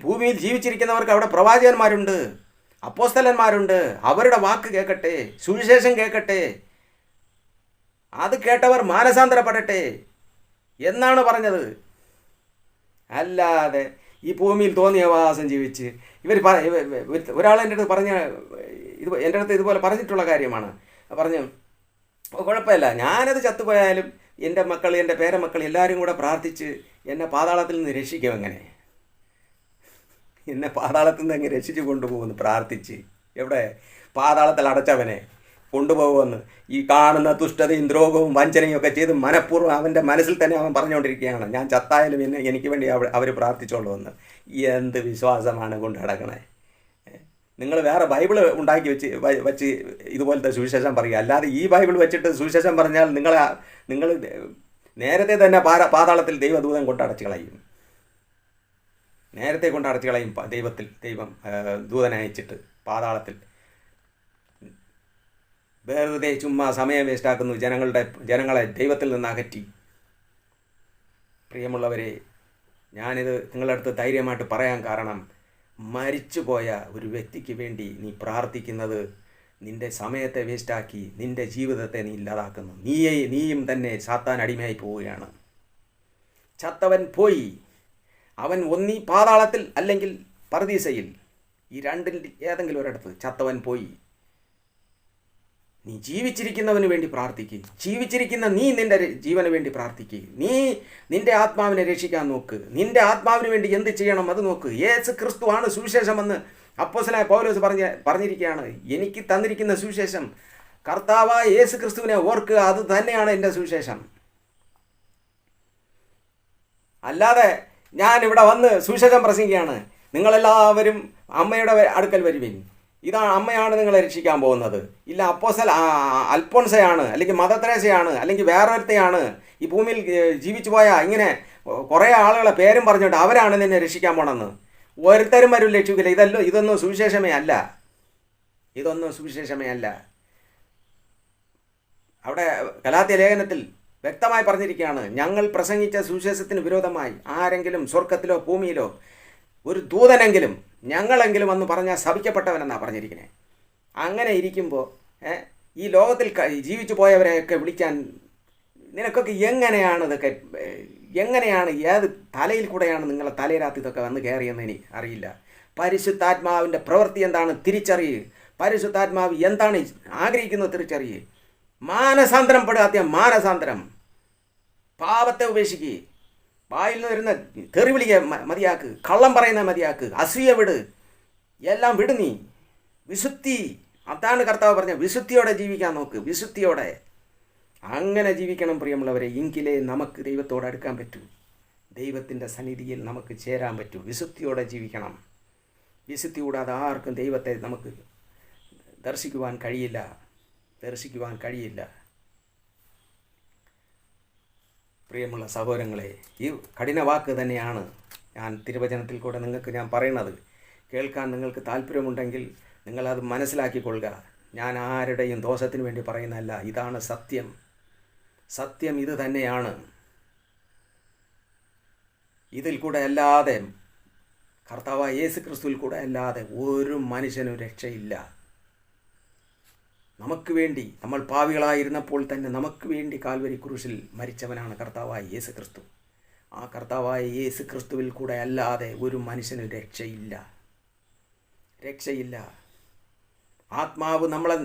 ഭൂമിയിൽ ജീവിച്ചിരിക്കുന്നവർക്ക് അവിടെ പ്രവാചകന്മാരുണ്ട്, അപ്പോസ്തലന്മാരുണ്ട്. അവരുടെ വാക്ക് കേൾക്കട്ടെ, സുവിശേഷം കേൾക്കട്ടെ, അത് കേട്ടവർ മാനസാന്തരപ്പെടട്ടെ എന്നാണ് പറഞ്ഞത്. അല്ലാതെ ഈ ഭൂമിയിൽ തോന്നിയ വാസം ജീവിച്ച് ഒരാൾ എൻ്റെ അടുത്ത് ഇതുപോലെ പറഞ്ഞിട്ടുള്ള കാര്യമാണ്. പറഞ്ഞു, കുഴപ്പമില്ല, ഞാനത് ചത്തുപോയാലും എൻ്റെ മക്കൾ, എൻ്റെ പേരമക്കൾ എല്ലാവരും കൂടെ പ്രാർത്ഥിച്ച് എന്നെ പാതാളത്തിൽ നിന്ന് രക്ഷിക്കും. എന്നെ പാതാളത്തിൽ നിന്ന് അങ്ങ് രക്ഷിച്ച് കൊണ്ടുപോകുന്നു പ്രാർത്ഥിച്ച്. എവിടെ? പാതാളത്തിൽ അടച്ചവനെ കൊണ്ടുപോകുമെന്ന് ഈ കാണുന്ന തുഷ്ടതയും ദ്രോഹവും വഞ്ചനയും ഒക്കെ ചെയ്ത് മനഃപൂർവ്വം അവൻ്റെ മനസ്സിൽ തന്നെ അവൻ പറഞ്ഞുകൊണ്ടിരിക്കുകയാണ്, ഞാൻ ചത്തായാലും എനിക്ക് വേണ്ടി അവർ പ്രാർത്ഥിച്ചോളൂ എന്ന്. എന്ത് വിശ്വാസമാണ് കൊണ്ട് നടക്കണേ? നിങ്ങൾ വേറെ ബൈബിൾ ഉണ്ടാക്കി വെച്ച് ഇതുപോലത്തെ സുവിശേഷം പറയുക. അല്ലാതെ ഈ ബൈബിൾ വെച്ചിട്ട് സുവിശേഷം പറഞ്ഞാൽ നിങ്ങൾ നേരത്തെ തന്നെ പാതാളത്തിൽ ദൈവദൂതൻ കൊണ്ടടച്ച് കളയും. നേരത്തെ കൊണ്ടടച്ച് കളയും. ദൈവം ദൂതനയച്ചിട്ട് പാതാളത്തിൽ. വെറുതെ ചുമ്മാ സമയം വേസ്റ്റാക്കുന്നു. ജനങ്ങളെ ദൈവത്തിൽ നിന്ന് അകറ്റി. പ്രിയമുള്ളവരെ, ഞാനിത് നിങ്ങളുടെ അടുത്ത് ധൈര്യമായിട്ട് പറയാൻ കാരണം, മരിച്ചുപോയ ഒരു വ്യക്തിക്ക് വേണ്ടി നീ പ്രാർത്ഥിക്കുന്നത് നിൻ്റെ സമയത്തെ വേസ്റ്റാക്കി നിൻ്റെ ജീവിതത്തെ നീ ഇല്ലാതാക്കുന്നു. നീയും തന്നെ സാത്താൻ അടിമയായി പോവുകയാണ്. ചത്തവൻ പോയി. അവൻ ഒന്നീ പാതാളത്തിൽ അല്ലെങ്കിൽ പറുദീസയിൽ, ഈ രണ്ടിൽ ഏതെങ്കിലും ഒരിടത്ത് ചത്തവൻ പോയി. നീ ജീവിച്ചിരിക്കുന്നവന് വേണ്ടി പ്രാർത്ഥിക്കുക. ജീവിച്ചിരിക്കുന്ന നീ നിൻ്റെ ജീവന് വേണ്ടി പ്രാർത്ഥിക്കുക. നീ നിൻ്റെ ആത്മാവിനെ രക്ഷിക്കാൻ നോക്ക്. നിൻ്റെ ആത്മാവിന് വേണ്ടി എന്ത് ചെയ്യണം അത് നോക്ക്. യേശു ക്രിസ്തുവാണ് സുവിശേഷമെന്ന് അപ്പോസ്തലനായ പൗലോസ് പറഞ്ഞിരിക്കുകയാണ്. എനിക്ക് തന്നിരിക്കുന്ന സുവിശേഷം കർത്താവായ യേശു ക്രിസ്തുവിനെ ഓർക്കുക, അത് തന്നെയാണ് എൻ്റെ സുവിശേഷം. അല്ലാതെ ഞാൻ ഇവിടെ വന്ന് സുവിശേഷം പ്രസംഗിക്കുകയാണ്, നിങ്ങളെല്ലാവരും അമ്മയുടെ അടുക്കൽ വരുവിൻ, ഇതാണ് അമ്മയാണ് നിങ്ങളെ രക്ഷിക്കാൻ പോകുന്നത്, ഇല്ല അൽഫോൻസയാണ് അല്ലെങ്കിൽ മദർ തെരേസയാണ് അല്ലെങ്കിൽ വേറൊരുത്തെയാണ് ഈ ഭൂമിയിൽ ജീവിച്ചു പോയ ഇങ്ങനെ കുറേ ആളുകളെ പേരും പറഞ്ഞിട്ട് അവരാണ് നിന്നെ രക്ഷിക്കാൻ പോണെന്ന് ഒരുത്തരും വരും രക്ഷിക്കില്ല. ഇതൊന്നും സുവിശേഷമേ അല്ല. ഇതൊന്നും സുവിശേഷമേ അല്ല. അവിടെ ഗലാത്യ ലേഖനത്തിൽ വ്യക്തമായി പറഞ്ഞിരിക്കുകയാണ്, ഞങ്ങൾ പ്രസംഗിച്ച സുവിശേഷത്തിന് വിരോധമായി ആരെങ്കിലും സ്വർഗത്തിലോ ഭൂമിയിലോ ഒരു ദൂതനെങ്കിലും ഞങ്ങളെങ്കിലും വന്ന് പറഞ്ഞാൽ ശപിക്കപ്പെട്ടവനെന്നാണ് പറഞ്ഞിരിക്കുന്നത്. അങ്ങനെ ഇരിക്കുമ്പോൾ ഈ ലോകത്തിൽ ജീവിച്ചു പോയവരെയൊക്കെ വിളിക്കാൻ നിനക്കൊക്കെ എങ്ങനെയാണ് ഇതൊക്കെ, എങ്ങനെയാണ് ഏത് തലയിൽ കൂടെയാണ് നിങ്ങളെ തലയിനകത്ത് ഇതൊക്കെ വന്ന് കയറിയെന്ന് എനിക്ക് അറിയില്ല. പരിശുദ്ധാത്മാവിൻ്റെ പ്രവൃത്തി എന്താണ് തിരിച്ചറിയുക. പരിശുദ്ധാത്മാവ് എന്താണ് ആഗ്രഹിക്കുന്നത് തിരിച്ചറിയുക. മാനസാന്തരം പെടാത്ത മാനസാന്തരം, പാപത്തെ ഉപേക്ഷിക്കുക, വായിൽ നിന്ന് വരുന്ന തെറി വിളിക്കുക മതിയാക്ക്, കള്ളം പറയുന്ന മതിയാക്ക്, അസൂയ വിട്, എല്ലാം വിട് നീ. വിശുദ്ധി, അതാണ് കർത്താവ് പറഞ്ഞ, വിശുദ്ധിയോടെ ജീവിക്കാൻ നോക്ക്, വിശുദ്ധിയോടെ. അങ്ങനെ ജീവിക്കണം പ്രിയമുള്ളവരെ, എങ്കിലേ നമുക്ക് ദൈവത്തോട് അടുക്കാൻ പറ്റൂ, ദൈവത്തിൻ്റെ സന്നിധിയിൽ നമുക്ക് ചേരാൻ പറ്റൂ. വിശുദ്ധിയോടെ ജീവിക്കണം. വിശുദ്ധി കൂടാതെ ആർക്കും ദൈവത്തെ നമുക്ക് ദർശിക്കുവാൻ കഴിയില്ല. പ്രിയമുള്ള സഹോദരങ്ങളെ, ഈ കഠിന വാക്ക് തന്നെയാണ് ഞാൻ തിരുവചനത്തിൽ കൂടെ നിങ്ങൾക്ക് ഞാൻ പറയുന്നത്. കേൾക്കാൻ നിങ്ങൾക്ക് താല്പര്യമുണ്ടെങ്കിൽ നിങ്ങളത് മനസ്സിലാക്കിക്കൊള്ളുക. ഞാൻ ആരുടെയും ദോഷത്തിന് വേണ്ടി പറയുന്നതല്ല. ഇതാണ് സത്യം. സത്യം ഇത് തന്നെയാണ്. ഇതിൽ കൂടെ അല്ലാതെ, കർത്താവായ യേശു ക്രിസ്തുവിൽ കൂടെ അല്ലാതെ ഒരു മനുഷ്യനും രക്ഷയില്ല. നമുക്ക് വേണ്ടി, നമ്മൾ പാപികളായിരുന്നപ്പോൾ തന്നെ നമുക്ക് വേണ്ടി കാൽവരി ക്രൂശിൽ മരിച്ചവനാണ് കർത്താവായ യേശു ക്രിസ്തു. ആ കർത്താവായ യേശു ക്രിസ്തുവിൽ കൂടെ അല്ലാതെ ഒരു മനുഷ്യനും രക്ഷയില്ല. ആത്മാവ് നമ്മളെ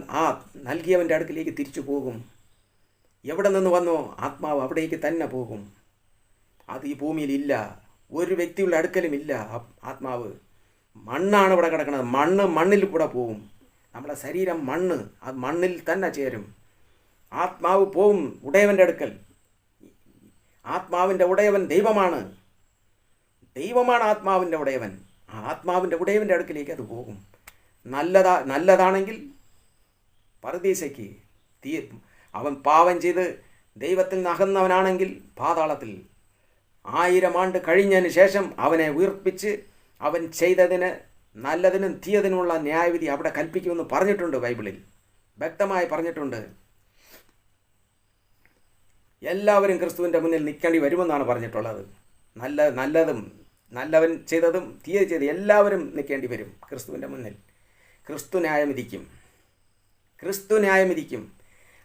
നൽകിയവൻ്റെ അടുക്കിലേക്ക് തിരിച്ചു പോകും. എവിടെ നിന്ന് വന്നോ ആത്മാവ് അവിടേക്ക് തന്നെ പോകും. അത് ഈ ഭൂമിയിലില്ല, ഒരു വ്യക്തിയുടെ അടുക്കലും ഇല്ല. ആത്മാവ് മണ്ണാണ് ഇവിടെ കിടക്കുന്നത്. മണ്ണിൽ കൂടെ പോകും. നമ്മുടെ ശരീരം മണ്ണ്, അത് മണ്ണിൽ തന്നെ ചേരും. ആത്മാവ് പോവും ഉടയവൻ്റെ അടുക്കൽ. ആത്മാവിൻ്റെ ഉടയവൻ ദൈവമാണ് ആത്മാവിൻ്റെ ഉടയവൻ. ആ ആത്മാവിൻ്റെ ഉടയവൻ്റെ അടുക്കിലേക്ക് അത് പോകും. നല്ലതാണെങ്കിൽ പറുദീസയ്ക്ക്, അവൻ പാപം ചെയ്ത് ദൈവത്തിൽ നിന്ന് അകന്നവനാണെങ്കിൽ പാതാളത്തിൽ 1000 ആണ്ട് കഴിഞ്ഞതിന് ശേഷം അവനെ ഉയർപ്പിച്ച് അവൻ ചെയ്തതിന് നല്ലതിനും തീയതിനുമുള്ള ന്യായവിധി അവിടെ കൽപ്പിക്കുമെന്ന് പറഞ്ഞിട്ടുണ്ട്. ബൈബിളിൽ വ്യക്തമായി പറഞ്ഞിട്ടുണ്ട്. എല്ലാവരും ക്രിസ്തുവിൻ്റെ മുന്നിൽ നിൽക്കേണ്ടി വരുമെന്നാണ് പറഞ്ഞിട്ടുള്ളത്. നല്ലവൻ ചെയ്തതും തീയതി ചെയ്ത് എല്ലാവരും നിൽക്കേണ്ടി വരും ക്രിസ്തുവിൻ്റെ മുന്നിൽ. ക്രിസ്തു ന്യായം വിധിക്കും.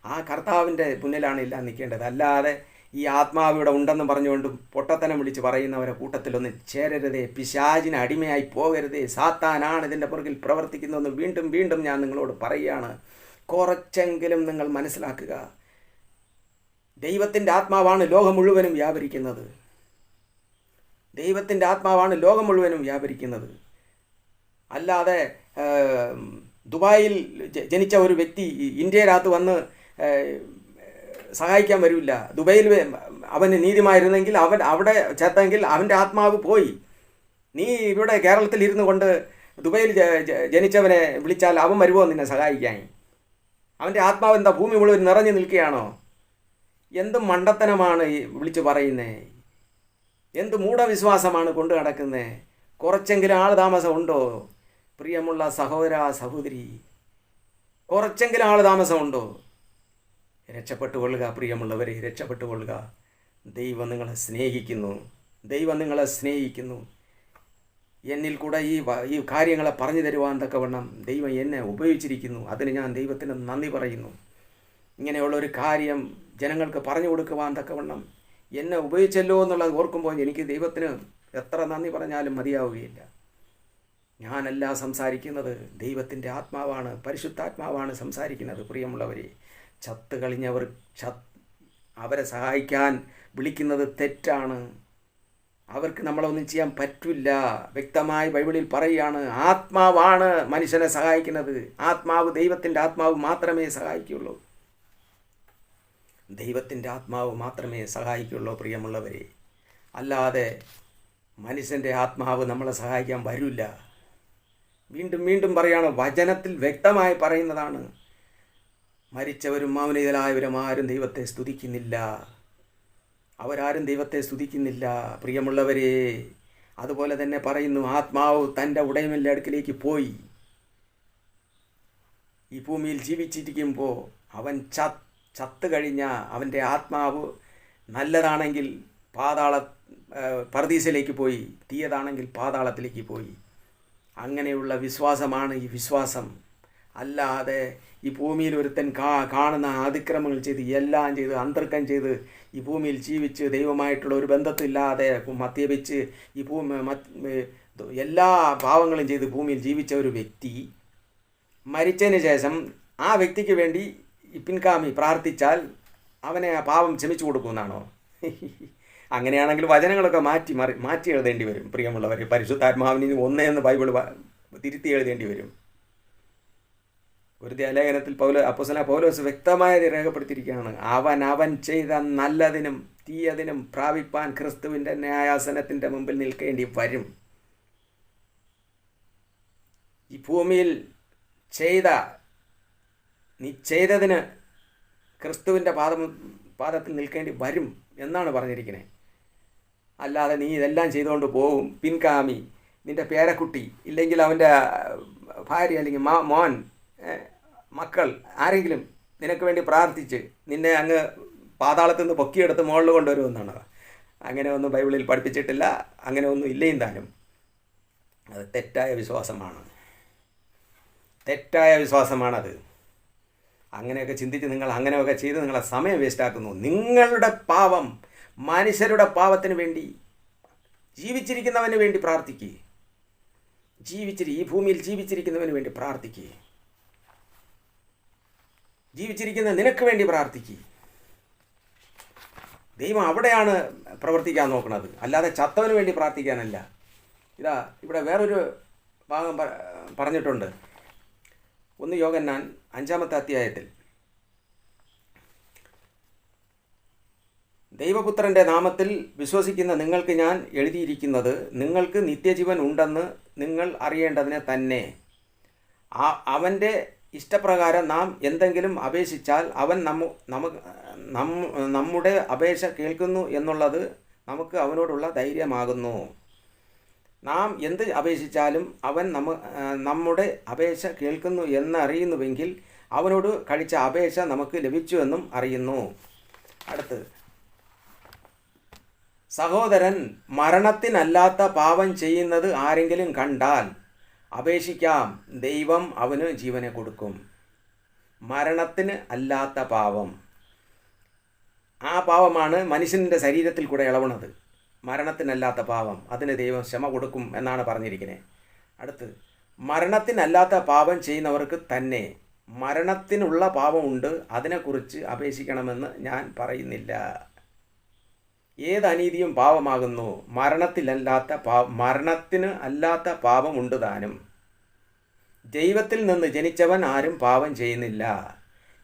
ആ കർത്താവിൻ്റെ മുന്നിലാണ് എല്ലാം നിൽക്കേണ്ടത്. അല്ലാതെ ഈ ആത്മാവിവിടെ ഉണ്ടെന്ന് പറഞ്ഞുകൊണ്ടും പൊട്ടത്തനം വിളിച്ച് പറയുന്നവരെ കൂട്ടത്തിലൊന്നും ചേരരുതേ. പിശാചിന് അടിമയായി പോകരുതേ. സാത്താനാണ് ഇതിൻ്റെ പുറകിൽ പ്രവർത്തിക്കുന്നതെന്ന് വീണ്ടും വീണ്ടും ഞാൻ നിങ്ങളോട് പറയുകയാണ്. കുറച്ചെങ്കിലും നിങ്ങൾ മനസ്സിലാക്കുക. ദൈവത്തിൻ്റെ ആത്മാവാണ് ലോകം മുഴുവനും വ്യാപരിക്കുന്നത്. അല്ലാതെ ദുബായിൽ ജനിച്ച ഒരു വ്യക്തി ഇന്ത്യയിനകത്ത് വന്ന് സഹായിക്കാൻ വരില്ല. ദുബൈയിൽ അവന് നീതിമായിരുന്നെങ്കിൽ അവൻ അവിടെ ചേർത്തെങ്കിൽ അവൻ്റെ ആത്മാവ് പോയി. നീ ഇവിടെ കേരളത്തിൽ ഇരുന്നു കൊണ്ട് ദുബൈയിൽ ജനിച്ചവനെ വിളിച്ചാൽ അവൻ വരുമോ നിന്നെ സഹായിക്കാൻ? അവൻ്റെ ആത്മാവ് എന്താ ഭൂമി മുഴുവൻ നിറഞ്ഞു നിൽക്കുകയാണോ? എന്ത് മണ്ടത്തനമാണ് വിളിച്ചു പറയുന്നേ? എന്ത് മൂഢവിശ്വാസമാണ് കൊണ്ടു നടക്കുന്നത്? കുറച്ചെങ്കിലും ആൾ താമസം ഉണ്ടോ പ്രിയമുള്ള സഹോദര സഹോദരി? കുറച്ചെങ്കിലും ആൾ താമസം ഉണ്ടോ? രക്ഷപ്പെട്ടുകൊള്ളുക പ്രിയമുള്ളവരെ, രക്ഷപ്പെട്ടുകൊള്ളുക. ദൈവം നിങ്ങളെ സ്നേഹിക്കുന്നു. എന്നിൽ കൂടെ ഈ കാര്യങ്ങളെ പറഞ്ഞു തരുവാൻ തക്കവണ്ണം ദൈവം എന്നെ ഉപയോഗിച്ചിരിക്കുന്നു. അതിന് ഞാൻ ദൈവത്തിന് നന്ദി പറയുന്നു. ഇങ്ങനെയുള്ളൊരു കാര്യം ജനങ്ങൾക്ക് പറഞ്ഞു കൊടുക്കുവാൻ തക്കവണ്ണം എന്നെ ഉപയോഗിച്ചല്ലോ എന്നുള്ളത് ഓർക്കുമ്പോൾ എനിക്ക് ദൈവത്തിന് എത്ര നന്ദി പറഞ്ഞാലും മതിയാവുകയില്ല. ഞാനല്ല സംസാരിക്കുന്നത്, ദൈവത്തിൻ്റെ ആത്മാവാണ്, പരിശുദ്ധാത്മാവാണ് സംസാരിക്കുന്നത്. പ്രിയമുള്ളവരെ, ചത്ത് കളിഞ്ഞവർ അവരെ സഹായിക്കാൻ വിളിക്കുന്നത് തെറ്റാണ്. അവർക്ക് നമ്മളൊന്നും ചെയ്യാൻ പറ്റില്ല. വ്യക്തമായി ബൈബിളിൽ പറയുകയാണ്, ആത്മാവാണ് മനുഷ്യനെ സഹായിക്കുന്നത്. ആത്മാവ്, ദൈവത്തിൻ്റെ ആത്മാവ് മാത്രമേ സഹായിക്കുള്ളൂ. ദൈവത്തിൻ്റെ ആത്മാവ് മാത്രമേ സഹായിക്കുള്ളൂ പ്രിയമുള്ളവരെ. അല്ലാതെ മനുഷ്യൻ്റെ ആത്മാവ് നമ്മളെ സഹായിക്കാൻ വരില്ല. വീണ്ടും വീണ്ടും പറയുകയാണ്, വചനത്തിൽ വ്യക്തമായി പറയുന്നതാണ്, മരിച്ചവരും മൗനിതരായവരും ആരും ദൈവത്തെ സ്തുതിക്കുന്നില്ല. അവരാരും ദൈവത്തെ സ്തുതിക്കുന്നില്ല പ്രിയമുള്ളവരെ. അതുപോലെ തന്നെ പറയുന്നു, ആത്മാവ് തൻ്റെ ഉടയവൻ്റെ അടുക്കിലേക്ക് പോയി. ഈ ഭൂമിയിൽ ജീവിച്ചിരിക്കുമ്പോൾ അവൻ ചത്ത് കഴിഞ്ഞ അവൻ്റെ ആത്മാവ് നല്ലതാണെങ്കിൽ പർദീസിലേക്ക് പോയി, തീയതാണെങ്കിൽ പാതാളത്തിലേക്ക് പോയി. അങ്ങനെയുള്ള വിശ്വാസമാണ് ഈ വിശ്വാസം. അല്ലാതെ ഈ ഭൂമിയിൽ ഒരുത്തൻ കാണുന്ന അതിക്രമങ്ങൾ ചെയ്ത്, എല്ലാം ചെയ്ത്, അന്തർക്കം ചെയ്ത് ഈ ഭൂമിയിൽ ജീവിച്ച് ദൈവമായിട്ടുള്ള ഒരു ബന്ധത്തില്ലാതെ മദ്യപിച്ച് ഈ എല്ലാ പാവങ്ങളും ചെയ്ത് ഭൂമിയിൽ ജീവിച്ച ഒരു വ്യക്തി മരിച്ചതിന് ശേഷം ആ വ്യക്തിക്ക് വേണ്ടി ഈ പിൻഗാമി പ്രാർത്ഥിച്ചാൽ അവനെ ആ പാവം ക്ഷമിച്ചു കൊടുക്കുമെന്നാണോ? അങ്ങനെയാണെങ്കിൽ വചനങ്ങളൊക്കെ മാറ്റി എഴുതേണ്ടി വരും പ്രിയമുള്ളവർ. പരിശുദ്ധാത്മാവിന് ഒന്നേന്ന് ബൈബിൾ തിരുത്തി എഴുതേണ്ടി വരും. കൊരിന്ത്യർ ലേഖനത്തിൽ അപ്പോസ്തലനായ പൗലോസ് വ്യക്തമായി രേഖപ്പെടുത്തിയിരിക്കുകയാണ്, അവൻ ചെയ്ത നല്ലതിനും തീയതിനും പ്രാപിപ്പാൻ ക്രിസ്തുവിൻ്റെ ന്യായാസനത്തിൻ്റെ മുമ്പിൽ നിൽക്കേണ്ടി വരും. ഈ ഭൂമിയിൽ നീ ചെയ്തതിന് ക്രിസ്തുവിൻ്റെ പാദത്തിൽ നിൽക്കേണ്ടി വരും എന്നാണ് പറഞ്ഞിരിക്കുന്നത്. അല്ലാതെ നീ ഇതെല്ലാം ചെയ്തുകൊണ്ട് പോകും, പിൻഗാമി, നിൻ്റെ പേരക്കുട്ടി, ഇല്ലെങ്കിൽ അവൻ്റെ ഭാര്യ, അല്ലെങ്കിൽ മോൻ, മക്കൾ ആരെങ്കിലും നിനക്ക് വേണ്ടി പ്രാർത്ഥിച്ച് നിന്നെ അങ്ങ് പാതാളത്തിൽ നിന്ന് പൊക്കിയെടുത്ത് മുകളിൽ കൊണ്ടുവരുമെന്നാണ്. അങ്ങനെ ഒന്നും ബൈബിളിൽ പഠിപ്പിച്ചിട്ടില്ല. അങ്ങനെ ഒന്നും ഇല്ലേയും താനും. അത് തെറ്റായ വിശ്വാസമാണത്. അങ്ങനെയൊക്കെ ചിന്തിച്ച് നിങ്ങൾ അങ്ങനെയൊക്കെ ചെയ്ത് നിങ്ങളെ സമയം വേസ്റ്റാക്കുന്നു. നിങ്ങളുടെ പാവം, മനുഷ്യരുടെ പാവത്തിന് വേണ്ടി, ജീവിച്ചിരിക്കുന്നവന് വേണ്ടി പ്രാർത്ഥിക്കുക. ഈ ഭൂമിയിൽ ജീവിച്ചിരിക്കുന്നവന് വേണ്ടി പ്രാർത്ഥിക്കുക. ജീവിച്ചിരിക്കുന്ന നിനക്ക് വേണ്ടി പ്രാർത്ഥിക്കുക. ദൈവം അവിടെയാണ് പ്രവർത്തിക്കാൻ നോക്കുന്നത്, അല്ലാതെ ചത്തവന് വേണ്ടി പ്രാർത്ഥിക്കാനല്ല. ഇവിടെ വേറൊരു ഭാഗം പറഞ്ഞിട്ടുണ്ട്. 1 യോഹന്നാൻ 5-ാമത്തെ അധ്യായത്തിൽ, ദൈവപുത്രൻ്റെ നാമത്തിൽ വിശ്വസിക്കുന്ന നിങ്ങൾക്ക് ഞാൻ എഴുതിയിരിക്കുന്നത് നിങ്ങൾക്ക് നിത്യജീവൻ ഉണ്ടെന്ന് നിങ്ങൾ അറിയേണ്ടതിന് തന്നെ. അവൻ്റെ ഇഷ്ടപ്രകാരം നാം എന്തെങ്കിലും അപേക്ഷിച്ചാൽ അവൻ നമ്മുടെ അപേക്ഷ കേൾക്കുന്നു എന്നുള്ളത് നമുക്ക് അവനോടുള്ള ധൈര്യമാകുന്നു. നാം എന്ത് അപേക്ഷിച്ചാലും അവൻ നമ്മുടെ അപേക്ഷ കേൾക്കുന്നു എന്നറിയുന്നുവെങ്കിൽ അവനോട് കഴിച്ച അപേക്ഷ നമുക്ക് ലഭിച്ചുവെന്നും അറിയുന്നു. അടുത്ത്, സഹോദരൻ മരണത്തിനല്ലാത്ത പാപം ചെയ്യുന്നത് ആരെങ്കിലും കണ്ടാൽ അപേക്ഷിക്കാം, ദൈവം അവന് ജീവനെ കൊടുക്കും. മരണത്തിന് അല്ലാത്ത പാപം, ആ പാപമാണ് മനുഷ്യൻ്റെ ശരീരത്തിൽ കൂടെ ഇളവുന്നത്. മരണത്തിനല്ലാത്ത പാപം, അതിന് ദൈവം ക്ഷമ കൊടുക്കും എന്നാണ് പറഞ്ഞിരിക്കുന്നത്. അടുത്ത്, മരണത്തിനല്ലാത്ത പാപം ചെയ്യുന്നവർക്ക് തന്നെ മരണത്തിനുള്ള പാപമുണ്ട്, അതിനെക്കുറിച്ച് അപേക്ഷിക്കണമെന്ന് ഞാൻ പറയുന്നില്ല. ഏത് അനീതിയും പാപമാകുന്നു. മരണത്തിന് അല്ലാത്ത പാപമുണ്ട് താനും. ദൈവത്തിൽ നിന്ന് ജനിച്ചവൻ ആരും പാപം ചെയ്യുന്നില്ല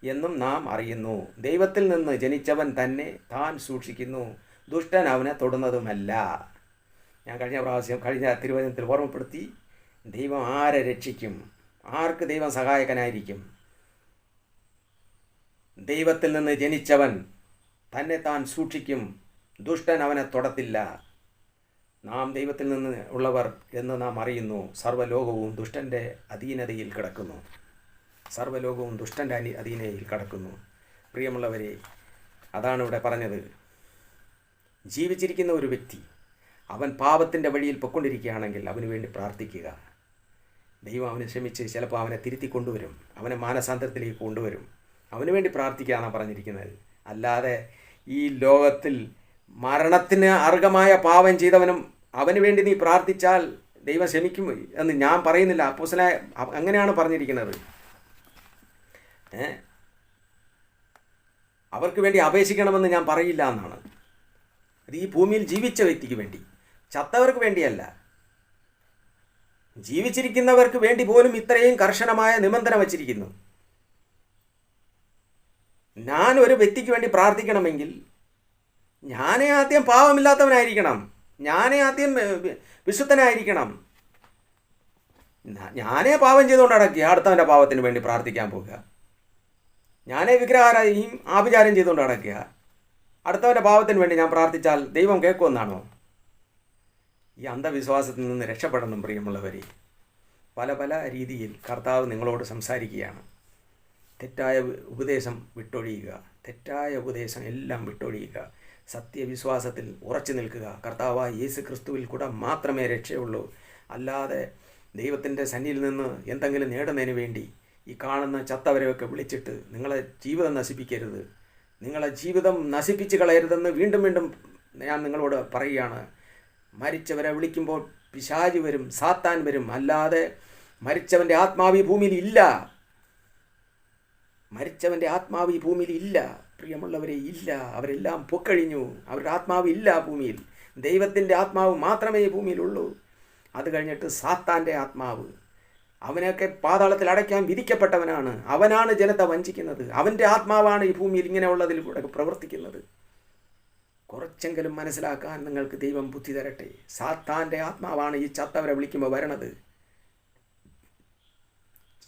എന്നും നാം അറിയുന്നു. ദൈവത്തിൽ നിന്ന് ജനിച്ചവൻ തന്നെ താൻ സൂക്ഷിക്കുന്നു, ദുഷ്ടൻ അവനെ തൊടുന്നതുമല്ല. ഞാൻ കഴിഞ്ഞ തിരുവചനത്തിൽ ഓർമ്മപ്പെടുത്തി, ദൈവം ആരെ രക്ഷിക്കും? ആർക്ക് ദൈവം സഹായകനായിരിക്കും? ദൈവത്തിൽ നിന്ന് ജനിച്ചവൻ തന്നെ താൻ സൂക്ഷിക്കും, ദുഷ്ടൻ അവനെ തൊടത്തില്ല. നാം ദൈവത്തിൽ നിന്ന് ഉള്ളവർ എന്ന് നാം അറിയുന്നു. സർവ്വലോകവും ദുഷ്ടൻ്റെ അധീനതയിൽ കിടക്കുന്നു. പ്രിയമുള്ളവരെ, അതാണ് ഇവിടെ പറഞ്ഞത്. ജീവിച്ചിരിക്കുന്ന ഒരു വ്യക്തി അവൻ പാപത്തിൻ്റെ വഴിയിൽ പൊയ്ക്കൊണ്ടിരിക്കുകയാണെങ്കിൽ അവന് വേണ്ടി പ്രാർത്ഥിക്കുക. ദൈവം അവനെ ക്ഷമിച്ച് ചിലപ്പോൾ അവനെ തിരുത്തി കൊണ്ടുവരും, അവനെ മാനസാന്തരത്തിലേക്ക് കൊണ്ടുവരും. അവന് വേണ്ടി പ്രാർത്ഥിക്കുക എന്നാണ് പറഞ്ഞിരിക്കുന്നത്. അല്ലാതെ ഈ ലോകത്തിൽ മരണത്തിന് അർഹമായ പാപം ചെയ്തവനും അവന് വേണ്ടി നീ പ്രാർത്ഥിച്ചാൽ ദൈവം ക്ഷമിക്കും എന്ന് ഞാൻ പറയുന്നില്ല. അപ്പോസ്തലനായ അങ്ങനെയാണ് പറഞ്ഞിരിക്കുന്നത്. അവർക്ക് വേണ്ടി അപേക്ഷിക്കണമെന്ന് ഞാൻ പറയില്ല എന്നാണ്. അത് ഈ ഭൂമിയിൽ ജീവിച്ച വ്യക്തിക്ക് വേണ്ടി, ചത്തവർക്ക് വേണ്ടിയല്ല. ജീവിച്ചിരിക്കുന്നവർക്ക് വേണ്ടി പോലും ഇത്രയും കർശനമായ നിബന്ധന വച്ചിരിക്കുന്നു. ഞാൻ ഒരു വ്യക്തിക്ക് വേണ്ടി പ്രാർത്ഥിക്കണമെങ്കിൽ ഞാനേ ആദ്യം പാവമില്ലാത്തവനായിരിക്കണം, ഞാനേ ആദ്യം വിശുദ്ധനായിരിക്കണം. ഞാനേ പാപം ചെയ്തുകൊണ്ട് അടക്കുക അടുത്തവൻ്റെ പാവത്തിന് വേണ്ടി പ്രാർത്ഥിക്കാൻ പോകുക. ഞാനേ വിഗ്രഹാരാധനയും ആഭിചാരം ചെയ്തുകൊണ്ട് അടക്കുക അടുത്തവൻ്റെ പാവത്തിന് വേണ്ടി ഞാൻ പ്രാർത്ഥിച്ചാൽ ദൈവം കേൾക്കുമെന്നാണോ? ഈ അന്ധവിശ്വാസത്തിൽ നിന്ന് രക്ഷപ്പെടണം പ്രിയമുള്ളവരെ. പല പല രീതിയിൽ കർത്താവ് നിങ്ങളോട് സംസാരിക്കുകയാണ്. തെറ്റായ ഉപദേശം വിട്ടൊഴിയുക, തെറ്റായ ഉപദേശം എല്ലാം വിട്ടൊഴിയുക, സത്യവിശ്വാസത്തിൽ ഉറച്ചു നിൽക്കുക. കർത്താവായ യേശു ക്രിസ്തുവിൽ കൂടെ മാത്രമേ രക്ഷയുള്ളൂ. അല്ലാതെ ദൈവത്തിൻ്റെ സന്നിധിയിൽ നിന്ന് എന്തെങ്കിലും നേടുന്നതിന് വേണ്ടി ഈ കാണുന്ന ചത്തവരെയൊക്കെ വിളിച്ചിട്ട് നിങ്ങളെ ജീവിതം നശിപ്പിക്കരുത്, നിങ്ങളെ ജീവിതം നശിപ്പിച്ച് കളയരുതെന്ന് വീണ്ടും വീണ്ടും ഞാൻ നിങ്ങളോട് പറയുകയാണ്. മരിച്ചവരെ വിളിക്കുമ്പോൾ പിശാച് വരും, സാത്താൻ വരും. അല്ലാതെ മരിച്ചവൻ്റെ ആത്മാവ് ഈ ഭൂമിയിൽ ഇല്ല. മരിച്ചവൻ്റെ ആത്മാവ് ഈ ഭൂമിയിൽ ഇല്ല പ്രിയമുള്ളവരെ, ഇല്ല. അവരെല്ലാം പൊക്കഴിഞ്ഞു. അവരുടെ ആത്മാവ് ഇല്ല ഭൂമിയിൽ. ദൈവത്തിൻ്റെ ആത്മാവ് മാത്രമേ ഈ ഭൂമിയിലുള്ളൂ. അത് കഴിഞ്ഞിട്ട് സാത്താൻ്റെ ആത്മാവ്, അവനൊക്കെ പാതാളത്തിൽ അടയ്ക്കാൻ വിധിക്കപ്പെട്ടവനാണ്. അവനാണ് ജനത്തെ വഞ്ചിക്കുന്നത്. അവൻ്റെ ആത്മാവാണ് ഈ ഭൂമിയിൽ ഇങ്ങനെയുള്ളതിൽ കൂടെ പ്രവർത്തിക്കുന്നത്. കുറച്ചെങ്കിലും മനസ്സിലാക്കാൻ നിങ്ങൾക്ക് ദൈവം ബുദ്ധി തരട്ടെ. സാത്താൻ്റെ ആത്മാവാണ് ഈ ചത്തവരെ വിളിക്കുമ്പോൾ വരണത്.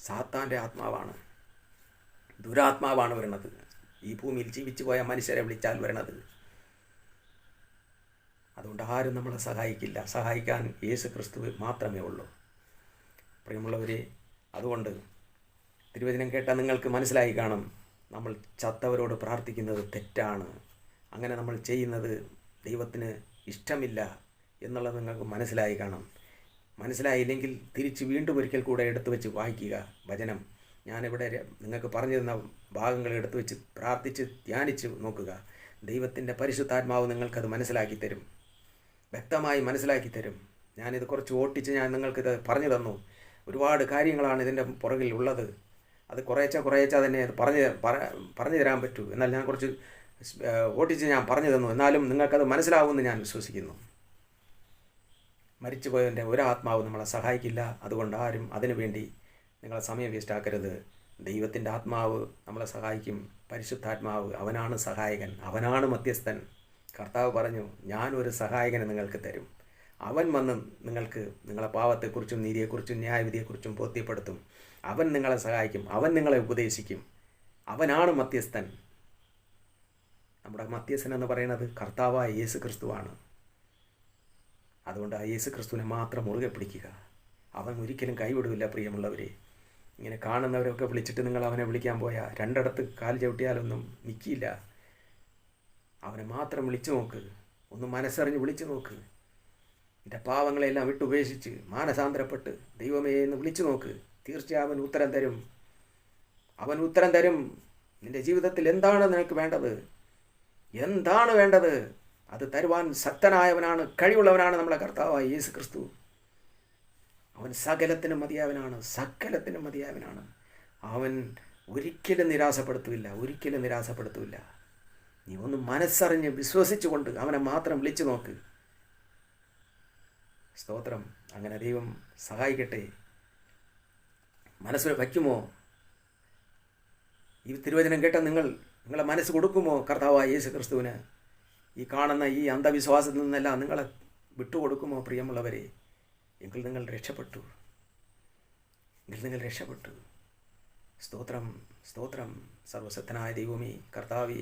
സാത്താൻ്റെ ആത്മാവാണ്, ദുരാത്മാവാണ് വരണത്. ഈ ഭൂമിയിൽ ജീവിച്ചു പോയ മനുഷ്യരെ വിളിച്ചാൽ വരണത്. അതുകൊണ്ട് ആരും നമ്മളെ സഹായിക്കില്ല. സഹായിക്കാൻ യേശു ക്രിസ്തു മാത്രമേ ഉള്ളൂ പ്രിയമുള്ളവരെ. അതുകൊണ്ട് തിരുവചനം കേട്ടാൽ നിങ്ങൾക്ക് മനസ്സിലായി കാണും, നമ്മൾ ചത്തവരോട് പ്രാർത്ഥിക്കുന്നത് തെറ്റാണ്. അങ്ങനെ നമ്മൾ ചെയ്യുന്നത് ദൈവത്തിന് ഇഷ്ടമില്ല എന്നുള്ളത് നിങ്ങൾക്ക് മനസ്സിലായി കാണും. മനസ്സിലായില്ലെങ്കിൽ തിരിച്ച് വീണ്ടും ഒരിക്കൽ കൂടെ എടുത്തു വെച്ച് വായിക്കുക വചനം. ഞാനിവിടെ നിങ്ങൾക്ക് പറഞ്ഞു തന്ന ഭാഗങ്ങൾ എടുത്തു വെച്ച് പ്രാർത്ഥിച്ച് ധ്യാനിച്ച് നോക്കുക. ദൈവത്തിൻ്റെ പരിശുദ്ധാത്മാവ് നിങ്ങൾക്കത് മനസ്സിലാക്കി തരും, വ്യക്തമായി മനസ്സിലാക്കി തരും. ഞാനിത് കുറച്ച് ഓട്ടിച്ച് ഞാൻ നിങ്ങൾക്കിത് പറഞ്ഞു തന്നു. ഒരുപാട് കാര്യങ്ങളാണ് ഇതിൻ്റെ പുറകിൽ ഉള്ളത്. അത് കുറേച്ച തന്നെ പറഞ്ഞു തരാൻ പറ്റൂ. എന്നാൽ ഞാൻ കുറച്ച് ഓട്ടിച്ച് ഞാൻ പറഞ്ഞു തന്നു. എന്നാലും നിങ്ങൾക്കത് മനസ്സിലാവുമെന്ന് ഞാൻ വിശ്വസിക്കുന്നു. മരിച്ചുപോയതിൻ്റെ ഒരാത്മാവ് നമ്മളെ സഹായിക്കില്ല. അതുകൊണ്ട് ആരും അതിനു വേണ്ടി നിങ്ങളെ സമയം വേസ്റ്റാക്കരുത്. ദൈവത്തിൻ്റെ ആത്മാവ് നമ്മളെ സഹായിക്കും. പരിശുദ്ധാത്മാവ്, അവനാണ് സഹായകൻ, അവനാണ് മധ്യസ്ഥൻ. കർത്താവ് പറഞ്ഞു, ഞാനൊരു സഹായകനെ നിങ്ങൾക്ക് തരും. അവൻ വന്ന് നിങ്ങൾക്ക് നിങ്ങളെ പാവത്തെക്കുറിച്ചും നീതിയെക്കുറിച്ചും ന്യായവിധിയെക്കുറിച്ചും ബോധ്യപ്പെടുത്തും. അവൻ നിങ്ങളെ സഹായിക്കും, അവൻ നിങ്ങളെ ഉപദേശിക്കും. അവനാണ് മധ്യസ്ഥൻ. നമ്മുടെ മധ്യസ്ഥൻ എന്ന് പറയുന്നത് കർത്താവായ യേശു ക്രിസ്തുവാണ്. അതുകൊണ്ട് ആ യേശു ക്രിസ്തുവിനെ മാത്രം മുറുകെ പിടിക്കുക. അവൻ ഒരിക്കലും കൈവിടില്ല പ്രിയമുള്ളവരെ. ഇങ്ങനെ കാണുന്നവരൊക്കെ വിളിച്ചിട്ട് നിങ്ങൾ അവനെ വിളിക്കാൻ പോയാൽ രണ്ടിടത്ത് കാൽ ചവിട്ടിയാലൊന്നും നിൽക്കില്ല. അവനെ മാത്രം വിളിച്ചു നോക്ക്, ഒന്ന് മനസ്സറിഞ്ഞ് വിളിച്ചു നോക്ക്. നിൻ്റെ പാവങ്ങളെല്ലാം വിട്ടുപേക്ഷിച്ച് മാനസാന്തരപ്പെട്ട് ദൈവമേ എന്ന് വിളിച്ചു നോക്ക്. തീർച്ചയായും അവൻ ഉത്തരം തരും. അവൻ ഉത്തരം തരും. നിൻ്റെ ജീവിതത്തിൽ എന്താണ് നിനക്ക് വേണ്ടത്, എന്താണ് വേണ്ടത്, അത് തരുവാൻ ശക്തനായവനാണ്, കഴിവുള്ളവനാണ് നമ്മളെ കർത്താവായ യേശു ക്രിസ്തു. അവൻ സകലത്തിനും മതിയായവനാണ്, സകലത്തിനും മതിയായവനാണ്. അവൻ ഒരിക്കലും നിരാശപ്പെടുത്തില്ല, ഒരിക്കലും നിരാശപ്പെടുത്തില്ല. നീ ഒന്ന് മനസ്സറിഞ്ഞ് വിശ്വസിച്ചുകൊണ്ട് അവനെ മാത്രം വിളിച്ചു നോക്ക്. സ്തോത്രം. അങ്ങനെ ദൈവം സഹായിക്കട്ടെ. മനസ്സിൽ വയ്ക്കുമോ? ഈ തിരുവചനം കേട്ട നിങ്ങളെ മനസ്സ് കൊടുക്കുമോ കർത്താവായ യേശു ക്രിസ്തുവിന്? ഈ കാണുന്ന ഈ അന്ധവിശ്വാസത്തിൽ നിന്നെല്ലാം നിങ്ങളെ വിട്ടുകൊടുക്കുമോ പ്രിയമുള്ളവരെ? എങ്കിൽ നിങ്ങൾ രക്ഷപ്പെട്ടു, സ്തോത്രം, സ്തോത്രം. സർവശക്തനായ ദൈവമേ, കർത്താവേ,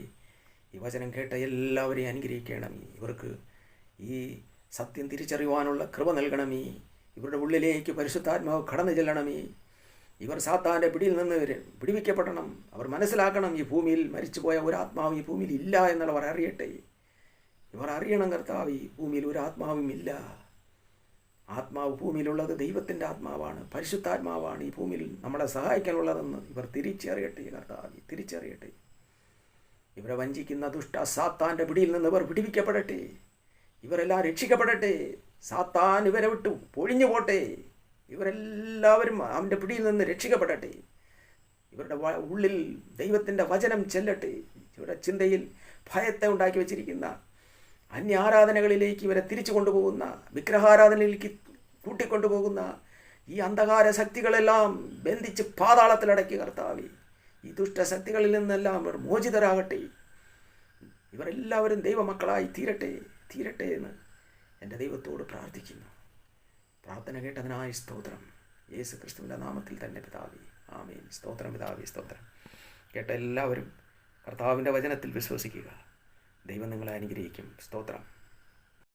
ഈ വചനം കേട്ട എല്ലാവരെയും അനുഗ്രഹിക്കണമേ. ഇവർക്ക് ഈ സത്യം തിരിച്ചറിയുവാനുള്ള കൃപ നൽകണമേ. ഇവരുടെ ഉള്ളിലേക്ക് പരിശുദ്ധാത്മാവ് കടന്നു ചെല്ലണമേ. ഇവർ സാത്താൻ്റെ പിടിയിൽ നിന്ന് പിടിവിക്കപ്പെടണം. അവർ മനസ്സിലാക്കണം, ഈ ഭൂമിയിൽ മരിച്ചുപോയ ഒരു ആത്മാവ് ഈ ഭൂമിയിൽ ഇല്ല എന്നുള്ളവർ അറിയട്ടെ. ഇവർ അറിയണം കർത്താവ്, ഈ ഭൂമിയിൽ ഒരു ആത്മാവും ഇല്ല. ആത്മാവ് ഭൂമിയിലുള്ളത് ദൈവത്തിൻ്റെ ആത്മാവാണ്, പരിശുദ്ധാത്മാവാണ് ഈ ഭൂമിയിൽ നമ്മളെ സഹായിക്കാനുള്ളതെന്ന് ഇവർ തിരിച്ചറിയട്ടെ കർത്താവ്, തിരിച്ചറിയട്ടെ. ഇവരെ വഞ്ചിക്കുന്ന ദുഷ്ട സാത്താൻ്റെ പിടിയിൽ നിന്ന് ഇവർ വിടിവിക്കപ്പെടട്ടെ. ഇവരെല്ലാം രക്ഷിക്കപ്പെടട്ടെ. സാത്താൻ ഇവരെ വിട്ടു പൊഴിഞ്ഞു പോട്ടെ. ഇവരെല്ലാവരും അവൻ്റെ പിടിയിൽ നിന്ന് രക്ഷിക്കപ്പെടട്ടെ. ഇവരുടെ ഉള്ളിൽ ദൈവത്തിൻ്റെ വചനം ചെല്ലട്ടെ. ഇവരുടെ ചിന്തയിൽ ഭയത്തെ ഉണ്ടാക്കി വച്ചിരിക്കുന്ന അന്യാരാധനകളിലേക്ക് ഇവരെ തിരിച്ചു കൊണ്ടുപോകുന്ന, വിഗ്രഹാരാധനയിലേക്ക് കൂട്ടിക്കൊണ്ടുപോകുന്ന ഈ അന്ധകാര ശക്തികളെല്ലാം ബന്ധിച്ച് പാതാളത്തിലടക്കി കർത്താവേ. ഈ ദുഷ്ടശക്തികളിൽ നിന്നെല്ലാം ഇവർ മോചിതരാകട്ടെ. ഇവരെല്ലാവരും ദൈവമക്കളായി തീരട്ടെ എന്ന് എൻ്റെ ദൈവത്തോട് പ്രാർത്ഥിക്കുന്നു. പ്രാർത്ഥന കേട്ടതിനായി സ്തോത്രം. യേശു ക്രിസ്തുവിൻ്റെ നാമത്തിൽ തന്നെ പിതാവേ, ആമേൻ. സ്തോത്രം പിതാവേ, സ്തോത്രം. കേട്ട എല്ലാവരും കർത്താവിൻ്റെ വചനത്തിൽ വിശ്വസിക്കുക. ദൈവം നിങ്ങളെ അനുഗ്രഹിക്കും. സ്തോത്രം.